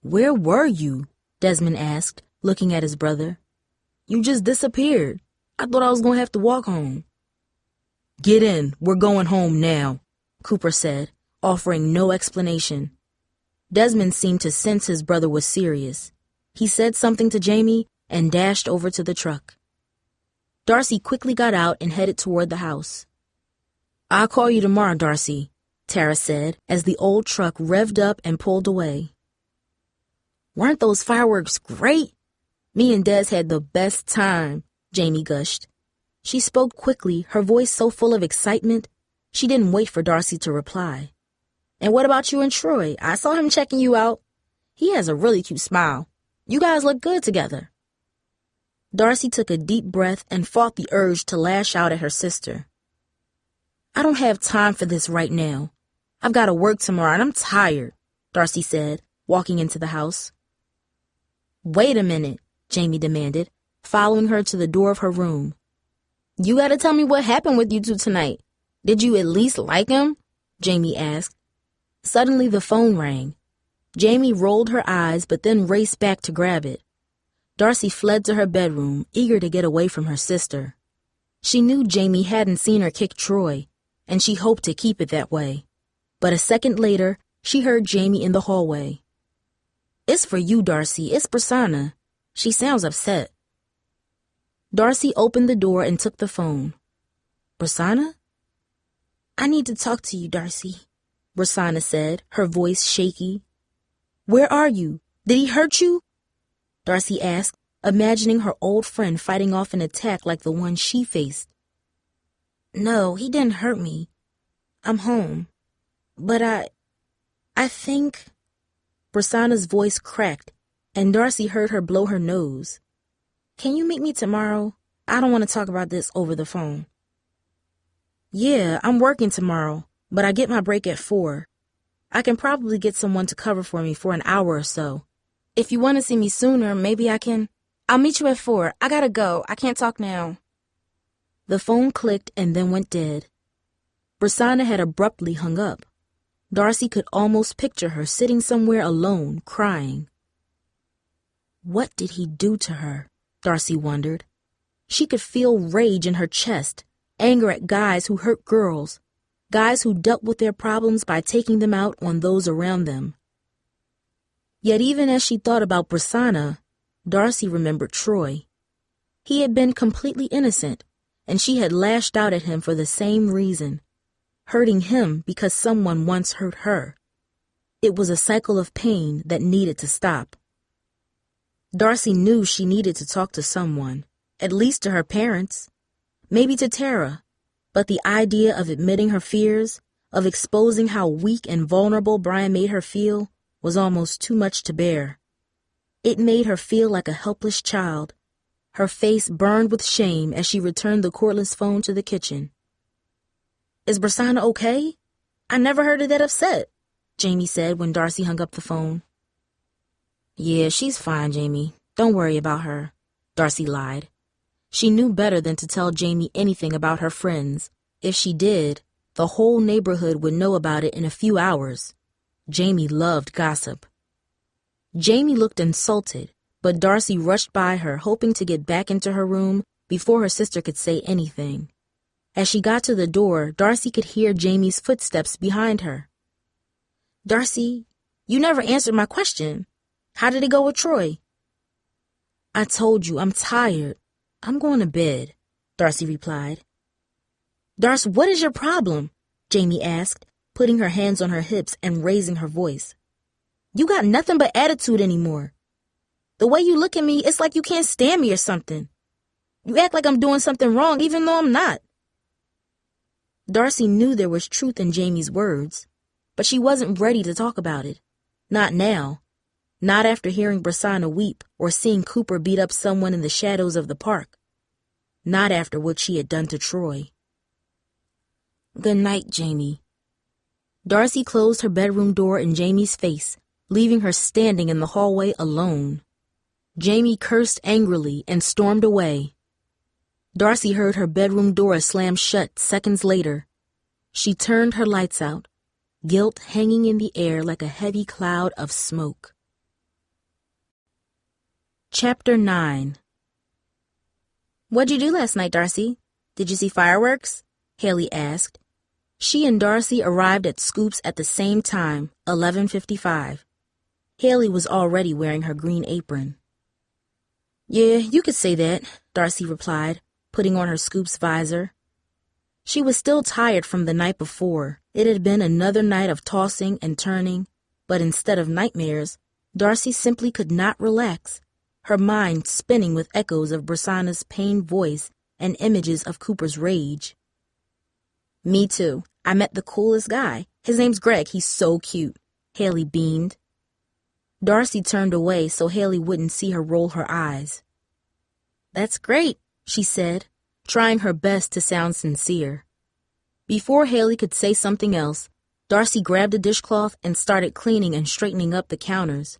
Where were you? Desmond asked, looking at his brother. You just disappeared. I thought I was going to have to walk home. Get in, we're going home now, Cooper said, offering no explanation. Desmond seemed to sense his brother was serious. He said something to Jamie and dashed over to the truck. Darcy quickly got out and headed toward the house. I'll call you tomorrow, Darcy, Tara said as the old truck revved up and pulled away. Weren't those fireworks great? Me and Des had the best time, Jamie gushed. She spoke quickly, her voice so full of excitement. She didn't wait for Darcy to reply. And what about you and Troy? I saw him checking you out. He has a really cute smile. You guys look good together. Darcy took a deep breath and fought the urge to lash out at her sister. I don't have time for this right now. I've got to work tomorrow and I'm tired, Darcy said, walking into the house. Wait a minute, Jamie demanded, following her to the door of her room. You gotta tell me what happened with you two tonight. Did you at least like him? Jamie asked. Suddenly the phone rang. Jamie rolled her eyes but then raced back to grab it. Darcy fled to her bedroom, eager to get away from her sister. She knew Jamie hadn't seen her kick Troy, and she hoped to keep it that way. But a second later, she heard Jamie in the hallway. It's for you, Darcy. It's Prasanna. She sounds upset. Darcy opened the door and took the phone. Prasanna? I need to talk to you, Darcy, Prasanna said, her voice shaky. Where are you? Did he hurt you? Darcy asked, imagining her old friend fighting off an attack like the one she faced. No, he didn't hurt me. I'm home. But I think... Prasanna's voice cracked, and Darcy heard her blow her nose. Can you meet me tomorrow? I don't want to talk about this over the phone. Yeah, I'm working tomorrow, but I get my break at 4. I can probably get someone to cover for me for an hour or so. If you want to see me sooner, maybe I can... I'll meet you at 4. I gotta go. I can't talk now. The phone clicked and then went dead. Prasanna had abruptly hung up. Darcy could almost picture her sitting somewhere alone, crying. What did he do to her? Darcy wondered. She could feel rage in her chest, anger at guys who hurt girls, guys who dealt with their problems by taking them out on those around them. Yet even as she thought about Prasanna, Darcy remembered Troy. He had been completely innocent, and she had lashed out at him for the same reason, hurting him because someone once hurt her. It was a cycle of pain that needed to stop. Darcy knew she needed to talk to someone, at least to her parents, maybe to Tara, but the idea of admitting her fears, of exposing how weak and vulnerable Brian made her feel, was almost too much to bear. It made her feel like a helpless child. Her face burned with shame as she returned the cordless phone to the kitchen. "Is Prasanna okay? I never heard her that upset," Jamie said when Darcy hung up the phone. "Yeah, she's fine, Jamie. Don't worry about her," Darcy lied. She knew better than to tell Jamie anything about her friends. If she did, the whole neighborhood would know about it in a few hours. Jamie loved gossip. Jamie looked insulted, but Darcy rushed by her, hoping to get back into her room before her sister could say anything. As she got to the door, Darcy could hear Jamie's footsteps behind her. "Darcy, you never answered my question. How did it go with Troy?" "I told you, I'm tired. I'm going to bed," Darcy replied. "Darcy, what is your problem?" Jamie asked, putting her hands on her hips and raising her voice. "You got nothing but attitude anymore. The way you look at me, it's like you can't stand me or something. You act like I'm doing something wrong even though I'm not." Darcy knew there was truth in Jamie's words, but she wasn't ready to talk about it. Not now. Not after hearing Prasanna weep or seeing Cooper beat up someone in the shadows of the park. Not after what she had done to Troy. "Good night, Jamie." Darcy closed her bedroom door in Jamie's face, leaving her standing in the hallway alone. Jamie cursed angrily and stormed away. Darcy heard her bedroom door slam shut seconds later. She turned her lights out, guilt hanging in the air like a heavy cloud of smoke. Chapter 9. "What'd you do last night, Darcy? Did you see fireworks?" Haley asked. She and Darcy arrived at Scoop's at the same time, 11:55. Haley was already wearing her green apron. "Yeah, you could say that," Darcy replied, putting on her Scoop's visor. She was still tired from the night before. It had been another night of tossing and turning, but instead of nightmares, Darcy simply could not relax, her mind spinning with echoes of Prasanna's pained voice and images of Cooper's rage. "Me too. I met the coolest guy. His name's Greg. He's so cute," Haley beamed. Darcy turned away so Haley wouldn't see her roll her eyes. "That's great," she said, trying her best to sound sincere. Before Haley could say something else, Darcy grabbed a dishcloth and started cleaning and straightening up the counters.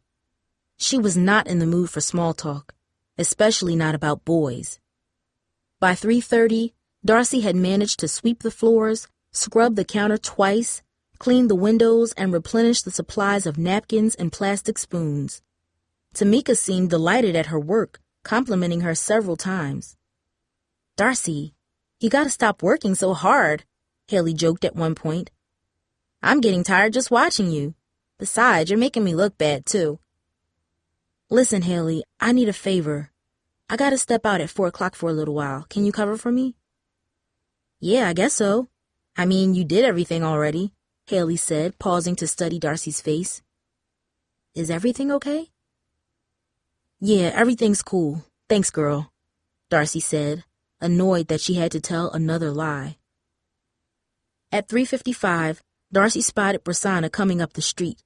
She was not in the mood for small talk, especially not about boys. By 3:30, Darcy had managed to sweep the floors, scrub the counter twice, clean the windows, and replenish the supplies of napkins and plastic spoons. Tamika seemed delighted at her work, complimenting her several times. "Darcy, you gotta stop working so hard," Haley joked at one point. "I'm getting tired just watching you. Besides, you're making me look bad, too." "Listen, Haley, I need a favor. I gotta step out at 4 o'clock for a little while. Can you cover for me?" "Yeah, I guess so. I mean, you did everything already," Haley said, pausing to study Darcy's face. "Is everything okay?" "Yeah, everything's cool. Thanks, girl," Darcy said, annoyed that she had to tell another lie. At 3:55, Darcy spotted Prasanna coming up the street.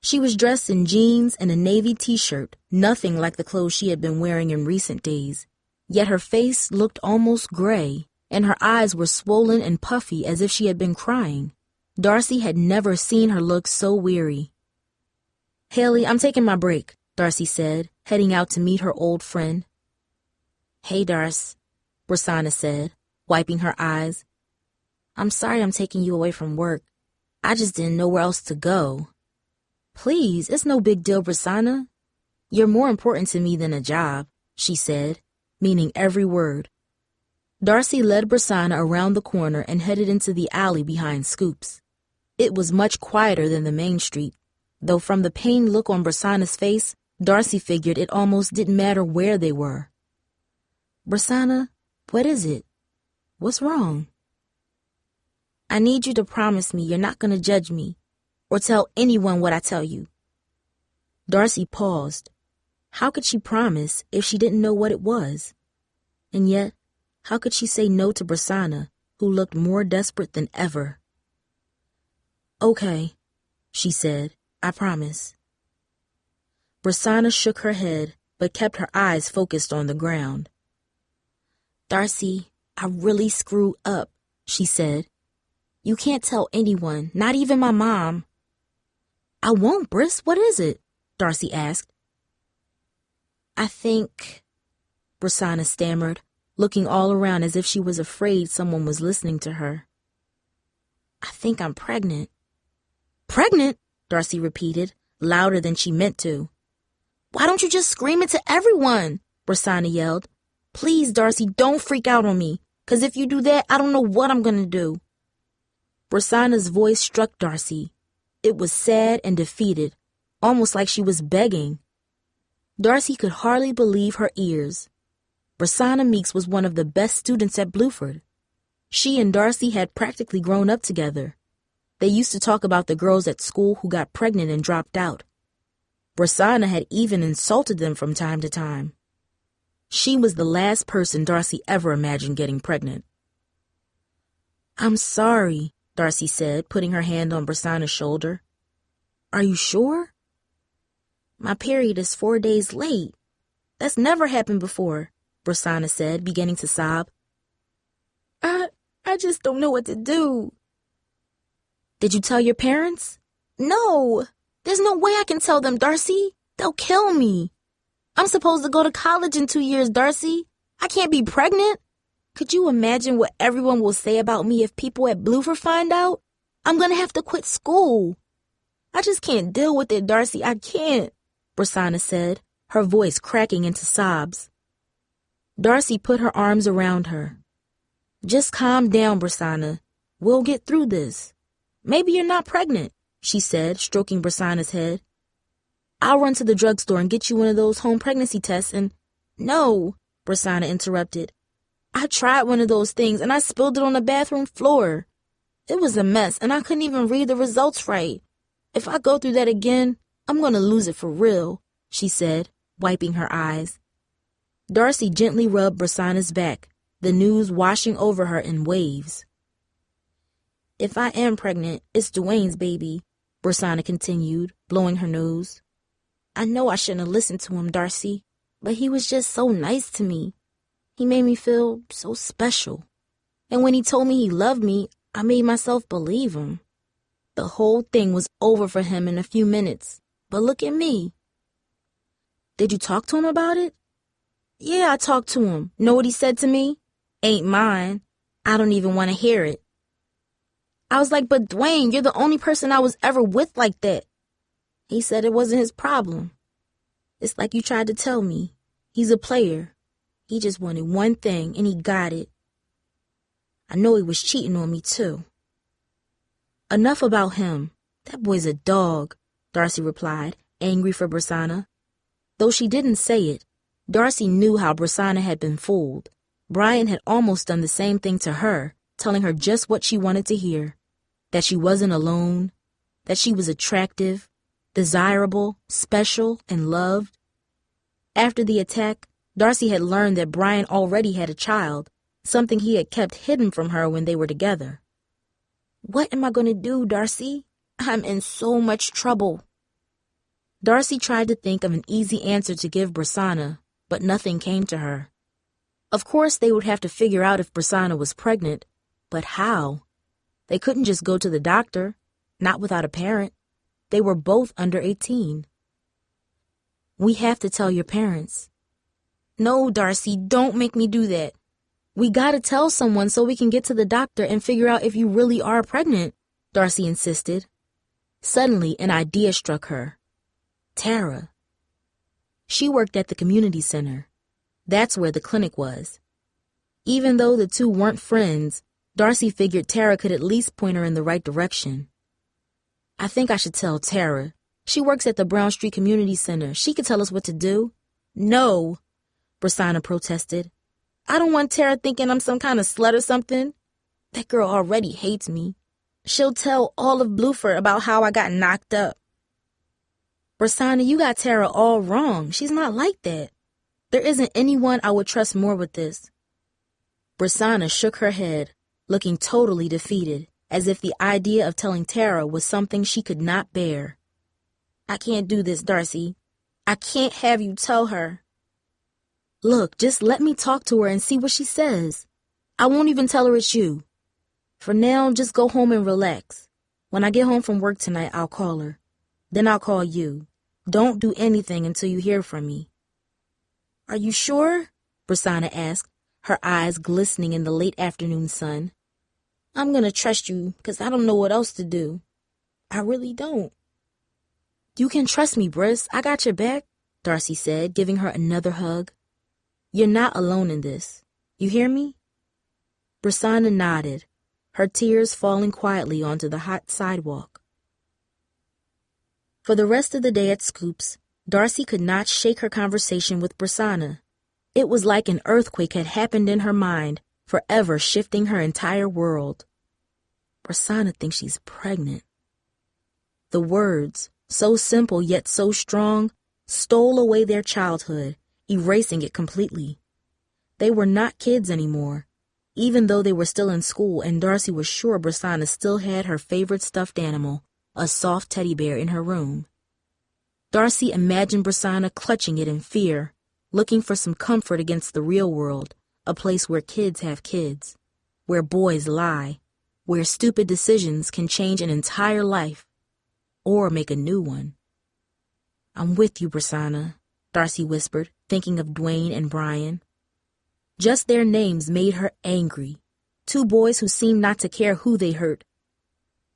She was dressed in jeans and a navy t-shirt, nothing like the clothes she had been wearing in recent days. Yet her face looked almost gray, and her eyes were swollen and puffy as if she had been crying. Darcy had never seen her look so weary. "Haley, I'm taking my break," Darcy said, heading out to meet her old friend. "Hey, Darcy," Prasanna said, wiping her eyes. "I'm sorry I'm taking you away from work. I just didn't know where else to go." "Please, it's no big deal, Prasanna." You're more important to me than a job, she said, meaning every word. Darcy led Brasana around the corner and headed into the alley behind Scoops. It was much quieter than the main street, though from the pained look on Brasana's face, Darcy figured it almost didn't matter where they were. Brasana, what is it? What's wrong? I need you to promise me you're not going to judge me or tell anyone what I tell you. Darcy paused. How could she promise if she didn't know what it was? And yet, how could she say no to Brasana, who looked more desperate than ever? Okay, she said, I promise. Brasana shook her head, but kept her eyes focused on the ground. Darcy, I really screwed up, she said. You can't tell anyone, not even my mom. I won't, Briss. What is it? Darcy asked. I think, Brasana stammered, looking all around as if she was afraid someone was listening to her. I think I'm pregnant. Pregnant? Darcy repeated, louder than she meant to. Why don't you just scream it to everyone? Brasana yelled. Please, Darcy, don't freak out on me, 'cause if you do that, I don't know what I'm gonna do. Brasana's voice struck Darcy. It was sad and defeated, almost like she was begging. Darcy could hardly believe her ears. Brasana Meeks was one of the best students at Bluford. She and Darcy had practically grown up together. They used to talk about the girls at school who got pregnant and dropped out. Brasana had even insulted them from time to time. She was the last person Darcy ever imagined getting pregnant. I'm sorry, Darcy said, putting her hand on Brasana's shoulder. Are you sure? My period is 4 days late. That's never happened before, Brasana said, beginning to sob. I just don't know what to do. Did you tell your parents? No, there's no way I can tell them, Darcy. They'll kill me. I'm supposed to go to college in 2 years, Darcy. I can't be pregnant. Could you imagine what everyone will say about me if people at Bluford find out? I'm going to have to quit school. I just can't deal with it, Darcy. I can't, Brasana said, her voice cracking into sobs. Darcy put her arms around her. Just calm down, Brasana. We'll get through this. Maybe you're not pregnant, she said, stroking Brasana's head. I'll run to the drugstore and get you one of those home pregnancy tests and... No, Brasana interrupted. I tried one of those things and I spilled it on the bathroom floor. It was a mess and I couldn't even read the results right. If I go through that again, I'm going to lose it for real, she said, wiping her eyes. Darcy gently rubbed Brasana's back, the news washing over her in waves. If I am pregnant, it's Dwayne's baby, Brasana continued, blowing her nose. I know I shouldn't have listened to him, Darcy, but he was just so nice to me. He made me feel so special. And when he told me he loved me, I made myself believe him. The whole thing was over for him in a few minutes. But look at me. Did you talk to him about it? Yeah, I talked to him. Know what he said to me? Ain't mine. I don't even want to hear it. I was like, but Dwayne, you're the only person I was ever with like that. He said it wasn't his problem. It's like you tried to tell me. He's a player. He just wanted one thing, and he got it. I know he was cheating on me, too. Enough about him. That boy's a dog, Darcy replied, angry for Brasana. Though she didn't say it, Darcy knew how Brasana had been fooled. Brian had almost done the same thing to her, telling her just what she wanted to hear. That she wasn't alone, that she was attractive, desirable, special, and loved. After the attack, Darcy had learned that Brian already had a child, something he had kept hidden from her when they were together. What am I going to do, Darcy? I'm in so much trouble. Darcy tried to think of an easy answer to give Brasana, but nothing came to her. Of course, they would have to figure out if Brasana was pregnant, but how? They couldn't just go to the doctor, not without a parent. They were both under 18. We have to tell your parents. No, Darcy, don't make me do that. We gotta tell someone so we can get to the doctor and figure out if you really are pregnant, Darcy insisted. Suddenly, an idea struck her. Tara. She worked at the community center. That's where the clinic was. Even though the two weren't friends, Darcy figured Tara could at least point her in the right direction. I think I should tell Tara. She works at the Brown Street Community Center. She could tell us what to do. No, Brasana protested. I don't want Tara thinking I'm some kind of slut or something. That girl already hates me. She'll tell all of Bluford about how I got knocked up. Brasana, you got Tara all wrong. She's not like that. There isn't anyone I would trust more with this. Brasana shook her head, looking totally defeated, as if the idea of telling Tara was something she could not bear. I can't do this, Darcy. I can't have you tell her. Look, just let me talk to her and see what she says. I won't even tell her it's you. For now, just go home and relax. When I get home from work tonight, I'll call her. Then I'll call you. Don't do anything until you hear from me. Are you sure? Brasana asked, her eyes glistening in the late afternoon sun. I'm gonna trust you, because I don't know what else to do. I really don't. You can trust me, Briss. I got your back, Darcy said, giving her another hug. You're not alone in this. You hear me? Brasana nodded, her tears falling quietly onto the hot sidewalk. For the rest of the day at Scoops, Darcy could not shake her conversation with Brasana. It was like an earthquake had happened in her mind, forever shifting her entire world. Brasana thinks she's pregnant. The words, so simple yet so strong, stole away their childhood, erasing it completely. They were not kids anymore, even though they were still in school and Darcy was sure Brasana still had her favorite stuffed animal, a soft teddy bear, in her room. Darcy imagined Brasana clutching it in fear, looking for some comfort against the real world, a place where kids have kids, where boys lie, where stupid decisions can change an entire life, or make a new one. I'm with you, Brasana, Darcy whispered, thinking of Dwayne and Brian. Just their names made her angry, two boys who seemed not to care who they hurt.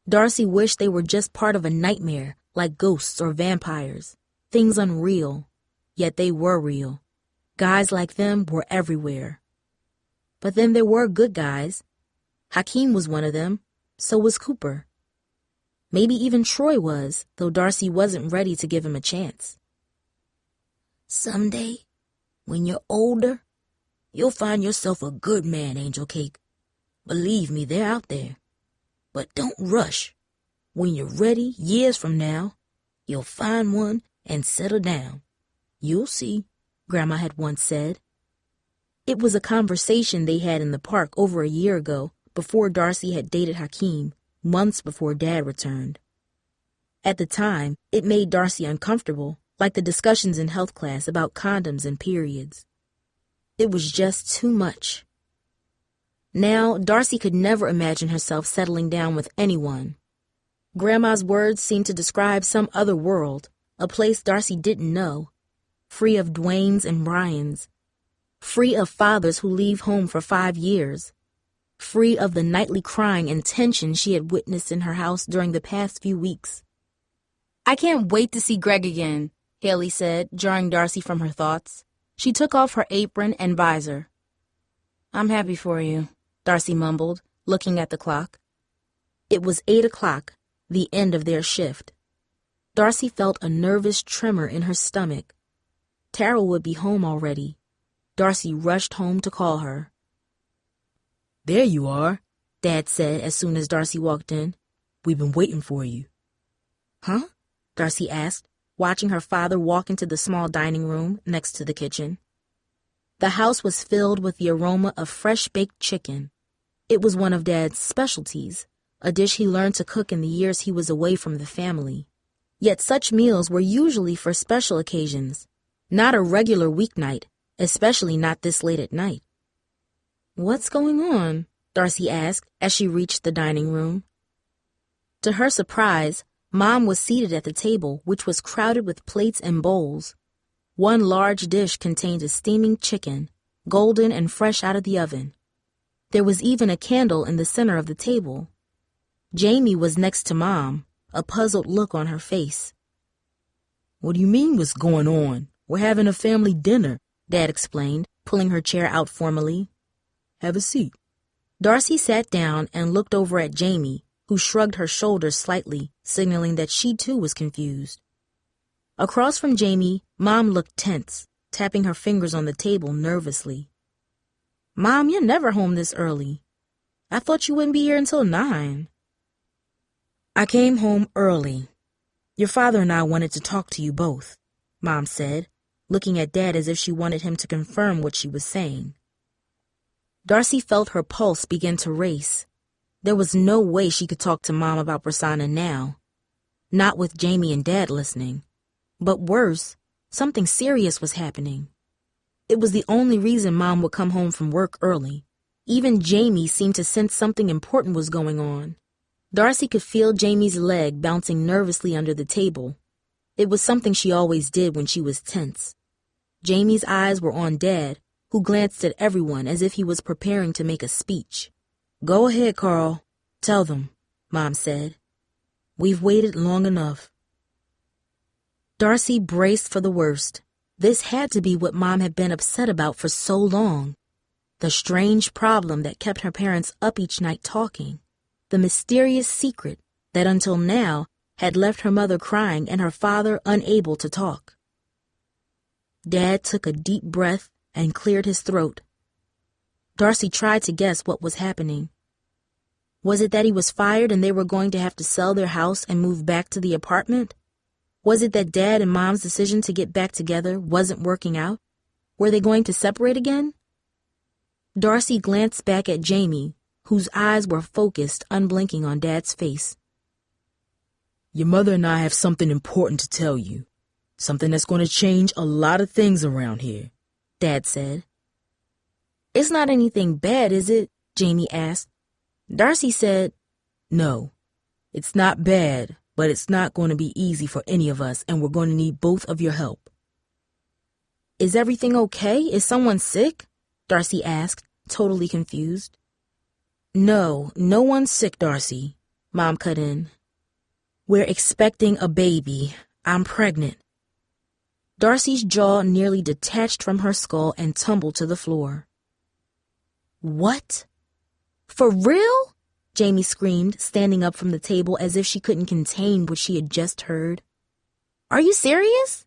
Darcy wished they were just part of a nightmare, like ghosts or vampires, things unreal, yet they were real. Guys like them were everywhere. But then there were good guys. Hakeem was one of them, so was Cooper. Maybe even Troy was, though Darcy wasn't ready to give him a chance. Someday, when you're older, you'll find yourself a good man, Angel Cake. Believe me, they're out there. But don't rush. When you're ready, years from now, you'll find one and settle down. You'll see, Grandma had once said. It was a conversation they had in the park over a year ago, before Darcy had dated Hakeem, months before Dad returned. At the time, it made Darcy uncomfortable, like the discussions in health class about condoms and periods. It was just too much. Now, Darcy could never imagine herself settling down with anyone. Grandma's words seemed to describe some other world, a place Darcy didn't know, free of Dwaynes and Bryans, free of fathers who leave home for 5 years, free of the nightly crying and tension she had witnessed in her house during the past few weeks. I can't wait to see Greg again, Haley said, jarring Darcy from her thoughts. She took off her apron and visor. I'm happy for you, Darcy mumbled, looking at the clock. It was 8 o'clock, the end of their shift. Darcy felt a nervous tremor in her stomach. Tara would be home already. Darcy rushed home to call her. There you are, Dad said as soon as Darcy walked in. We've been waiting for you. Huh? Darcy asked, watching her father walk into the small dining room next to the kitchen. The house was filled with the aroma of fresh-baked chicken. It was one of Dad's specialties, a dish he learned to cook in the years he was away from the family. Yet such meals were usually for special occasions, not a regular weeknight, especially not this late at night. What's going on? Darcy asked as she reached the dining room. To her surprise, Mom was seated at the table, which was crowded with plates and bowls. One large dish contained a steaming chicken, golden and fresh out of the oven. There was even a candle in the center of the table. Jamie was next to Mom, a puzzled look on her face. What do you mean, what's going on? We're having a family dinner, Dad explained, pulling her chair out formally. Have a seat. Darcy sat down and looked over at Jamie, who shrugged her shoulders slightly, signaling that she too was confused. Across from Jamie, Mom looked tense, tapping her fingers on the table nervously. Mom, you're never home this early. I thought you wouldn't be here until 9. I came home early. Your father and I wanted to talk to you both, Mom said, looking at Dad as if she wanted him to confirm what she was saying. Darcy felt her pulse begin to race. There was no way she could talk to Mom about Prasanna now. Not with Jamie and Dad listening. But worse, something serious was happening. It was the only reason Mom would come home from work early. Even Jamie seemed to sense something important was going on. Darcy could feel Jamie's leg bouncing nervously under the table. It was something she always did when she was tense. Jamie's eyes were on Dad, who glanced at everyone as if he was preparing to make a speech. Go ahead, Carl. Tell them, Mom said. We've waited long enough. Darcy braced for the worst. This had to be what Mom had been upset about for so long. The strange problem that kept her parents up each night talking. The mysterious secret that until now had left her mother crying and her father unable to talk. Dad took a deep breath and cleared his throat. Darcy tried to guess what was happening. Was it that he was fired and they were going to have to sell their house and move back to the apartment? Was it that Dad and Mom's decision to get back together wasn't working out? Were they going to separate again? Darcy glanced back at Jamie, whose eyes were focused, unblinking on Dad's face. Your mother and I have something important to tell you. Something that's going to change a lot of things around here, Dad said. It's not anything bad, is it? Jamie asked. Darcy said, No, it's not bad, but it's not going to be easy for any of us, and we're going to need both of your help. Is everything okay? Is someone sick? Darcy asked, totally confused. No one's sick, Darcy, Mom cut in. We're expecting a baby. I'm pregnant. Darcy's jaw nearly detached from her skull and tumbled to the floor. What? For real? Jamie screamed, standing up from the table as if she couldn't contain what she had just heard. Are you serious?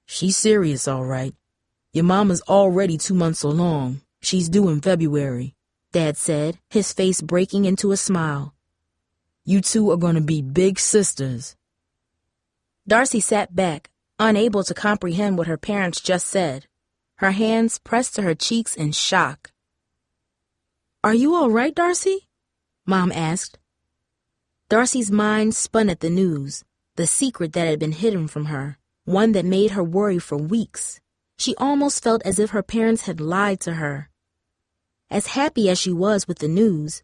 She's serious, all right. Your mama's already 2 months along. She's due in February, Dad said, his face breaking into a smile. You two are going to be big sisters. Darcy sat back, unable to comprehend what her parents just said. Her hands pressed to her cheeks in shock. Are you all right, Darcy? Mom asked. Darcy's mind spun at the news, the secret that had been hidden from her, one that made her worry for weeks. She almost felt as if her parents had lied to her. As happy as she was with the news,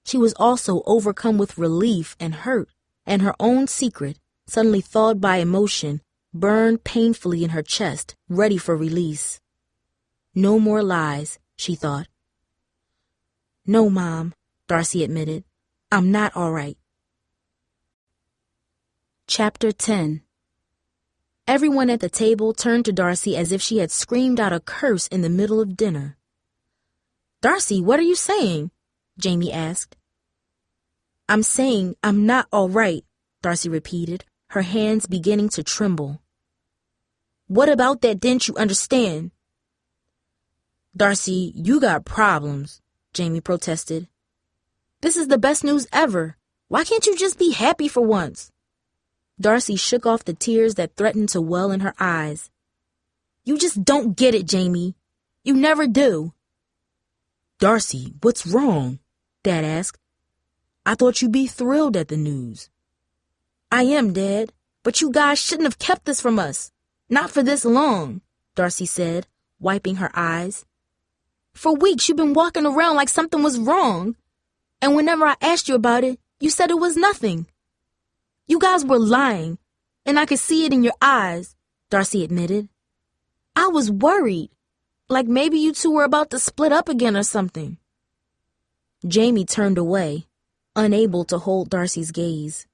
she was also overcome with relief and hurt, and her own secret, suddenly thawed by emotion, burned painfully in her chest, ready for release. No more lies, she thought. No, Mom, Darcy admitted. I'm not all right. Chapter 10. Everyone at the table turned to Darcy as if she had screamed out a curse in the middle of dinner. Darcy, what are you saying? Jamie asked. I'm saying I'm not all right, Darcy repeated, her hands beginning to tremble. What about that didn't you understand? Darcy, you got problems, Jamie protested. This is the best news ever. Why can't you just be happy for once? Darcy shook off the tears that threatened to well in her eyes. You just don't get it, Jamie. You never do. Darcy, what's wrong? Dad asked. I thought you'd be thrilled at the news. I am, Dad, but you guys shouldn't have kept this from us. Not for this long, Darcy said, wiping her eyes. For weeks you've been walking around like something was wrong. And whenever I asked you about it, you said it was nothing. You guys were lying, and I could see it in your eyes, Darcy admitted. I was worried, like maybe you two were about to split up again or something. Jamie turned away, unable to hold Darcy's gaze.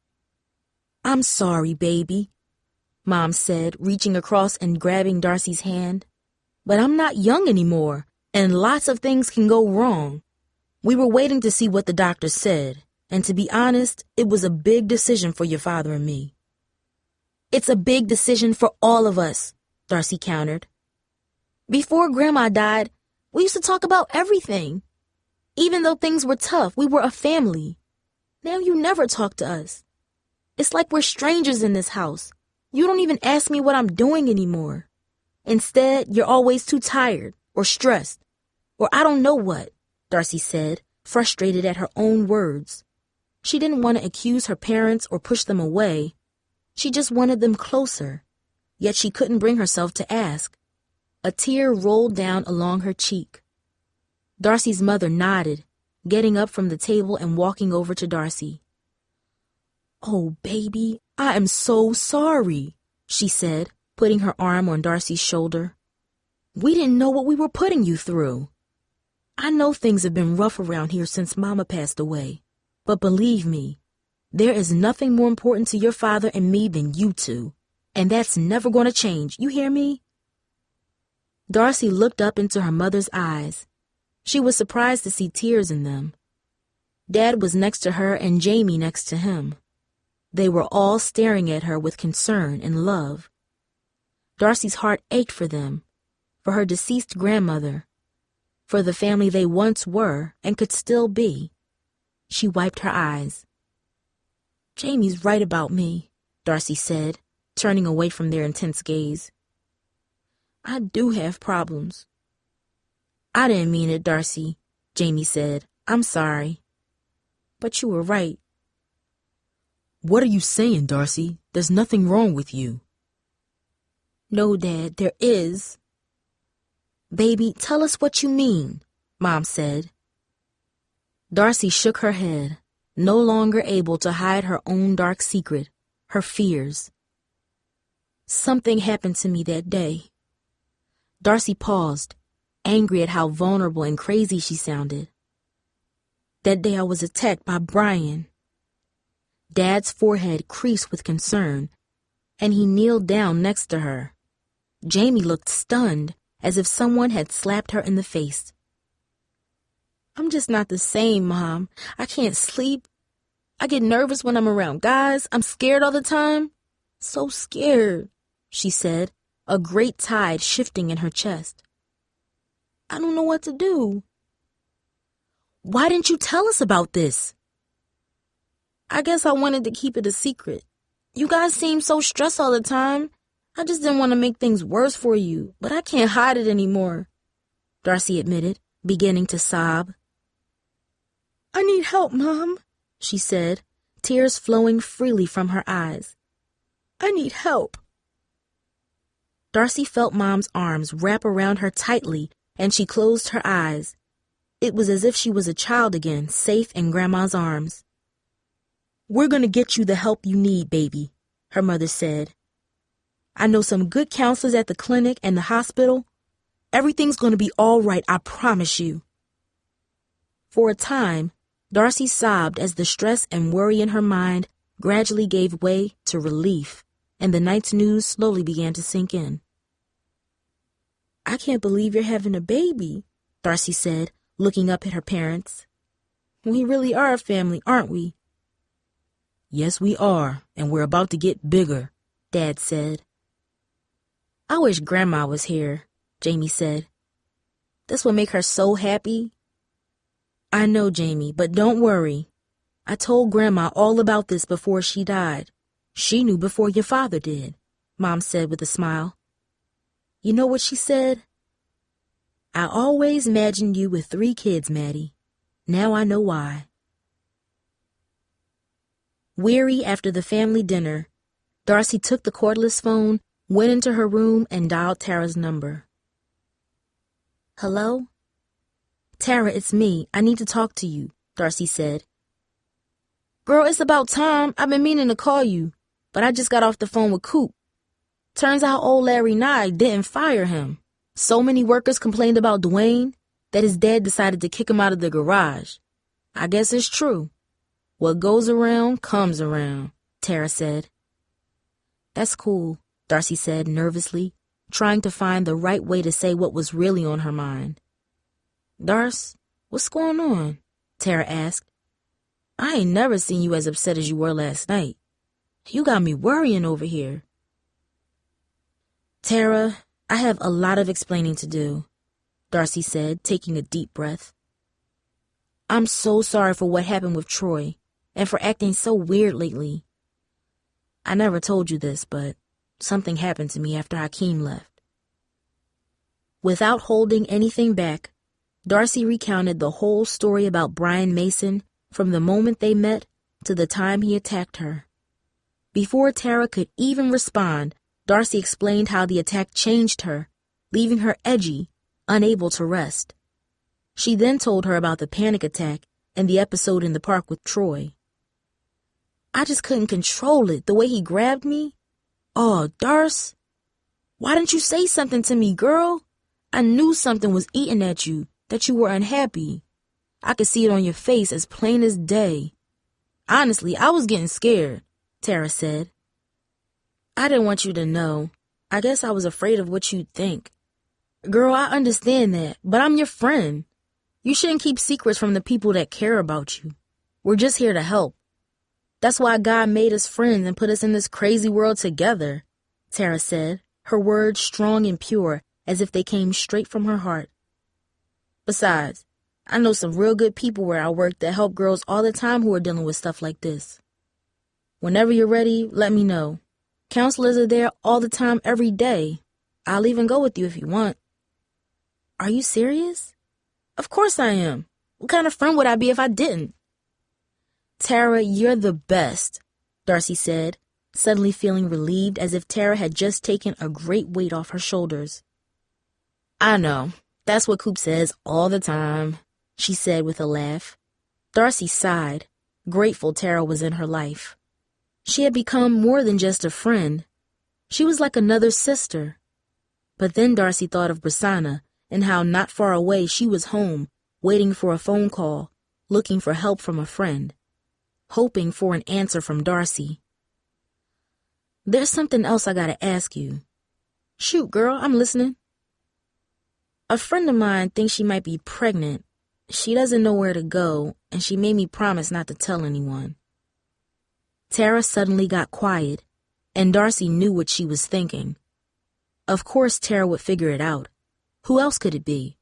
I'm sorry, baby. Mom said, reaching across and grabbing Darcy's hand. But I'm not young anymore, and lots of things can go wrong. We were waiting to see what the doctor said, and to be honest, it was a big decision for your father and me. It's a big decision for all of us, Darcy countered. Before Grandma died, we used to talk about everything. Even though things were tough, we were a family. Now you never talk to us. It's like we're strangers in this house. You don't even ask me what I'm doing anymore. Instead, you're always too tired or stressed, or I don't know what, Darcy said, frustrated at her own words. She didn't want to accuse her parents or push them away. She just wanted them closer, yet she couldn't bring herself to ask. A tear rolled down along her cheek. Darcy's mother nodded, getting up from the table and walking over to Darcy. "Oh, baby, I am so sorry," she said, putting her arm on Darcy's shoulder. "We didn't know what we were putting you through. I know things have been rough around here since Mama passed away, but believe me, there is nothing more important to your father and me than you two, and that's never going to change, you hear me?" Darcy looked up into her mother's eyes. She was surprised to see tears in them. Dad was next to her and Jamie next to him. They were all staring at her with concern and love. Darcy's heart ached for them, for her deceased grandmother, for the family they once were and could still be. She wiped her eyes. "Jamie's right about me," Darcy said, turning away from their intense gaze. "I do have problems." "I didn't mean it, Darcy," Jamie said. "I'm sorry." "But you were right." "What are you saying, Darcy? There's nothing wrong with you." "No, Dad, there is." "Baby, tell us what you mean," Mom said. Darcy shook her head, no longer able to hide her own dark secret, her fears. "Something happened to me that day." Darcy paused, angry at how vulnerable and crazy she sounded. "That day I was attacked by Brian." Dad's forehead creased with concern, and he kneeled down next to her. Jamie looked stunned, as if someone had slapped her in the face. "I'm just not the same, Mom. I can't sleep. I get nervous when I'm around guys. I'm scared all the time. So scared," she said, a great tide shifting in her chest. "I don't know what to do." "Why didn't you tell us about this?" "I guess I wanted to keep it a secret. You guys seem so stressed all the time. I just didn't want to make things worse for you, but I can't hide it anymore," Darcy admitted, beginning to sob. "I need help, Mom," she said, tears flowing freely from her eyes. "I need help." Darcy felt Mom's arms wrap around her tightly, and she closed her eyes. It was as if she was a child again, safe in Grandma's arms. "We're going to get you the help you need, baby," her mother said. "I know some good counselors at the clinic and the hospital. Everything's going to be all right, I promise you." For a time, Darcy sobbed as the stress and worry in her mind gradually gave way to relief, and the night's news slowly began to sink in. "I can't believe you're having a baby," Darcy said, looking up at her parents. "We really are a family, aren't we?" "Yes, we are, and we're about to get bigger," Dad said. "I wish Grandma was here," Jamie said. "This would make her so happy." "I know, Jamie, but don't worry. I told Grandma all about this before she died. She knew before your father did," Mom said with a smile. "You know what she said? 'I always imagined you with 3 kids, Maddie. Now I know why.'" Weary after the family dinner, Darcy took the cordless phone, went into her room, and dialed Tara's number. "Hello?" "Tara, it's me. I need to talk to you," Darcy said. "Girl, it's about time. I've been meaning to call you, but I just got off the phone with Coop. Turns out old Larry Nye didn't fire him. So many workers complained about Dwayne that his dad decided to kick him out of the garage. I guess it's true. What goes around comes around," Tara said. "That's cool. Darcy said nervously, trying to find the right way to say what was really on her mind. Darce, what's going on? Tara asked. I ain't never seen you as upset as you were last night. You got me worrying over here. Tara, I have a lot of explaining to do, Darcy said, taking a deep breath. I'm so sorry for what happened with Troy, and for acting so weird lately. I never told you this, but something happened to me after Hakeem left. Without holding anything back, Darcy recounted the whole story about Brian Mason from the moment they met to the time he attacked her. Before Tara could even respond, Darcy explained how the attack changed her, leaving her edgy, unable to rest. She then told her about the panic attack and the episode in the park with Troy. I just couldn't control it, the way he grabbed me. Oh, Darce, why didn't you say something to me, girl? I knew something was eating at you, that you were unhappy. I could see it on your face as plain as day. Honestly, I was getting scared, Tara said. I didn't want you to know. I guess I was afraid of what you'd think. Girl, I understand that, but I'm your friend. You shouldn't keep secrets from the people that care about you. We're just here to help. That's why God made us friends and put us in this crazy world together, Tara said, her words strong and pure, as if they came straight from her heart. Besides, I know some real good people where I work that help girls all the time who are dealing with stuff like this. Whenever you're ready, let me know. Counselors are there all the time, every day. I'll even go with you if you want. Are you serious? Of course I am. What kind of friend would I be if I didn't? Tara, you're the best, Darcy said, suddenly feeling relieved as if Tara had just taken a great weight off her shoulders. I know. That's what Coop says all the time, she said with a laugh. Darcy sighed, grateful Tara was in her life. She had become more than just a friend. She was like another sister. But then Darcy thought of Brasana and how not far away she was home, waiting for a phone call, looking for help from a friend, hoping for an answer from Darcy. There's something else I gotta ask you. Shoot, girl, I'm listening. A friend of mine thinks she might be pregnant. She doesn't know where to go, and she made me promise not to tell anyone. Tara suddenly got quiet, and Darcy knew what she was thinking. Of course Tara would figure it out. Who else could it be?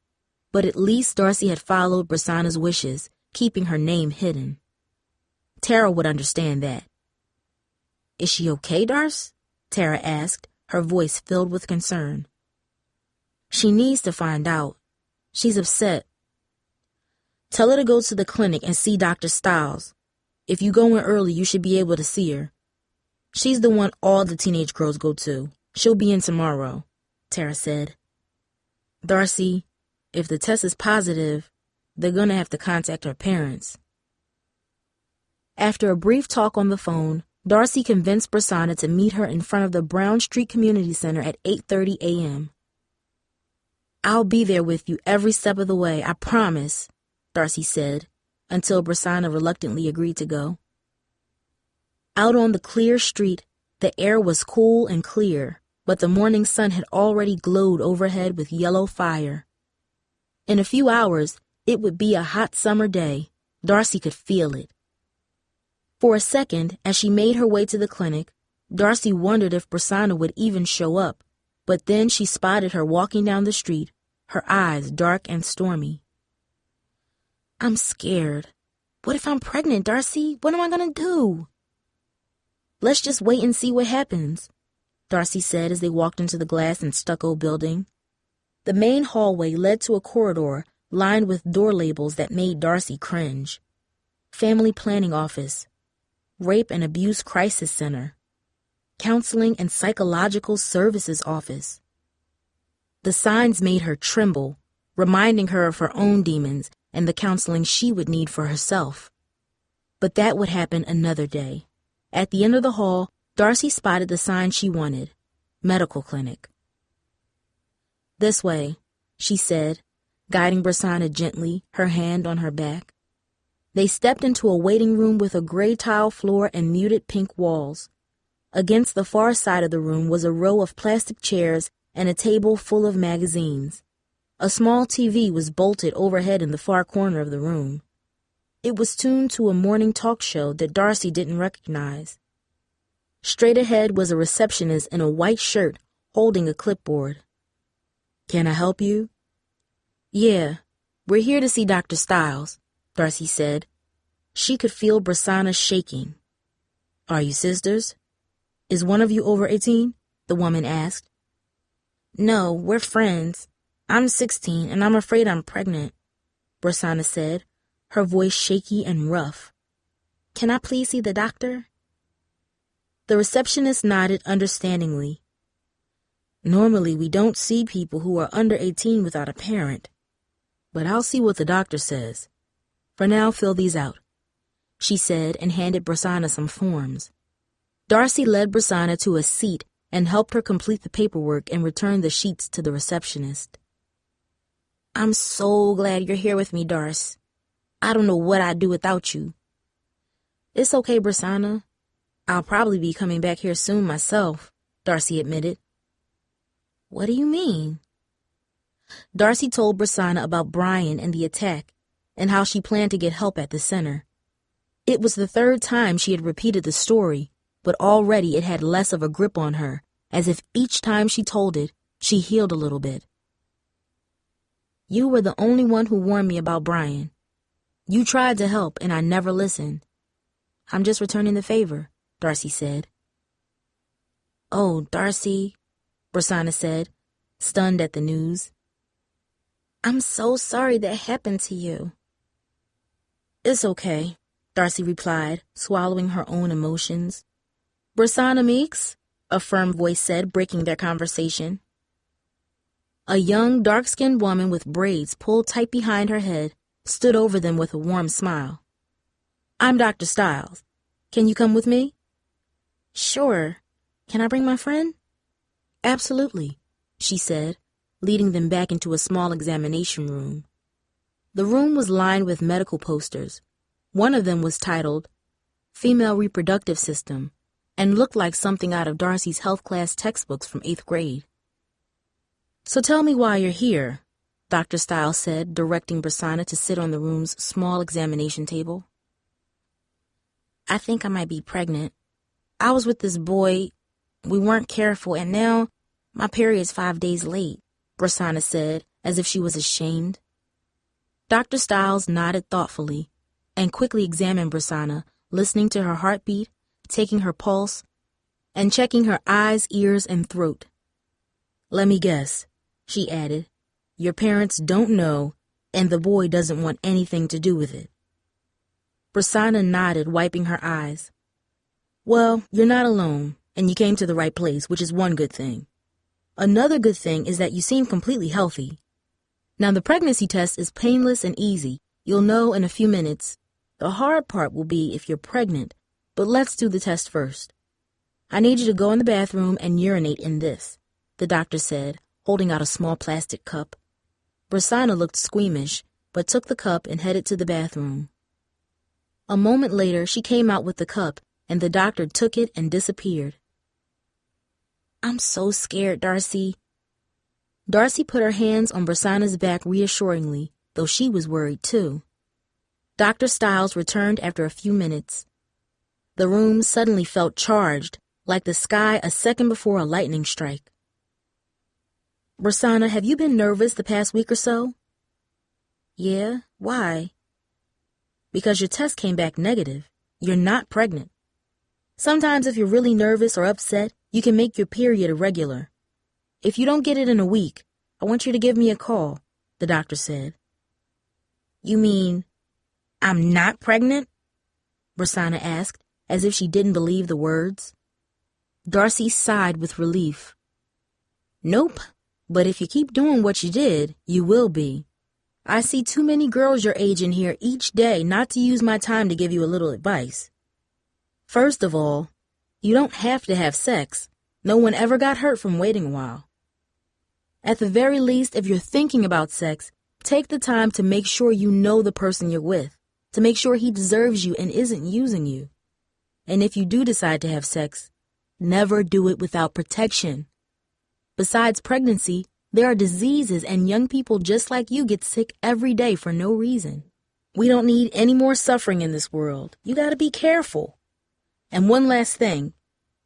But at least Darcy had followed Brasana's wishes, keeping her name hidden. Tara would understand that. Is she okay, Darce? Tara asked, her voice filled with concern. She needs to find out. She's upset. Tell her to go to the clinic and see Dr. Stiles. If you go in early, you should be able to see her. She's the one all the teenage girls go to. She'll be in tomorrow, Tara said. Darcy, if the test is positive, they're going to have to contact her parents. After a brief talk on the phone, Darcy convinced Brasana to meet her in front of the Brown Street Community Center at 8:30 a.m. I'll be there with you every step of the way, I promise, Darcy said, until Brasana reluctantly agreed to go. Out on the clear street, the air was cool and clear, but the morning sun had already glowed overhead with yellow fire. In a few hours, it would be a hot summer day. Darcy could feel it. For a second, as she made her way to the clinic, Darcy wondered if Brasana would even show up, but then she spotted her walking down the street, her eyes dark and stormy. I'm scared. What if I'm pregnant, Darcy? What am I going to do? Let's just wait and see what happens, Darcy said as they walked into the glass and stucco building. The main hallway led to a corridor lined with door labels that made Darcy cringe. Family Planning Office, Rape and Abuse Crisis Center, Counseling and Psychological Services Office. The signs made her tremble, reminding her of her own demons and the counseling she would need for herself. But that would happen another day. At the end of the hall, Darcy spotted the sign she wanted, Medical Clinic. This way, she said, guiding Brasana gently, her hand on her back. They stepped into a waiting room with a gray tile floor and muted pink walls. Against the far side of the room was a row of plastic chairs and a table full of magazines. A small TV was bolted overhead in the far corner of the room. It was tuned to a morning talk show that Darcy didn't recognize. Straight ahead was a receptionist in a white shirt holding a clipboard. "Can I help you?" "Yeah, we're here to see Dr. Stiles," Darcy said. She could feel Brasana shaking. "Are you sisters? Is one of you over 18? The woman asked. "No, we're friends. I'm 16 and I'm afraid I'm pregnant," Brasana said, her voice shaky and rough. "Can I please see the doctor?" The receptionist nodded understandingly. "Normally we don't see people who are under 18 without a parent, but I'll see what the doctor says. For now, fill these out," she said and handed Brasana some forms. Darcy led Brasana to a seat and helped her complete the paperwork and return the sheets to the receptionist. "I'm so glad you're here with me, Darcy. I don't know what I'd do without you." "It's okay, Brasana. I'll probably be coming back here soon myself," Darcy admitted. "What do you mean?" Darcy told Brasana about Brian and the attack and how she planned to get help at the center. It was the third time she had repeated the story, but already it had less of a grip on her, as if each time she told it, she healed a little bit. "You were the only one who warned me about Brian. You tried to help, and I never listened. I'm just returning the favor," Darcy said. "Oh, Darcy," Brasana said, stunned at the news. "I'm so sorry that happened to you." "It's okay," Darcy replied, swallowing her own emotions. "Brasana Meeks," a firm voice said, breaking their conversation. A young, dark-skinned woman with braids pulled tight behind her head stood over them with a warm smile. "I'm Dr. Stiles. Can you come with me?" "Sure. Can I bring my friend?" "Absolutely," she said, leading them back into a small examination room. The room was lined with medical posters. One of them was titled Female Reproductive System and looked like something out of Darcy's health class textbooks from 8th grade. "So tell me why you're here," Dr. Stiles said, directing Brasana to sit on the room's small examination table. "I think I might be pregnant. I was with this boy. We weren't careful, and now my period's 5 days late," Brasana said, as if she was ashamed. Dr. Stiles nodded thoughtfully and quickly examined Brasana, listening to her heartbeat, taking her pulse, and checking her eyes, ears, and throat. "Let me guess," she added. "Your parents don't know, and the boy doesn't want anything to do with it." Brasana nodded, wiping her eyes. "Well, you're not alone, and you came to the right place, which is one good thing. Another good thing is that you seem completely healthy. Now, the pregnancy test is painless and easy. You'll know in a few minutes. The hard part will be if you're pregnant, but let's do the test first. I need you to go in the bathroom and urinate in this," the doctor said, holding out a small plastic cup. Brasana looked squeamish, but took the cup and headed to the bathroom. A moment later, she came out with the cup, and the doctor took it and disappeared. "I'm so scared, Darcy." Darcy put her hands on Brasana's back reassuringly, though she was worried too. Dr. Stiles returned after a few minutes. The room suddenly felt charged, like the sky a second before a lightning strike. "Brasana, have you been nervous the past week or so?" "Yeah, why?" "Because your test came back negative. You're not pregnant. Sometimes if you're really nervous or upset, you can make your period irregular. If you don't get it in a week, I want you to give me a call," the doctor said. "You mean I'm not pregnant?" Brasana asked, as if she didn't believe the words. Darcy sighed with relief. "Nope, but if you keep doing what you did, you will be. I see too many girls your age in here each day not to use my time to give you a little advice. First of all, you don't have to have sex. No one ever got hurt from waiting a while. At the very least, if you're thinking about sex, take the time to make sure you know the person you're with, to make sure he deserves you and isn't using you. And if you do decide to have sex, Never do it without protection. Besides pregnancy, there are diseases and young people just like you get sick every day for no reason. We don't need any more suffering in this world. You gotta be careful. And one last thing.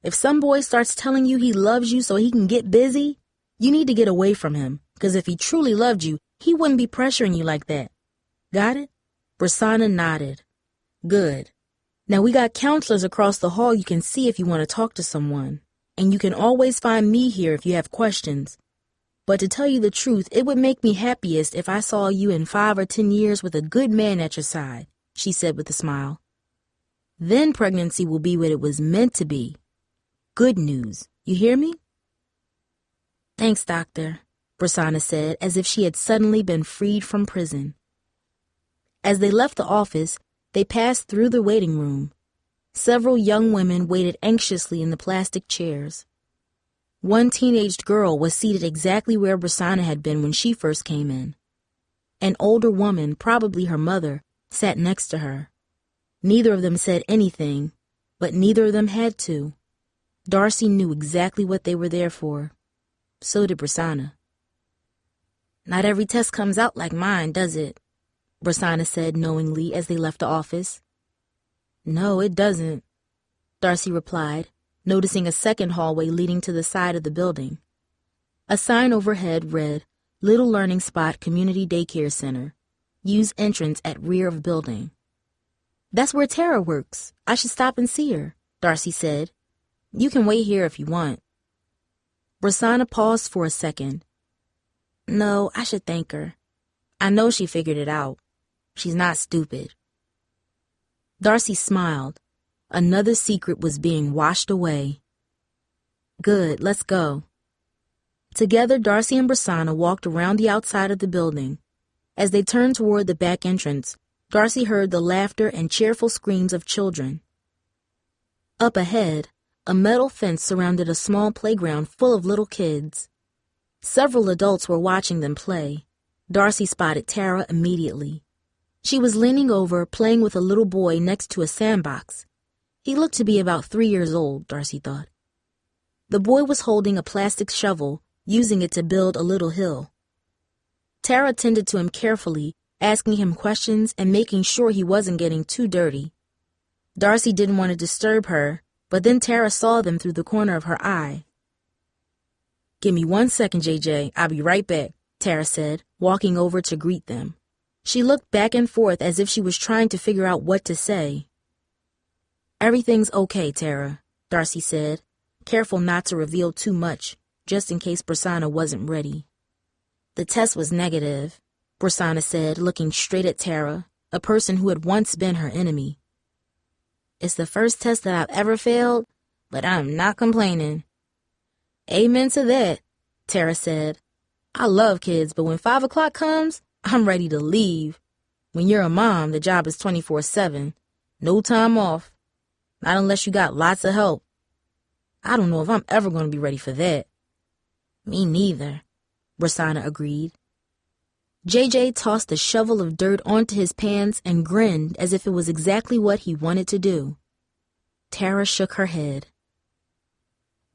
If some boy starts telling you he loves you so he can get busy, you need to get away from him, because if he truly loved you, he wouldn't be pressuring you like that. Got it? Prasanna nodded. Good. Now we got counselors across the hall you can see if you want to talk to someone. And you can always find me here if you have questions. But to tell you the truth, it would make me happiest if I saw you in 5 or 10 years with a good man at your side, she said with a smile. Then pregnancy will be what it was meant to be. Good news. You hear me? Thanks, doctor, Prasanna said, as if she had suddenly been freed from prison. As they left the office, they passed through the waiting room. Several young women waited anxiously in the plastic chairs. One teenaged girl was seated exactly where Prasanna had been when she first came in. An older woman, probably her mother, sat next to her. Neither of them said anything, but neither of them had to. Darcy knew exactly what they were there for. So did Prasanna. Not every test comes out like mine, does it? Prasanna said knowingly as they left the office. No, it doesn't, Darcy replied, noticing a second hallway leading to the side of the building. A sign overhead read, Little Learning Spot Community Daycare Center. Use entrance at rear of building. That's where Tara works. I should stop and see her, Darcy said. You can wait here if you want. Prasanna paused for a second. No, I should thank her. I know she figured it out. She's not stupid. Darcy smiled. Another secret was being washed away. Good, let's go. Together, Darcy and Prasanna walked around the outside of the building. As they turned toward the back entrance, Darcy heard the laughter and cheerful screams of children. Up ahead, a metal fence surrounded a small playground full of little kids. Several adults were watching them play. Darcy spotted Tara immediately. She was leaning over, playing with a little boy next to a sandbox. He looked to be about 3 years old, Darcy thought. The boy was holding a plastic shovel, using it to build a little hill. Tara tended to him carefully, asking him questions and making sure he wasn't getting too dirty. Darcy didn't want to disturb her, but then Tara saw them through the corner of her eye. Give me 1 second, JJ. I'll be right back, Tara said, walking over to greet them. She looked back and forth as if she was trying to figure out what to say. Everything's okay, Tara, Darcy said, careful not to reveal too much, just in case Prasanna wasn't ready. The test was negative, Prasanna said, looking straight at Tara, a person who had once been her enemy. It's the first test that I've ever failed, but I'm not complaining. Amen to that, Tara said. I love kids, but when 5 o'clock comes, I'm ready to leave. When you're a mom, the job is 24/7. No time off. Not unless you got lots of help. I don't know if I'm ever going to be ready for that. Me neither, Prasanna agreed. JJ tossed a shovel of dirt onto his pants and grinned as if it was exactly what he wanted to do. Tara shook her head.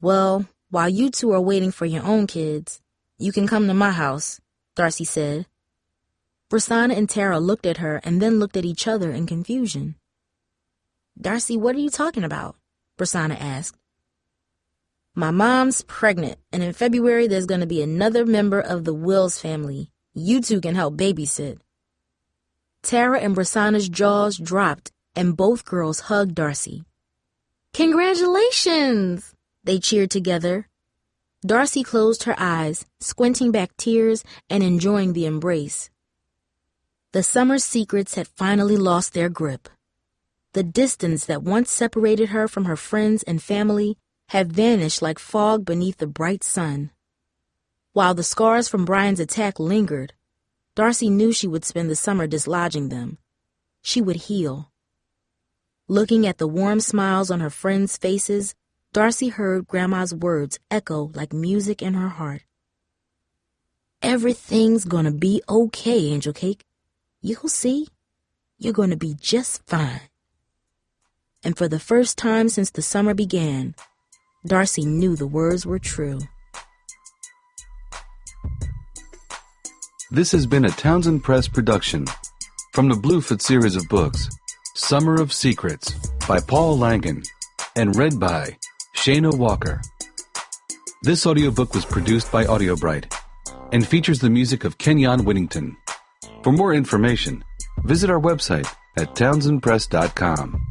Well, while you two are waiting for your own kids, you can come to my house, Darcy said. Prasanna and Tara looked at her and then looked at each other in confusion. Darcy, what are you talking about? Prasanna asked. My mom's pregnant, and in February there's going to be another member of the Wills family. You two can help babysit. Tara and Prasanna's jaws dropped, and both girls hugged Darcy. Congratulations! They cheered together. Darcy closed her eyes, squinting back tears and enjoying the embrace. The summer's secrets had finally lost their grip. The distance that once separated her from her friends and family had vanished like fog beneath the bright sun. While the scars from Brian's attack lingered, Darcy knew she would spend the summer dislodging them. She would heal. Looking at the warm smiles on her friends' faces, Darcy heard Grandma's words echo like music in her heart. Everything's gonna be okay, Angel Cake. You'll see. You're gonna be just fine. And for the first time since the summer began, Darcy knew the words were true. This has been a Townsend Press production from the Bluford series of books, Summer of Secrets by Paul Langan and read by Shayna Walker. This audiobook was produced by Audiobright and features the music of Kenyon Whittington. For more information, visit our website at townsendpress.com.